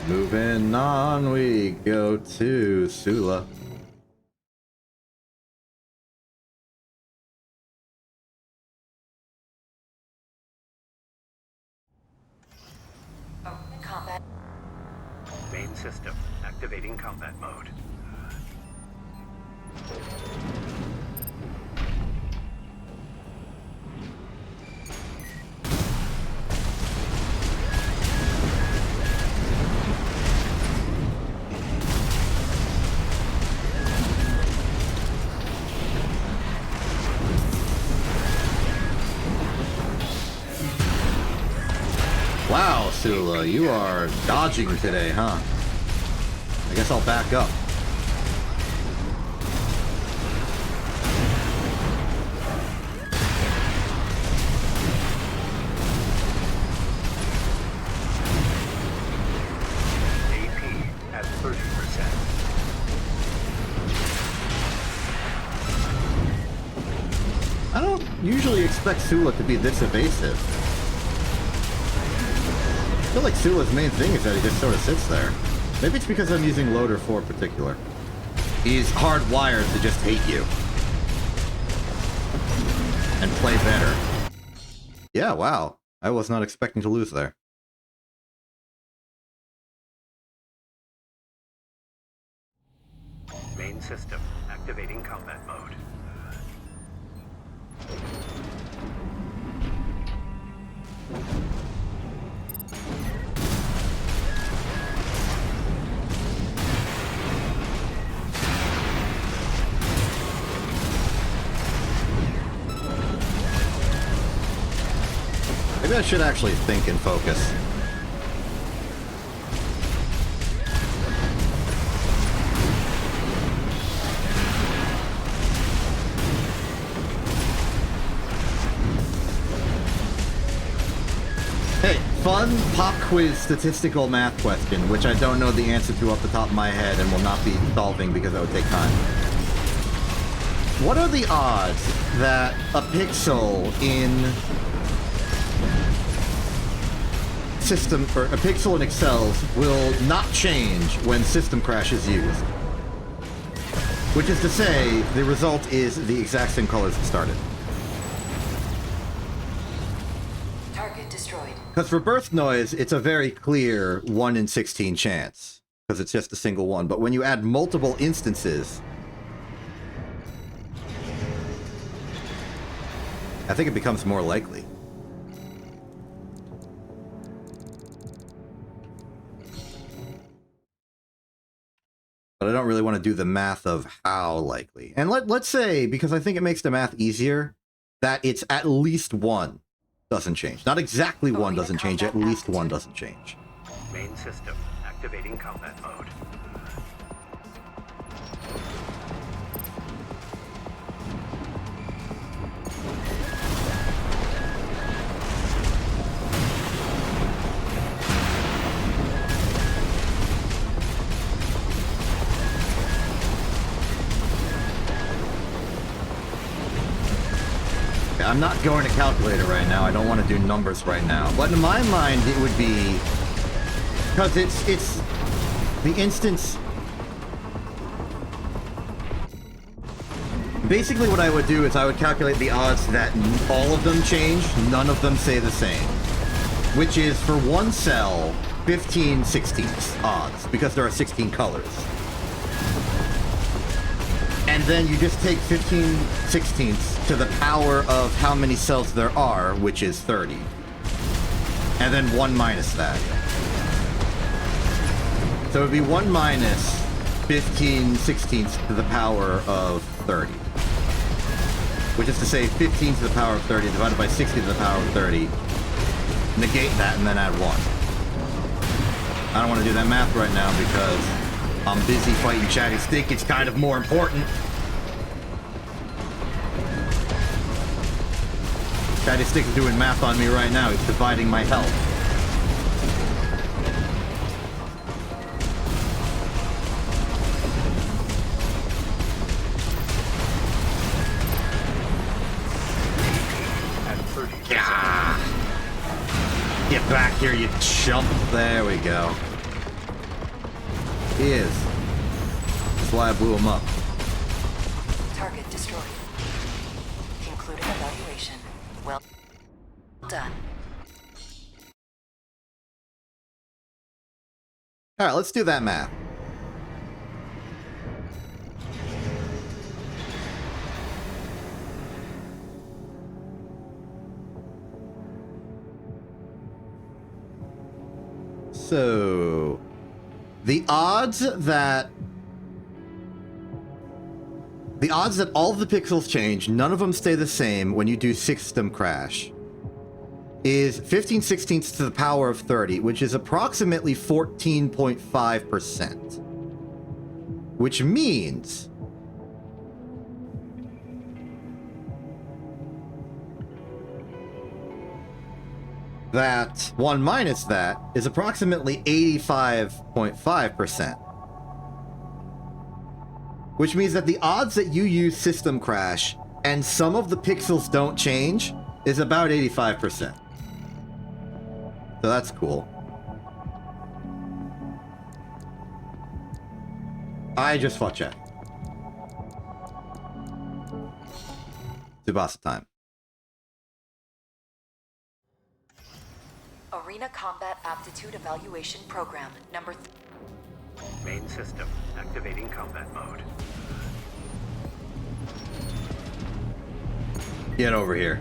Moving on, we go to Sula. Combat. Main system activating combat mode. Wow, Sula, you are dodging today, huh? I guess I'll back up. AP at 30%. I don't usually expect Sula to be this evasive. I feel like Sula's main thing is that he just sort of sits there. Maybe it's because I'm using Loader 4 in particular. He's hardwired to just hate you. And play better. Yeah, wow. I was not expecting to lose there. Main system activating combat mode. Maybe I should actually think and focus. Hey, fun pop quiz statistical math question, which I don't know the answer to off the top of my head and will not be solving because that would take time. What are the odds that a pixel in system, or a pixel in Excel's will not change when system crash is used. Which is to say, the result is the exact same color as it started. Target destroyed. Because for burst noise, it's a very clear 1 in 16 chance. Because it's just a single one. But when you add multiple instances, I think it becomes more likely. But I don't really want to do the math of how likely. And let's say, because I think it makes the math easier, that it's at least one doesn't change. Not exactly one doesn't change, at least one doesn't change. Main system activating combat mode. I'm not going to calculate it right now. I don't want to do numbers right now. But in my mind, it would be... Because it's... The instance... Basically what I would do is I would calculate the odds that all of them change, none of them stay the same. Which is, for one cell, 15 16ths odds, because there are 16 colors. And then you just take 15 16ths to the power of how many cells there are, which is 30. And then 1 minus that. So it would be 1 minus 15 16ths to the power of 30. Which is to say 15 to the power of 30 divided by 60 to the power of 30. Negate that and then add 1. I don't want to do that math right now because I'm busy fighting Chatty Stick. It's kind of more important. Chatty Stick is doing math on me right now. He's dividing my health. Yeah. Get back here, you chump. There we go. He is. That's why I blew him up. Target destroyed. Concluding evaluation. Well done. Alright, let's do that math. So, the odds that all of the pixels change, none of them stay the same when you do system crash, is 15 16ths to the power of 30, which is approximately 14.5%. Which means that 1 minus that is approximately 85.5%. Which means that the odds that you use system crash and some of the pixels don't change is about 85%. So that's cool. I just fought Chat. Tsubasa time. Arena Combat Aptitude Evaluation Program, number Main system activating combat mode. Get over here.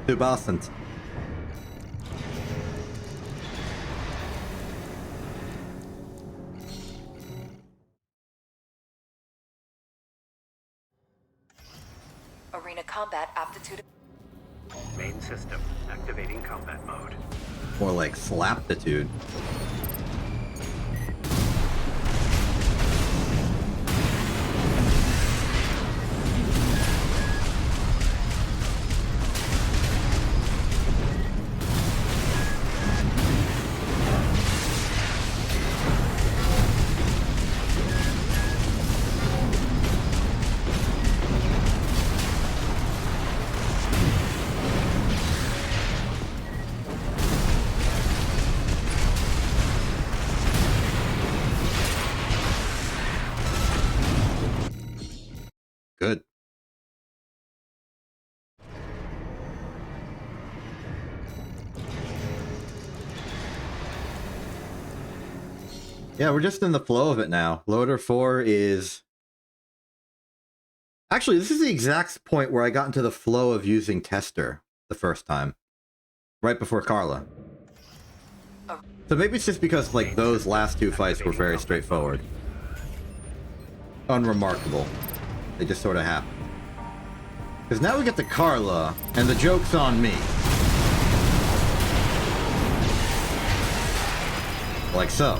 Tsubasa. Arena Combat Aptitude. system. Activating combat mode. More like slaptitude. Good. Yeah, we're just in the flow of it now. Loader 4 is... Actually, this is the exact point where I got into the flow of using Tester the first time. Right before Carla. So maybe it's just because, like, those last two fights were very straightforward. Unremarkable. They just sort of happened. Because now we get to Carla, and the joke's on me. Like so.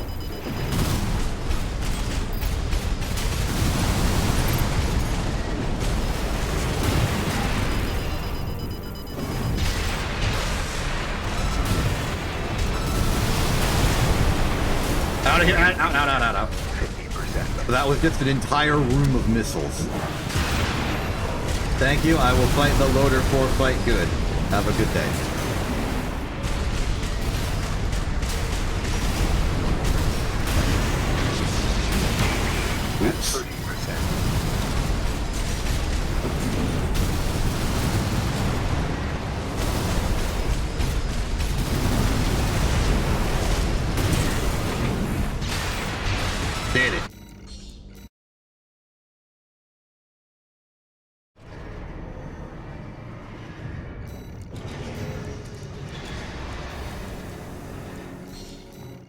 Out of here, out. 50%. That was just an entire room of missiles. Thank you, I will fight the Loader 4 fight good. Have a good day. Oops. 30%. Did it.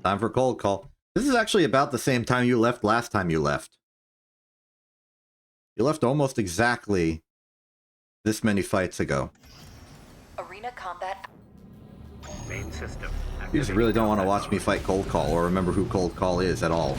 Time for cold call. This is actually about the same time you left last time you left. You left almost exactly this many fights ago. Arena combat. Main system. You just really don't want to watch me fight cold call or remember who cold call is at all.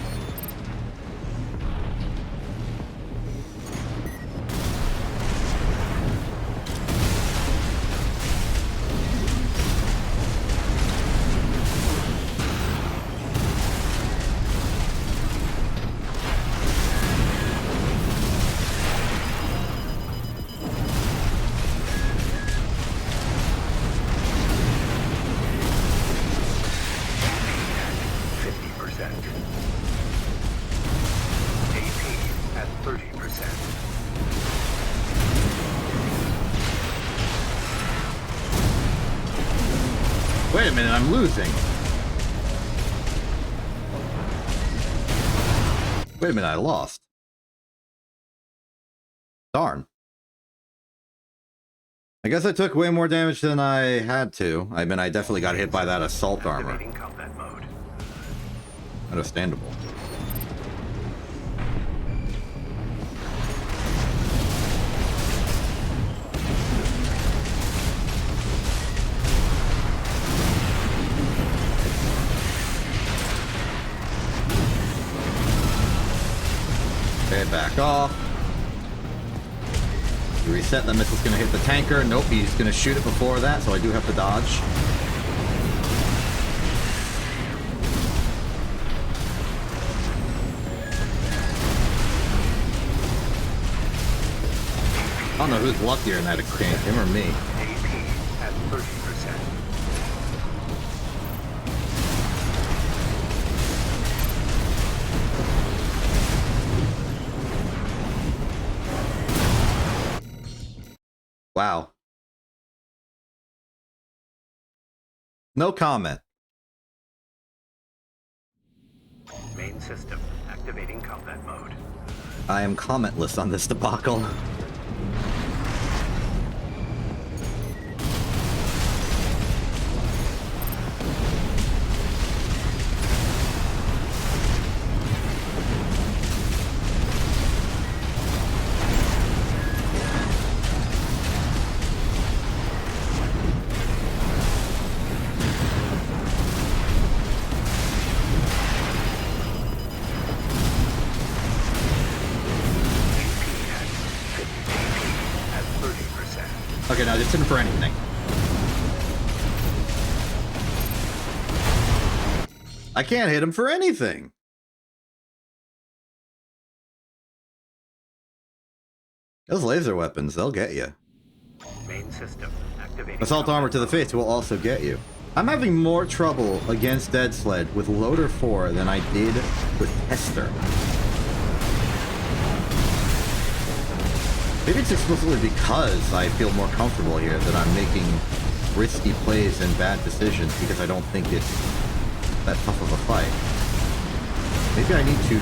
Wait a minute, I'm losing. Wait a minute, I lost. Darn. I guess I took way more damage than I had to. I mean, I definitely got hit by that assault armor. Activating combat mode. Understandable. Okay, back off. You reset, the missile's gonna hit the tanker. Nope, he's gonna shoot it before that, so I do have to dodge. I don't know who's luckier in that exchange, him or me. AP at 30%. Wow. No comment. Main system. Activating combat mode. I am commentless on this debacle. Okay, now just hit him for anything. I can't hit him for anything. Those laser weapons, they'll get you. Main system activating. Assault armor to the face will also get you. I'm having more trouble against Dead Sled with Loader 4 than I did with Tester. Maybe it's explicitly because I feel more comfortable here that I'm making risky plays and bad decisions because I don't think it's that tough of a fight. Maybe I need to...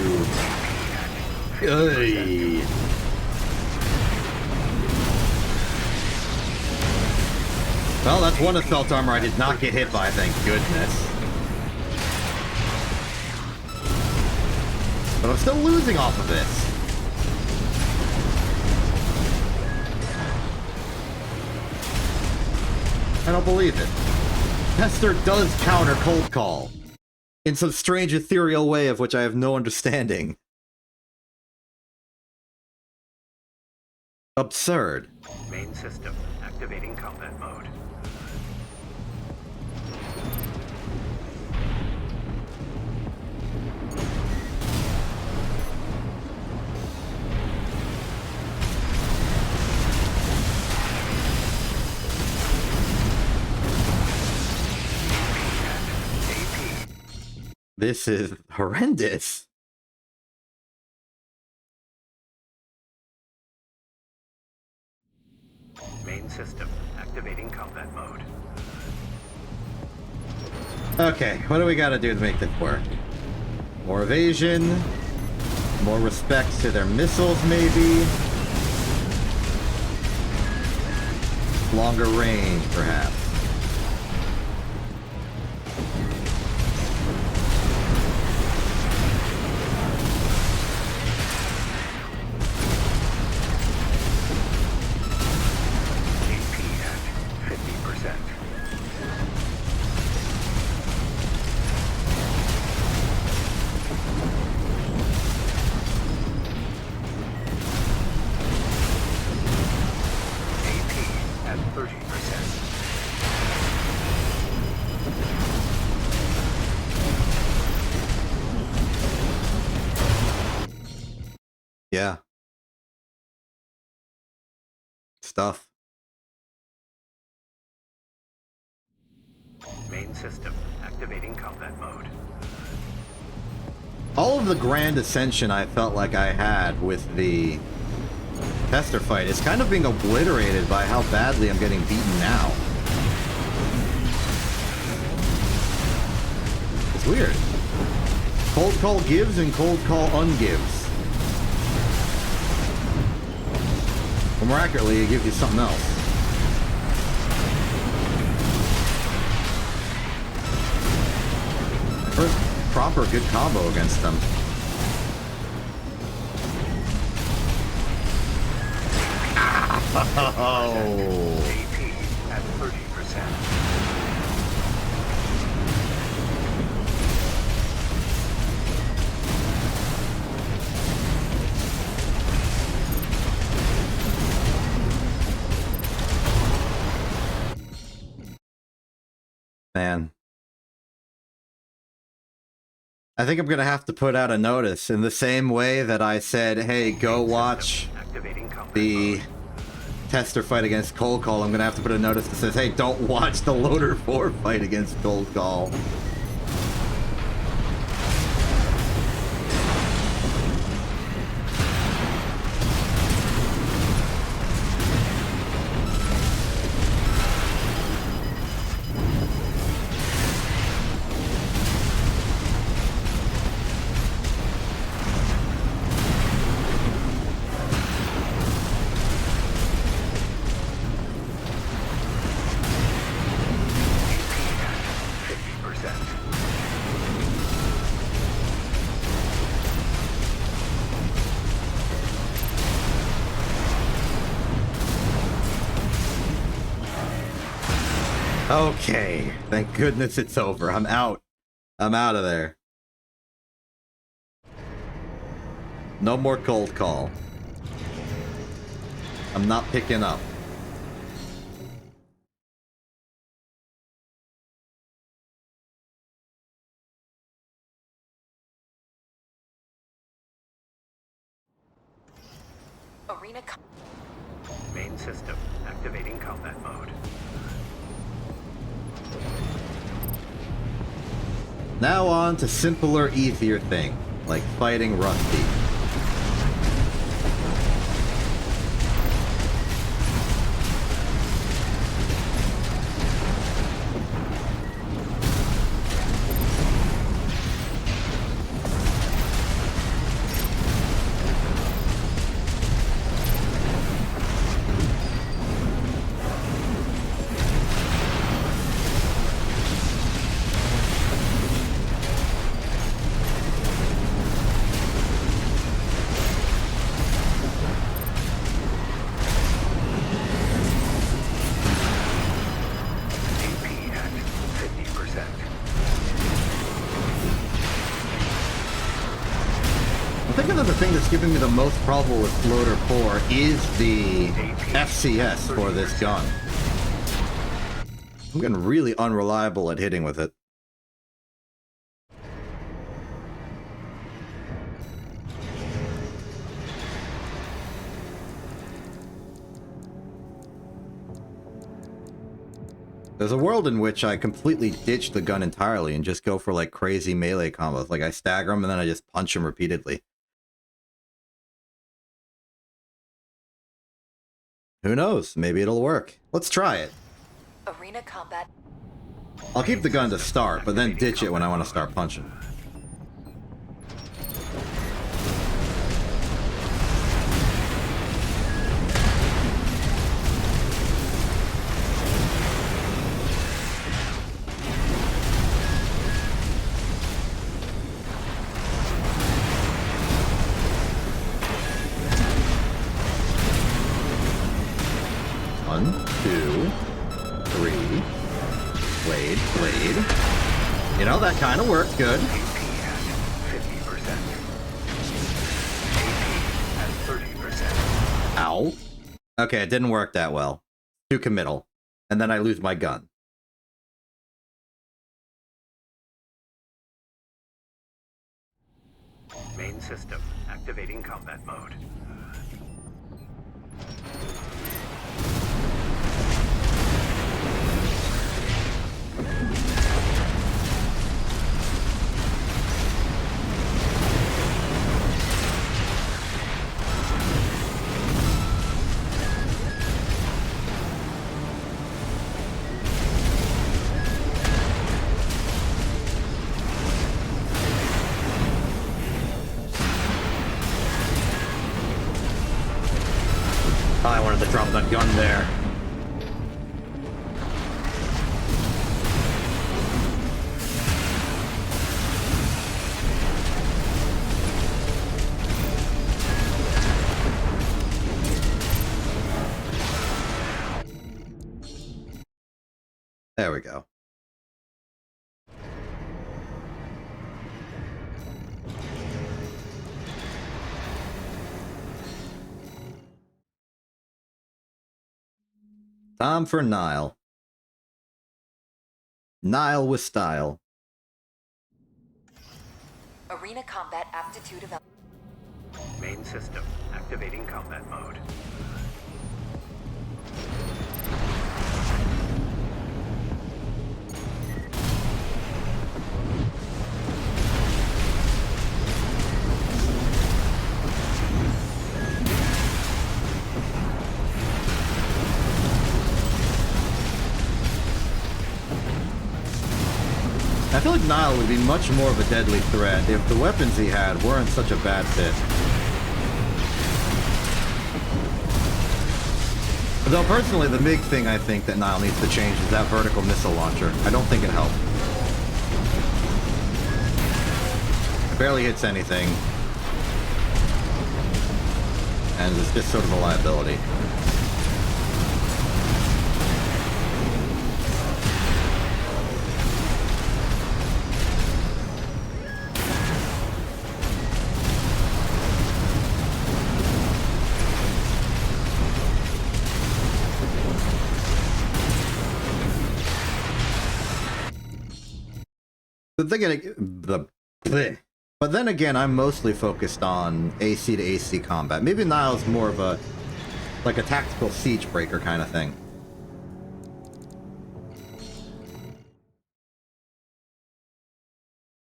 Ugh. Well, that's one assault armor I did not get hit by, thank goodness. But I'm still losing off of this. I don't believe it. Tester does counter Cold Call. In some strange ethereal way of which I have no understanding. Absurd. Main system activating combat mode. This is horrendous. Main system activating combat mode. Okay, what do we gotta do to make this work? More evasion, more respect to their missiles, maybe? Longer range, perhaps. Yeah. Stuff. Main system activating combat mode. All of the grand ascension I felt like I had with the Tester fight is kind of being obliterated by how badly I'm getting beaten now. It's weird. Cold Call gives and Cold Call ungives. Or more accurately, it gives you something else. First proper good combo against them. Oh. AP at 30%. Man. I think I'm gonna have to put out a notice in the same way that I said, hey, go watch the Tester fight against Cold Call. I'm gonna have to put a notice that says, hey, don't watch the Loader 4 fight against Cold Call. Okay, thank goodness it's over. I'm out. I'm out of there. No more Cold Call. I'm not picking up. Arena com- Main system activating combat mode. Now on to simpler, easier things, like fighting Rusty. AP at 50%. I'm thinking that the thing that's giving me the most trouble with Floater 4 is the FCS for this gun. I'm getting really unreliable at hitting with it. There's a world in which I completely ditch the gun entirely and just go for like crazy melee combos. Like I stagger them and then I just punch them repeatedly. Who knows? Maybe it'll work. Let's try it. Arena combat. I'll keep the gun to start, but then ditch it when I want to start punching. One, two, three. Blade, blade. You know, that kind of worked good. AP at 50%. AP at 30%. Ow. Okay, it didn't work that well. Too committal. And then I lose my gun. Main system activating combat mode. Oh, I wanted to drop that gun there. There we go. Time for Nile. Nile with style. Arena combat aptitude eval. Main system activating combat mode. I feel like Nile would be much more of a deadly threat if the weapons he had weren't such a bad fit. Though personally, the big thing I think that Nile needs to change is that vertical missile launcher. I don't think it helped. It barely hits anything. And it's just sort of a liability. The thing, But then again, I'm mostly focused on AC to AC combat. Maybe Nile's more of a, like a tactical siege breaker kind of thing.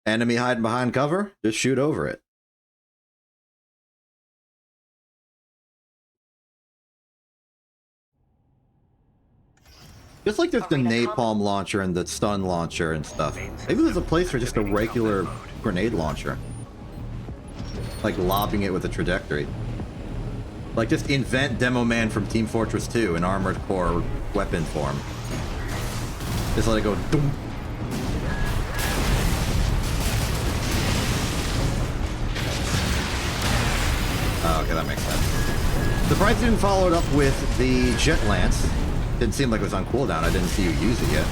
Enemy hiding behind cover? Just shoot over it. Just like there's the napalm launcher and the stun launcher and stuff. Maybe there's a place for just a regular grenade launcher. Like lobbing it with a trajectory. Like just invent Demo Man from Team Fortress 2 in Armored Core weapon form. Just let it go. Doom. Oh, okay, that makes sense. Surprised you didn't follow it up with the Jet Lance. Didn't seem like it was on cooldown. I didn't see you use it yet.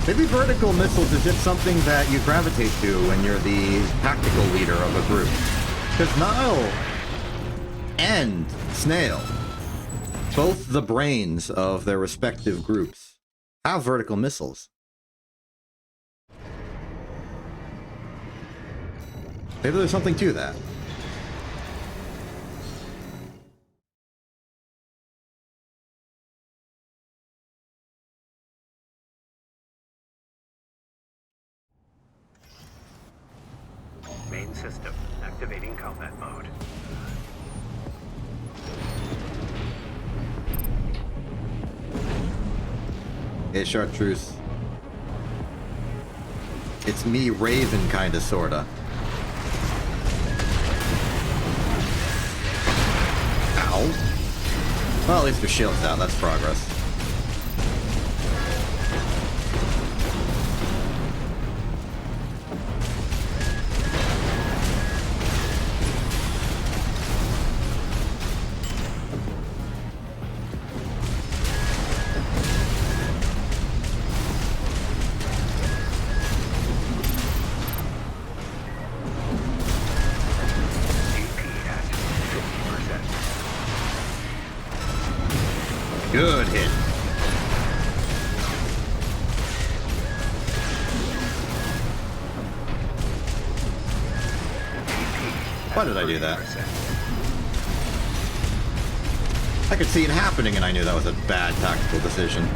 Maybe vertical missiles is just something that you gravitate to when you're the tactical leader of a group. Because Nile and Snail, both the brains of their respective groups, have vertical missiles. Maybe there's something to that. Main system activating combat mode. Hey, Chartreuse. It's me, Raven, kinda, sorta. Ow. Well, at least your shield's out. That's progress. Good hit. Why did I do that? I could see it happening and I knew that was a bad tactical decision.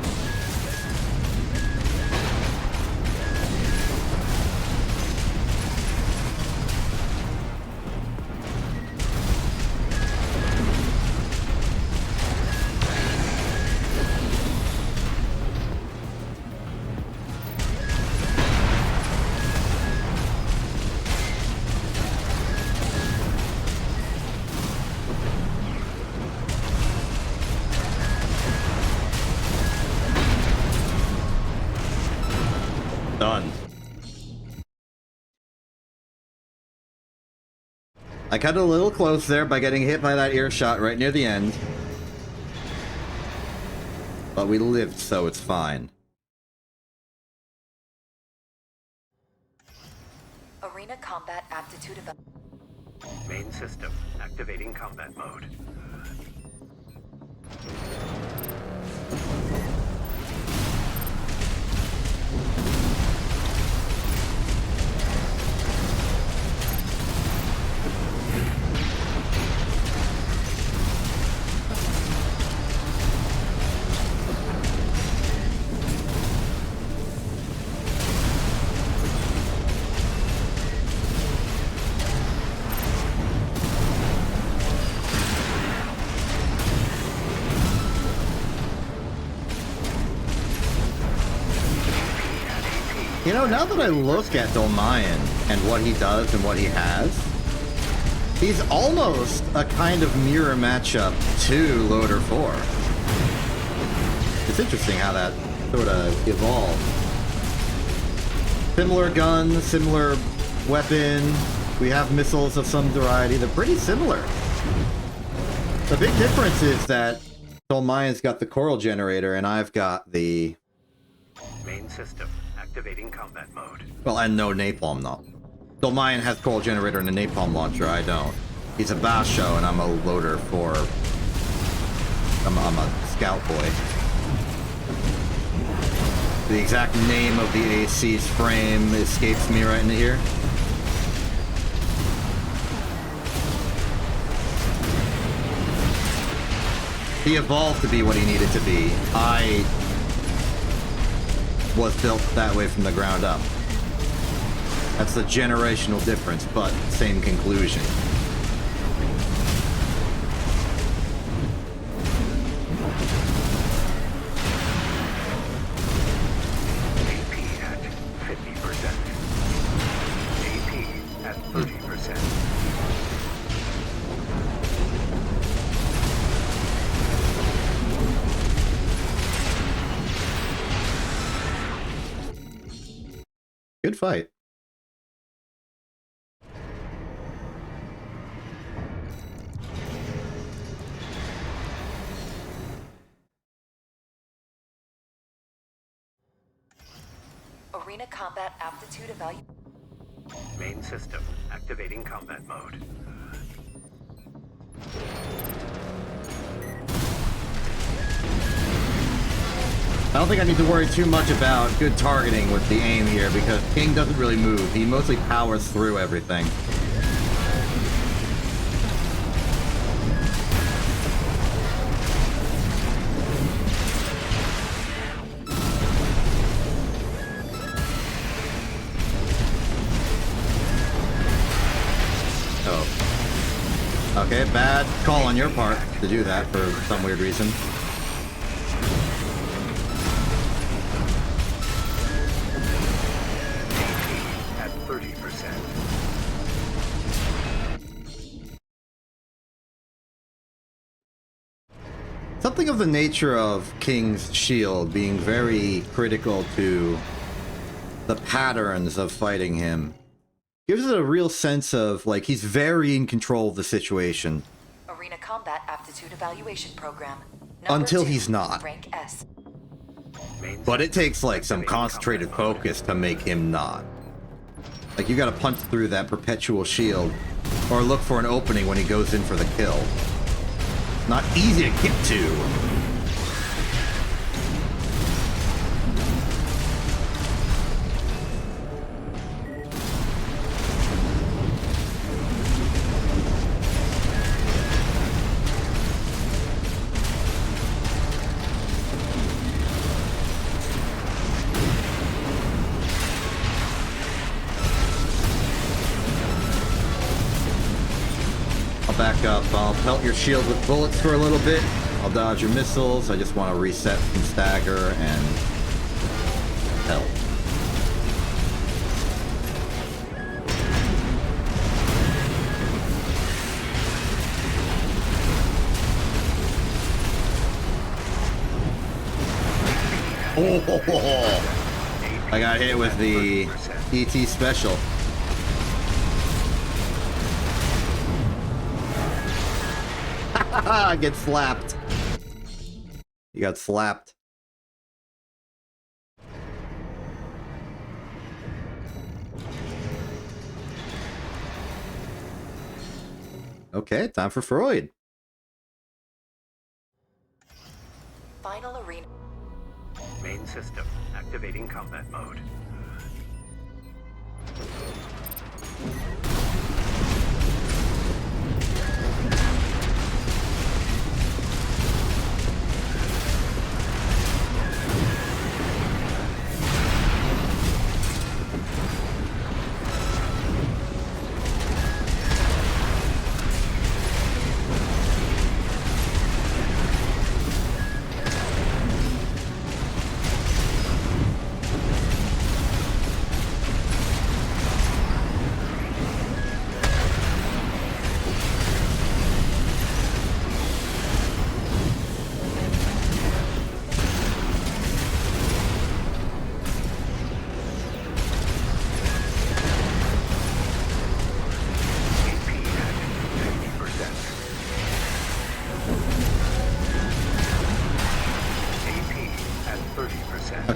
Done. I cut a little close there by getting hit by that earshot right near the end. But we lived, so it's fine. Arena combat aptitude of... Main system activating combat mode. You know, now that I look at Dolmayan and what he does and what he has, he's almost a kind of mirror matchup to Loader 4. It's interesting how that sort of evolved. Similar gun, similar weapon. We have missiles of some variety. They're pretty similar. The big difference is that Dolmayan's got the coral generator and I've got the... Main system activating combat mode. Well, and no napalm, no. Dolmayan has coral generator and a napalm launcher, I don't. He's a basho and I'm a loader for... I'm a scout boy. The exact name of the AC's frame escapes me right in here. He evolved to be what he needed to be. I was built that way from the ground up. That's the generational difference, but same conclusion. AP at 50%. AP at 30%. Good fight. Arena combat aptitude evaluation. Main system activating combat mode. I don't think I need to worry too much about good targeting with the aim here because King doesn't really move. He mostly powers through everything. Oh. Okay, bad call on your part to do that for some weird reason. At 30%. Something of the nature of King's shield being very critical to the patterns of fighting him gives it a real sense of, like, he's very in control of the situation. Arena combat aptitude evaluation program. Until 2, he's not. Rank S. Main But it system takes, like, some activating concentrated combat mode. focus to make him not. Like, you gotta punch through that perpetual shield, or look for an opening when he goes in for the kill. Not easy to get to. Back up. I'll pelt your shield with bullets for a little bit. I'll dodge your missiles. I just want to reset from stagger and pelt. Oh, I got hit with the ET special. Get slapped. You got slapped. Okay, time for Freud. Final arena. Main system activating combat mode.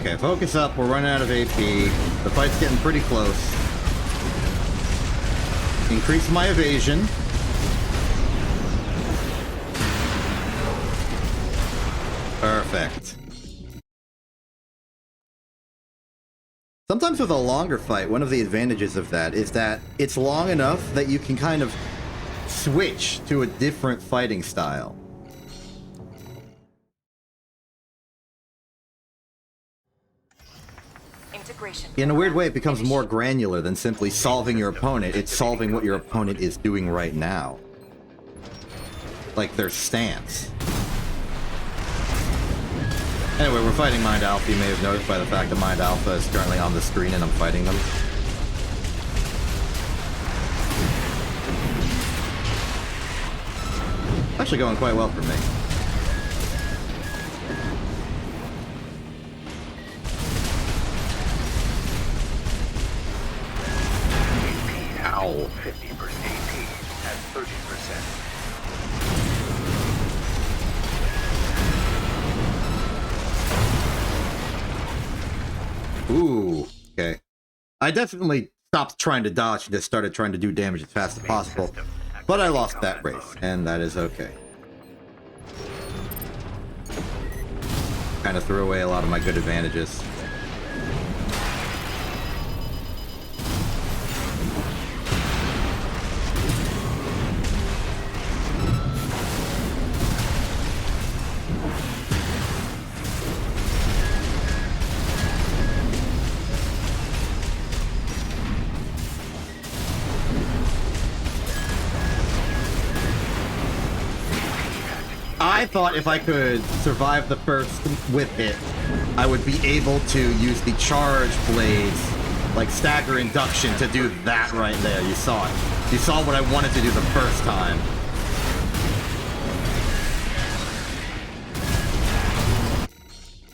Okay, focus up. We're running out of AP. The fight's getting pretty close. Increase my evasion. Perfect. Sometimes with a longer fight, one of the advantages of that is that it's long enough that you can kind of switch to a different fighting style. Integration. In a weird way, it becomes more granular than simply solving your opponent. It's solving what your opponent is doing right now. Like their stance. Anyway, we're fighting Mind Alpha. You may have noticed by the fact that Mind Alpha is currently on the screen and I'm fighting them. Actually going quite well for me. Ow. 50% AP at 30%. Ooh, okay. I definitely stopped trying to dodge and just started trying to do damage as fast as possible. But I lost that race, and that is okay. Kind of threw away a lot of my good advantages. I thought if I could survive the first whip hit, I would be able to use the charge blades, like stagger induction, to do that right there. You saw it. You saw what I wanted to do the first time.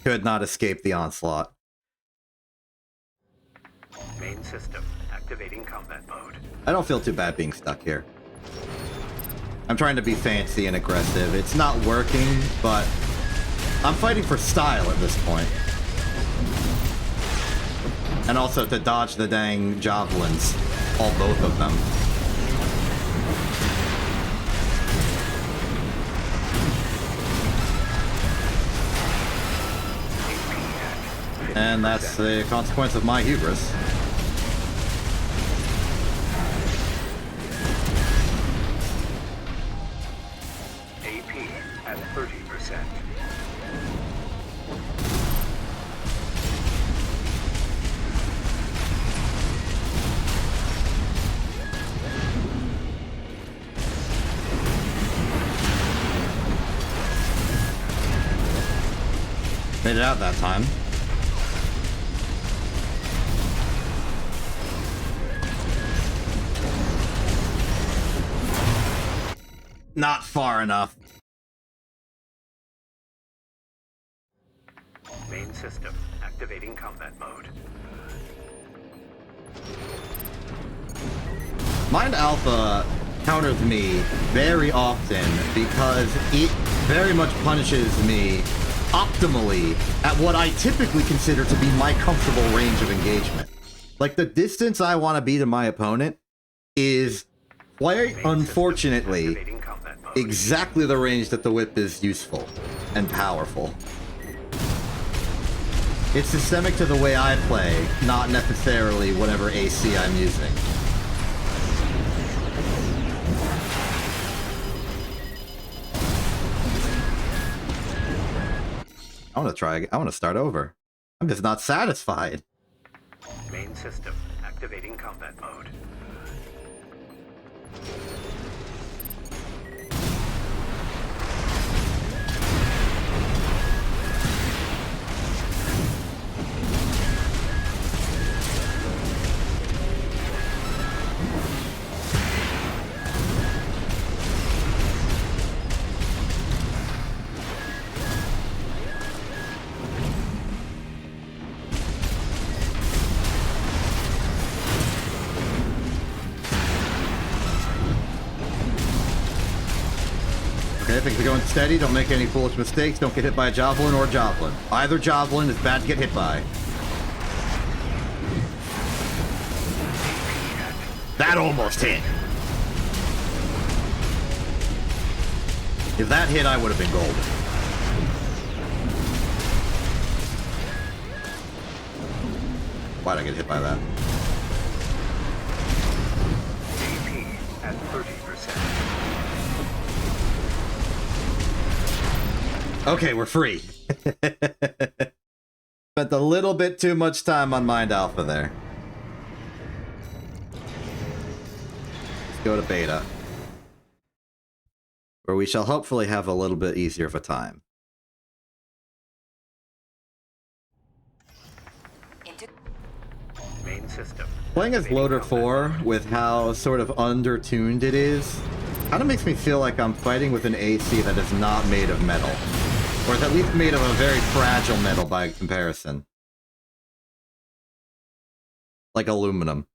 Could not escape the onslaught. Main system activating combat mode. I don't feel too bad being stuck here. I'm trying to be fancy and aggressive. It's not working, but I'm fighting for style at this point. And also to dodge the dang javelins. Both of them. And that's the consequence of my hubris. At 30%. Made it out that time. Not far enough. Main system activating combat mode. Mind Alpha counters me very often because it very much punishes me optimally at what I typically consider to be my comfortable range of engagement. Like, the distance I want to be to my opponent is, quite unfortunately, exactly the range that the whip is useful and powerful. It's systemic to the way I play, not necessarily whatever AC I'm using. I want to start over. I'm just not satisfied. Main system activating combat mode. Okay, things are going steady. Don't make any foolish mistakes. Don't get hit by a javelin or javelin. Either javelin is bad to get hit by. That almost hit. If that hit, I would have been golden. Why'd I get hit by that? AP at 30%. Okay, we're free. Spent a little bit too much time on Mind Alpha there. Let's go to Beta, where we shall hopefully have a little bit easier of a time. Main system. Playing as Loader 4 with how sort of undertuned it is, kind of makes me feel like I'm fighting with an AC that is not made of metal. Or is at least made of a very fragile metal by comparison. Like aluminum.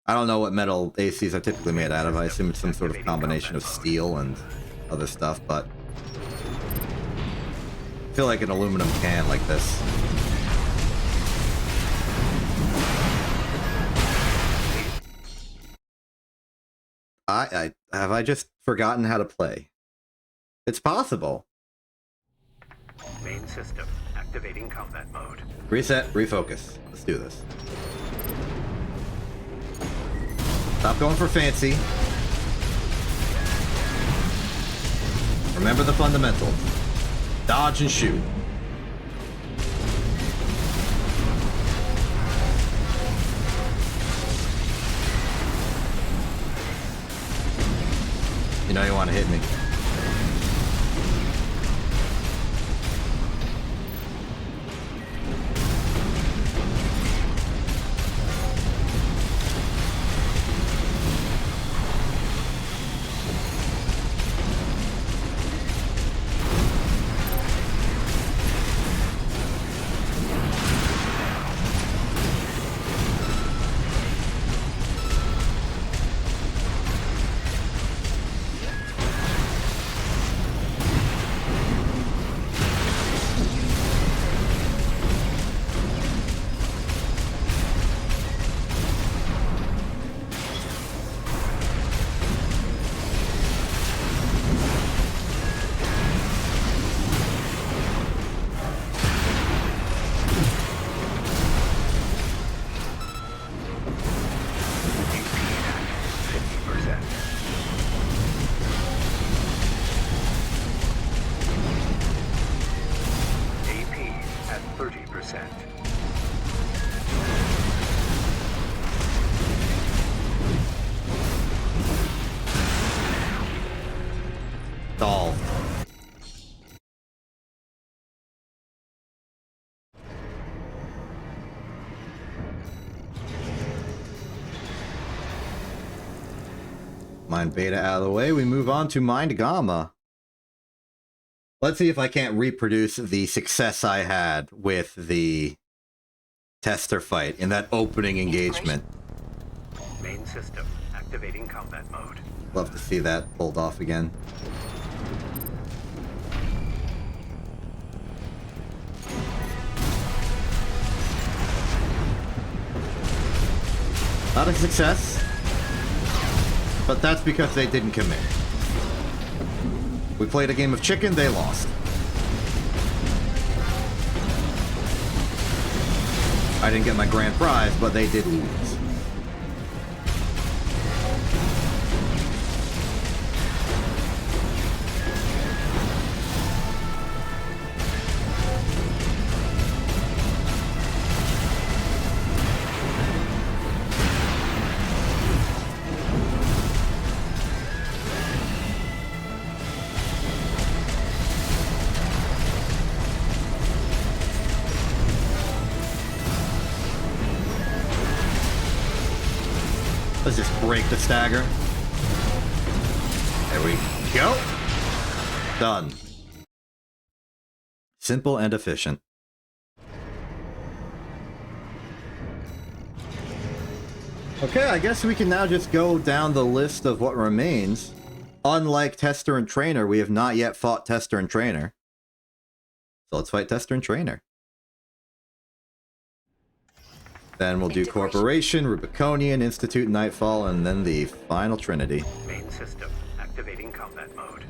I don't know what metal ACs are typically made out of. I assume it's some sort of combination of steel and other stuff, but I feel like an aluminum can like this. Have I just forgotten how to play? It's possible. Main system. Activating combat mode. Reset, refocus. Let's do this. Stop going for fancy. Remember the fundamentals. Dodge and shoot. You know you want to hit me. Stall. Mind Beta out of the way, we move on to Mind Gamma. Let's see if I can't reproduce the success I had with the tester fight in that opening engagement. Main system. Activating combat mode. Love to see that pulled off again. Not a success, but that's because they didn't commit. We played a game of chicken, they lost. I didn't get my grand prize, but they did lose. Let's just break the stagger. There we go. Done. Simple and efficient. Okay, I guess we can now just go down the list of what remains. unlike Tester and Trainer, we have not yet fought Tester and Trainer. So let's fight Tester and Trainer. Then we'll do Corporation, Rubiconian, Institute, Nightfall, and then the final Trinity. Main system activating combat mode.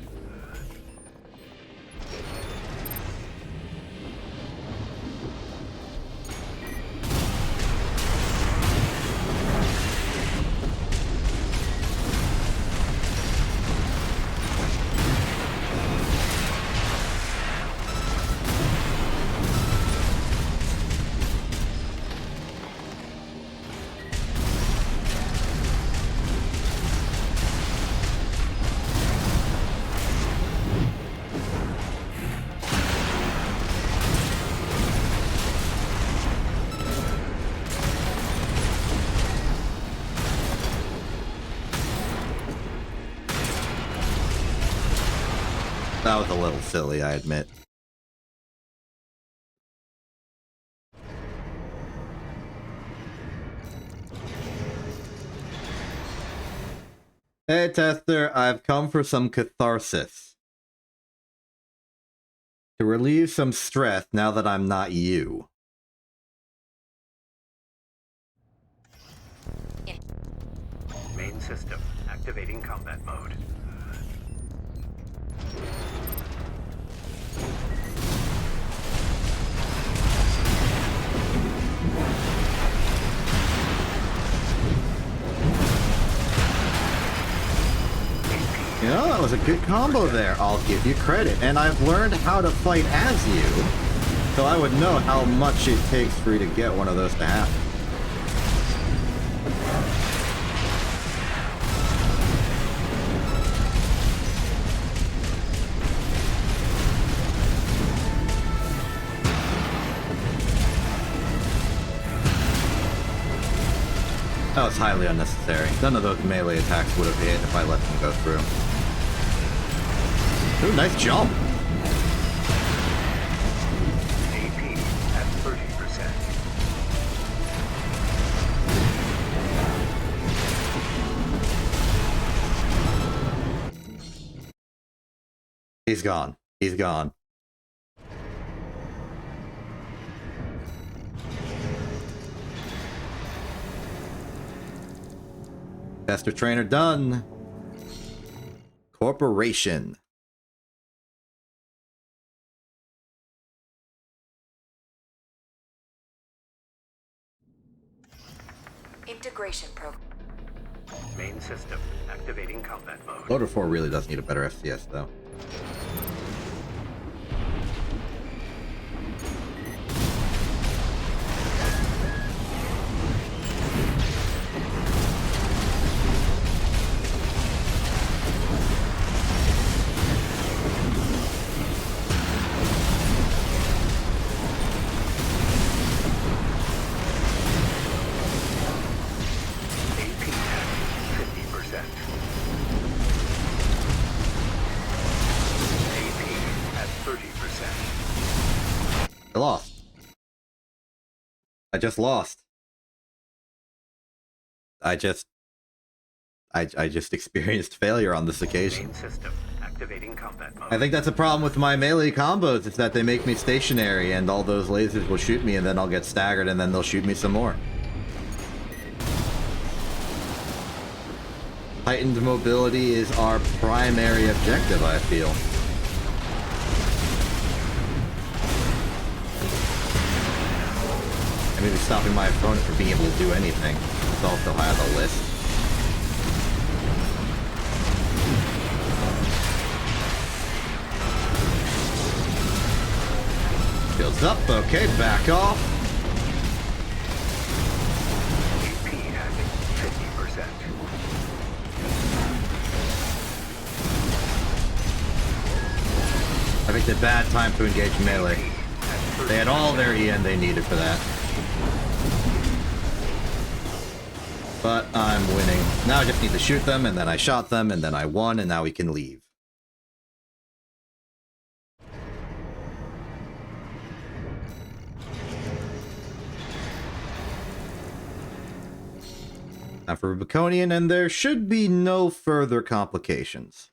That was a little silly, I admit. Hey, Tester, I've come for some catharsis. To relieve some stress now that I'm not you. Main system activating combat mode. You know, that was a good combo there, I'll give you credit. And I've learned how to fight as you, so I would know how much it takes for you to get one of those to happen. That was highly unnecessary. None of those melee attacks would have hit if I let them go through. Ooh, nice jump. AP at 30%. He's gone. He's gone. Tester Trainer done. Corporation. Integration program. Main system activating combat mode. Loader 4 really does need a better FCS though. AP at 50%. AP at 30%. I lost. I just lost. I just experienced failure on this occasion. Main system activating combat mode. I think that's a problem with my melee combos, is that they make me stationary and all those lasers will shoot me and then I'll get staggered and then they'll shoot me some more. Heightened mobility is our primary objective, I feel. I may be stopping my opponent from being able to do anything. It's also high on the list. Shields up, okay, back off. AP at 50%. I picked a bad time to engage melee. They had all their EN they needed for that. But I'm winning. Now I just need to shoot them, and then I shot them, and then I won, and now we can leave. Now for Rubiconian, and there should be no further complications.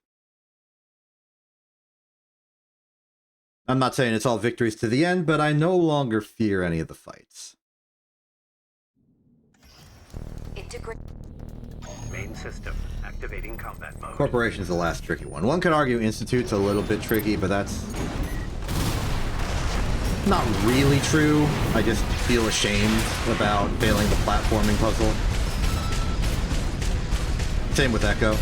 I'm not saying it's all victories to the end, but I no longer fear any of the fights. Integrate. Main system activating combat mode. Corporation's the last tricky one. One could argue Institute's a little bit tricky, but that's not really true. I just feel ashamed about failing the platforming puzzle. Same with Echo.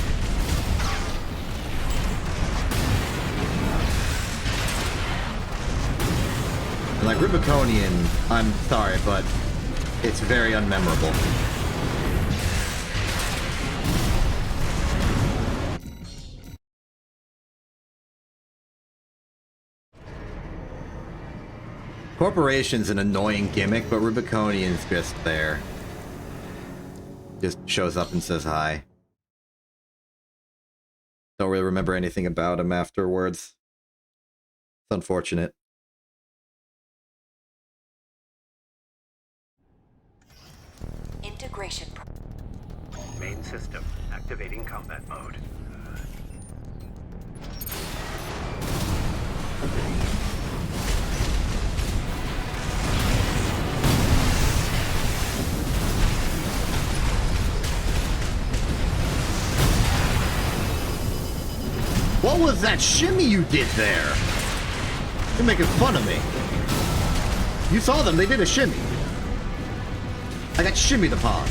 And like Rubiconian, I'm sorry, but it's very unmemorable. Corporation's an annoying gimmick, but Rubiconian's just there. Just shows up and says hi. Don't really remember anything about him afterwards. It's unfortunate. Integration. Main system activating combat mode. What was that shimmy you did there? You're making fun of me. You saw them, they did a shimmy. I got shimmied upon.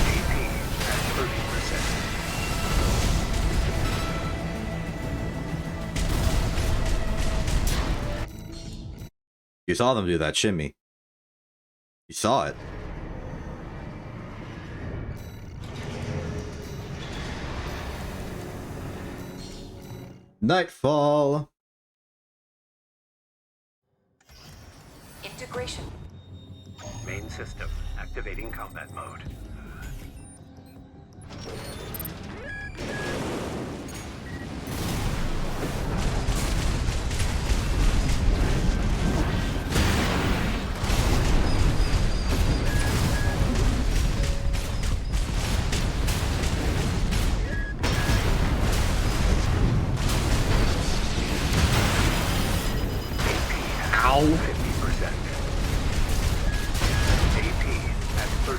AP at 50%. You saw them do that shimmy. You saw it. Nightfall. Integration. Main system activating combat mode. Ow. 50%. AP at 30%.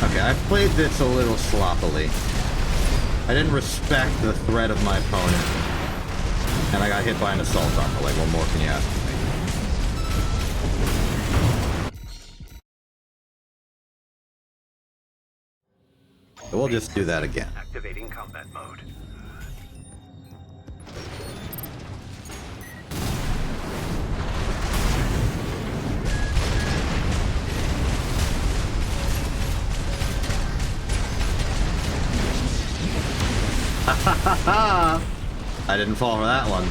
Okay, I played this a little sloppily. I didn't respect the threat of my opponent. And I got hit by an assault rifle. Like, what more can you ask of me? So we'll just do that again. Activating combat mode. I didn't fall for that one.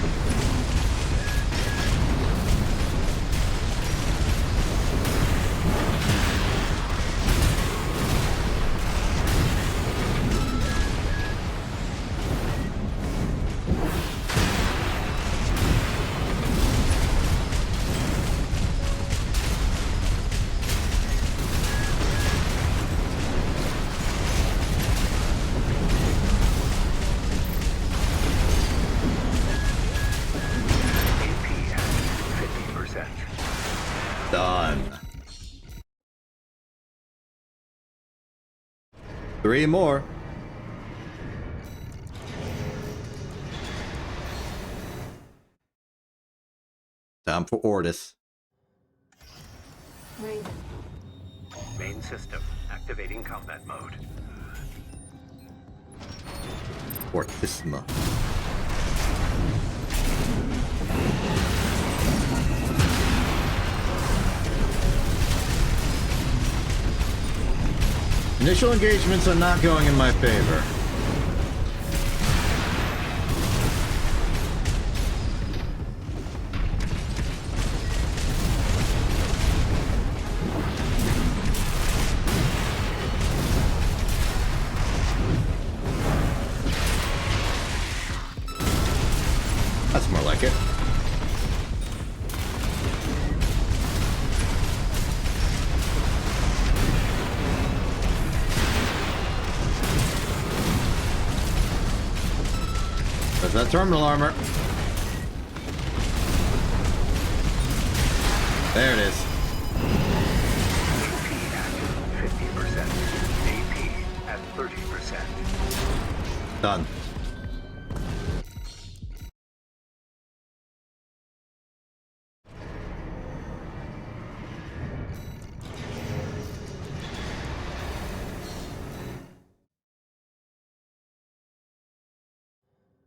AP at 50%. Done. 3 more. Time for Ortis. Raven, Main system activating combat mode. Ortisma. Initial engagements are not going in my favor. like it. There's that terminal armor. There it is. AP at 50%. AP at 30%. Done.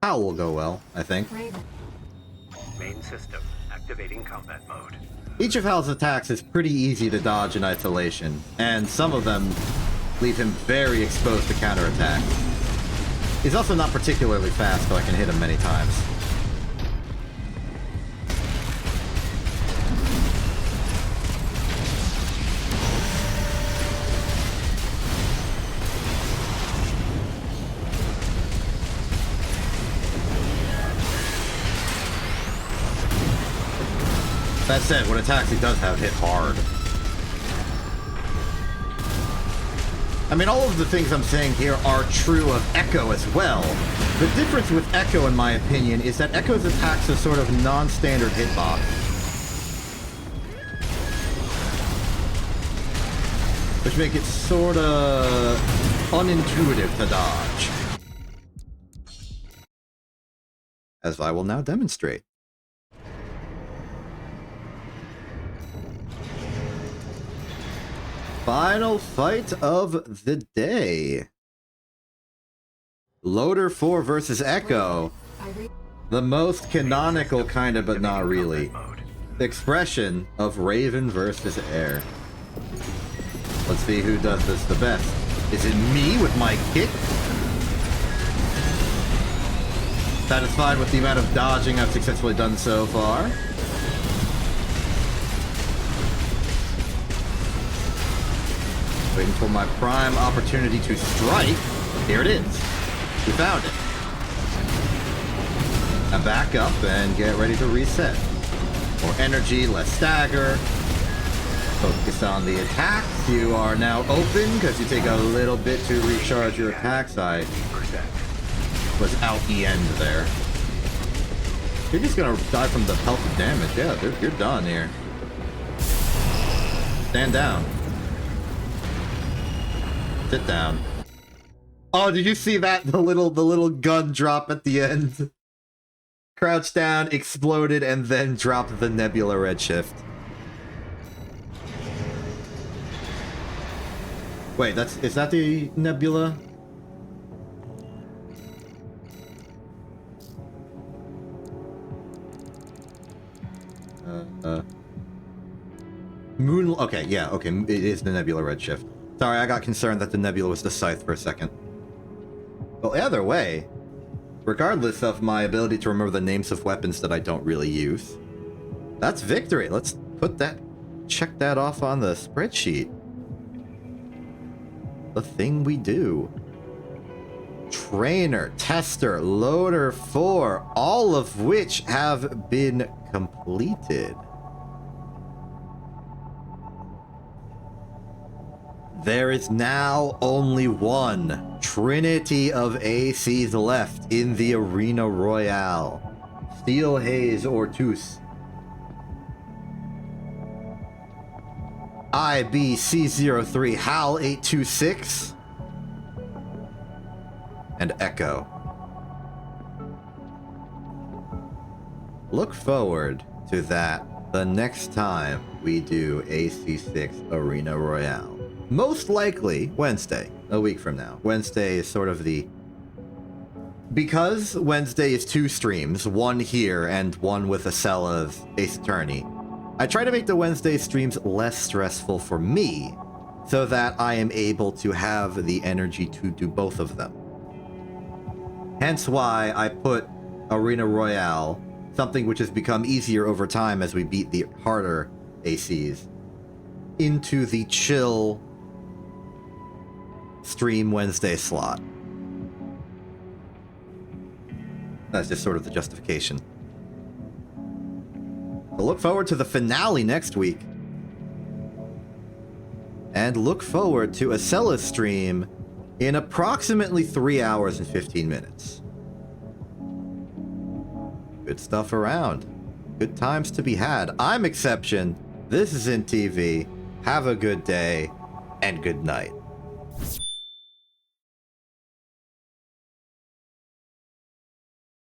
How will go well, I think. Raven, Main system activating combat mode. Each of Hal's attacks is pretty easy to dodge in isolation, and some of them leave him very exposed to counterattack. He's also not particularly fast, so I can hit him many times. That said, when attacks he does have hit hard. I mean, all of the things I'm saying here are true of Echo as well. The difference with Echo, in my opinion, is that Echo's attacks are sort of non-standard hitbox. Which make it sort of unintuitive to dodge. As I will now demonstrate. Final fight of the day. Loader 4 versus Echo. The most canonical kind of, but not really. The expression of Raven versus Air. Let's see who does this the best. Is it me with my kick? Satisfied with the amount of dodging I've successfully done so far? Waiting for my prime opportunity to strike. Here it is. We found it. Now back up and get ready to reset. More energy, less stagger. Focus on the attacks. You are now open because you take a little bit to recharge your attacks. I was out the end there. You're just gonna die from the pelted damage. Yeah, you're done here. Stand down. Sit down. Oh, did you see that? The little gun drop at the end. Crouch down, exploded, and then dropped the Nebula Redshift. Wait, is that the Nebula? Moon. Okay, yeah, okay, it is the Nebula Redshift. Sorry, I got concerned that the Nebula was the Scythe for a second. Well, either way, regardless of my ability to remember the names of weapons that I don't really use, that's victory. Let's check that off on the spreadsheet. The thing we do. Trainer, Tester, Loader 4, all of which have been completed. There is now only one trinity of ACs left in the Arena Royale. Steel Haze or Toos. IBC03, HAL 826, and Echo. Look forward to that the next time we do AC6 Arena Royale. Most likely Wednesday, a week from now. Wednesday is sort of because Wednesday is 2 streams, one here and one with a cell of Ace Attorney. I try to make the Wednesday streams less stressful for me, so that I am able to have the energy to do both of them. Hence why I put Arena Royale, something which has become easier over time as we beat the harder ACs, into the chill stream Wednesday slot. That's just sort of the justification. But look forward to the finale next week. And look forward to a Cella stream in approximately 3 hours and 15 minutes. Good stuff around. Good times to be had. I'm Exception. This is In TV. Have a good day and good night.